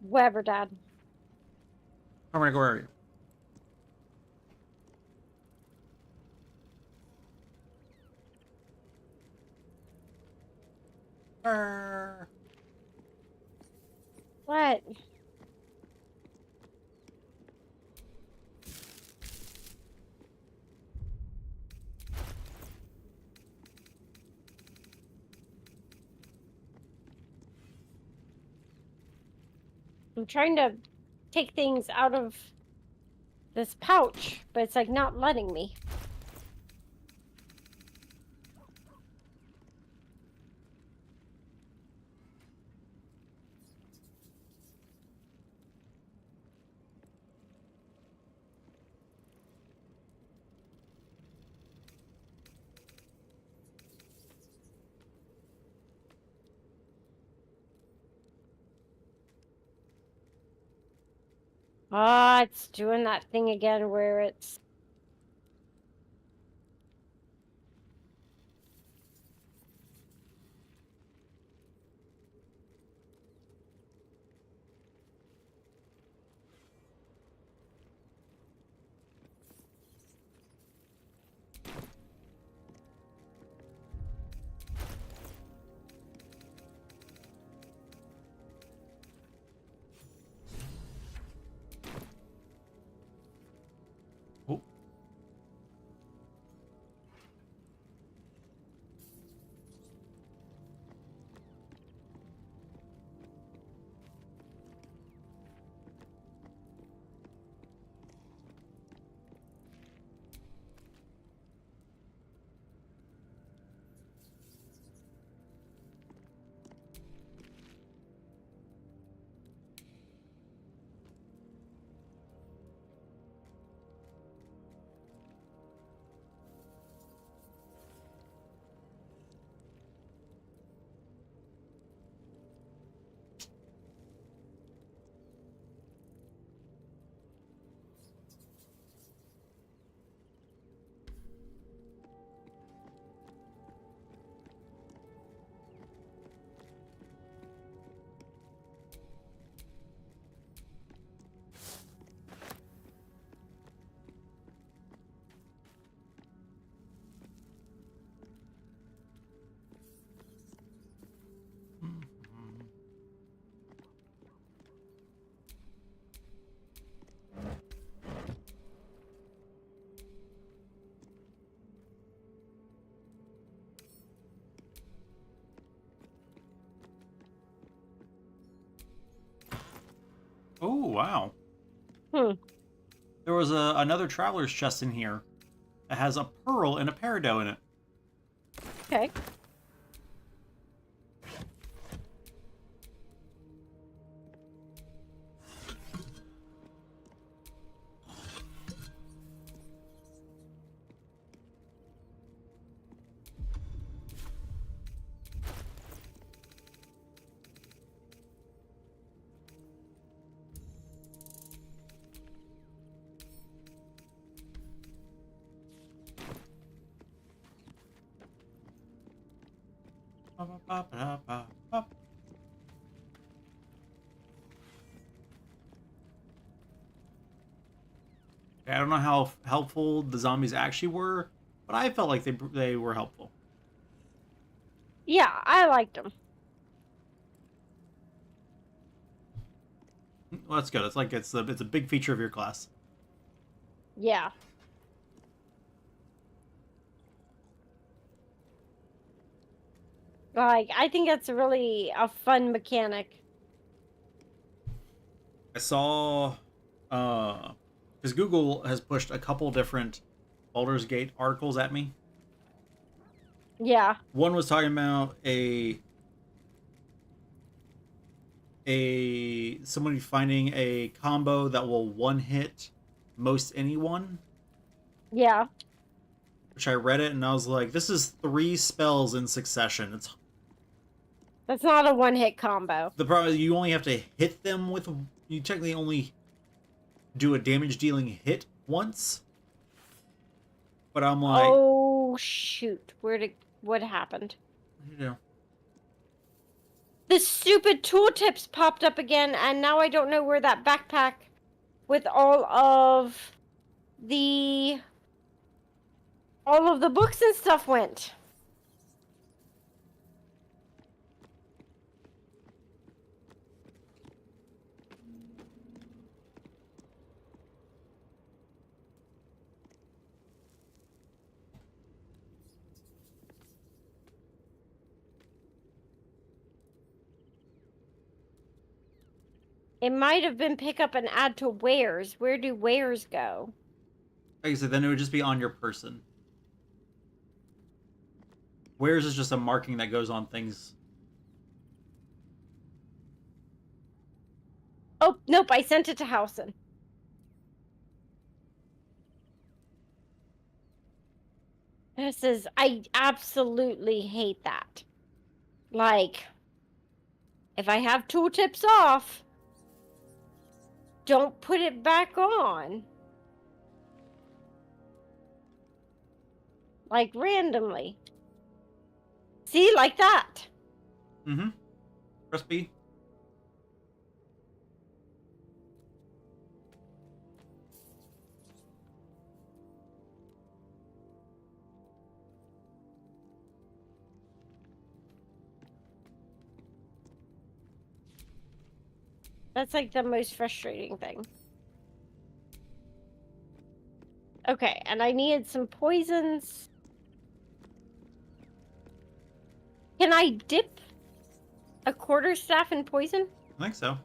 Whatever, Dad. Pumpernickel, where are you? What? I'm trying to take things out of this pouch, but it's like not letting me. Ah, it's doing that thing again where it's... Oh. Oh, wow. There was another traveler's chest in here that has a pearl and a peridot in it. Okay. I don't know how helpful the zombies actually were, but I felt like they were helpful. Yeah, I liked them. Well, that's good. It's like it's a big feature of your class. Yeah. Like, I think that's really a fun mechanic. I saw, because Google has pushed a couple different Baldur's Gate articles at me. Yeah. One was talking about somebody finding a combo that will one hit most anyone. Yeah. Which I read it and I was like, this is 3 spells in succession. That's not a one-hit combo. The problem is you only have to hit them with... You technically only do a damage-dealing hit once. But I'm like... Oh, shoot. What happened? What do you do? The stupid tooltips popped up again, and now I don't know where that backpack with all of the books and stuff went. It might have been pick up and add to wares. Where do wares go? Like I said, then it would just be on your person. Wares is just a marking that goes on things. Oh, nope, I sent it to Howson. I absolutely hate that. Like, if I have tooltips off, don't put it back on. Like, randomly. See, like that. Mm-hmm. Press B. That's like the most frustrating thing. Okay, and I needed some poisons. Can I dip a quarterstaff in poison? I think so.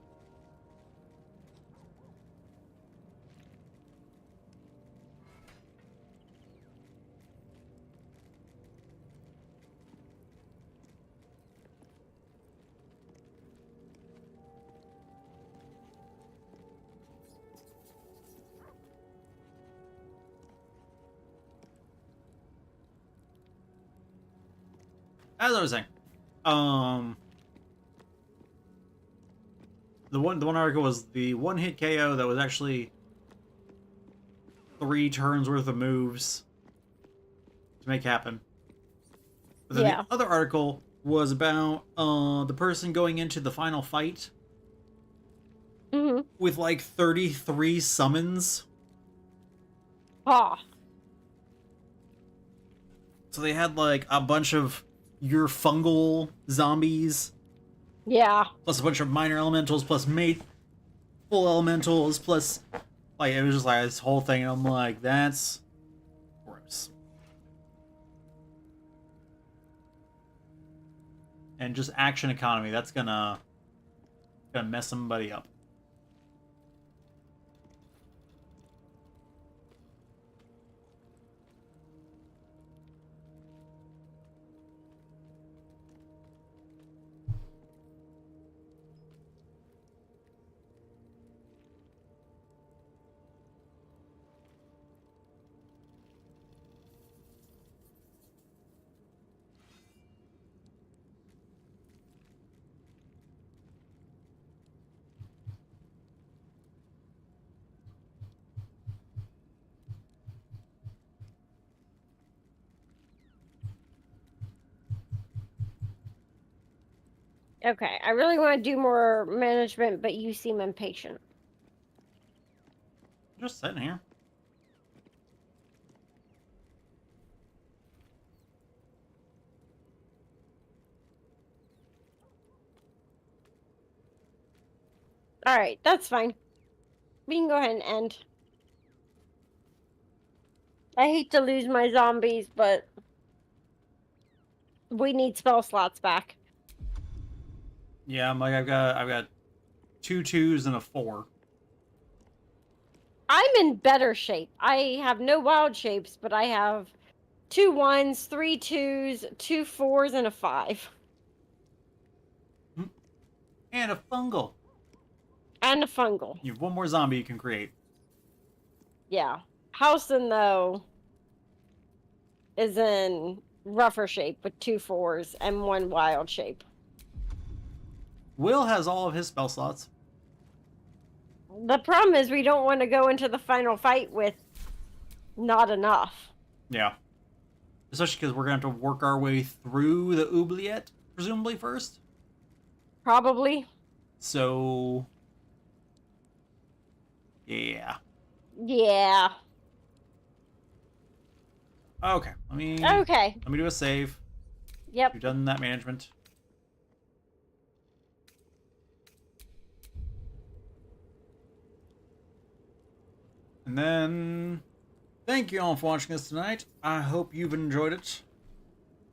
As I was saying, the one article was the one hit KO that was actually 3 turns worth of moves to make happen. But then the other article was about the person going into the final fight with like 33 summons. Ah. So they had like a bunch of your fungal zombies. Yeah. Plus a bunch of minor elementals, plus full elementals, plus like it was just like this whole thing, and I'm like, that's gross. And just action economy, that's gonna mess somebody up. Okay, I really want to do more management, but you seem impatient. Just sitting here. Alright, that's fine. We can go ahead and end. I hate to lose my zombies, but we need spell slots back. Yeah, I'm like I've got 2 2s and a 4. I'm in better shape. I have no wild shapes, but I have 2 1s, 3 2s, 2 4s, and a 5. And a fungal. And a fungal. You have 1 more zombie you can create. Yeah. Howson, though, is in rougher shape with 2 4s and 1 wild shape. Will has all of his spell slots. The problem is we don't want to go into the final fight with not enough. Yeah. Especially because we're going to have to work our way through the oubliette, presumably first. Probably. So... yeah. Yeah. Okay. Let me do a save. Yep. You've done that management. And then, thank you all for watching this tonight. I hope you've enjoyed it.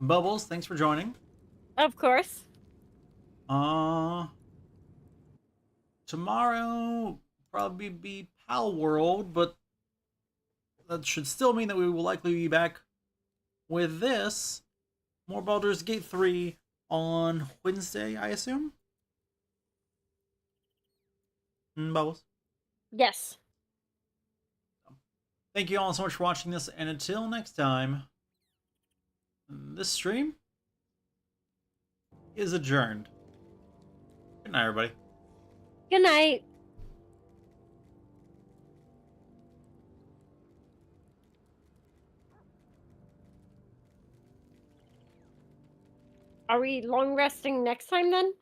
Bubbles, thanks for joining. Of course. tomorrow probably be Palworld, but that should still mean that we will likely be back with this. More Baldur's Gate 3 on Wednesday, I assume? Bubbles? Yes. Thank you all so much for watching this, and until next time, this stream is adjourned. Good night, everybody. Good night. Are we long resting next time then?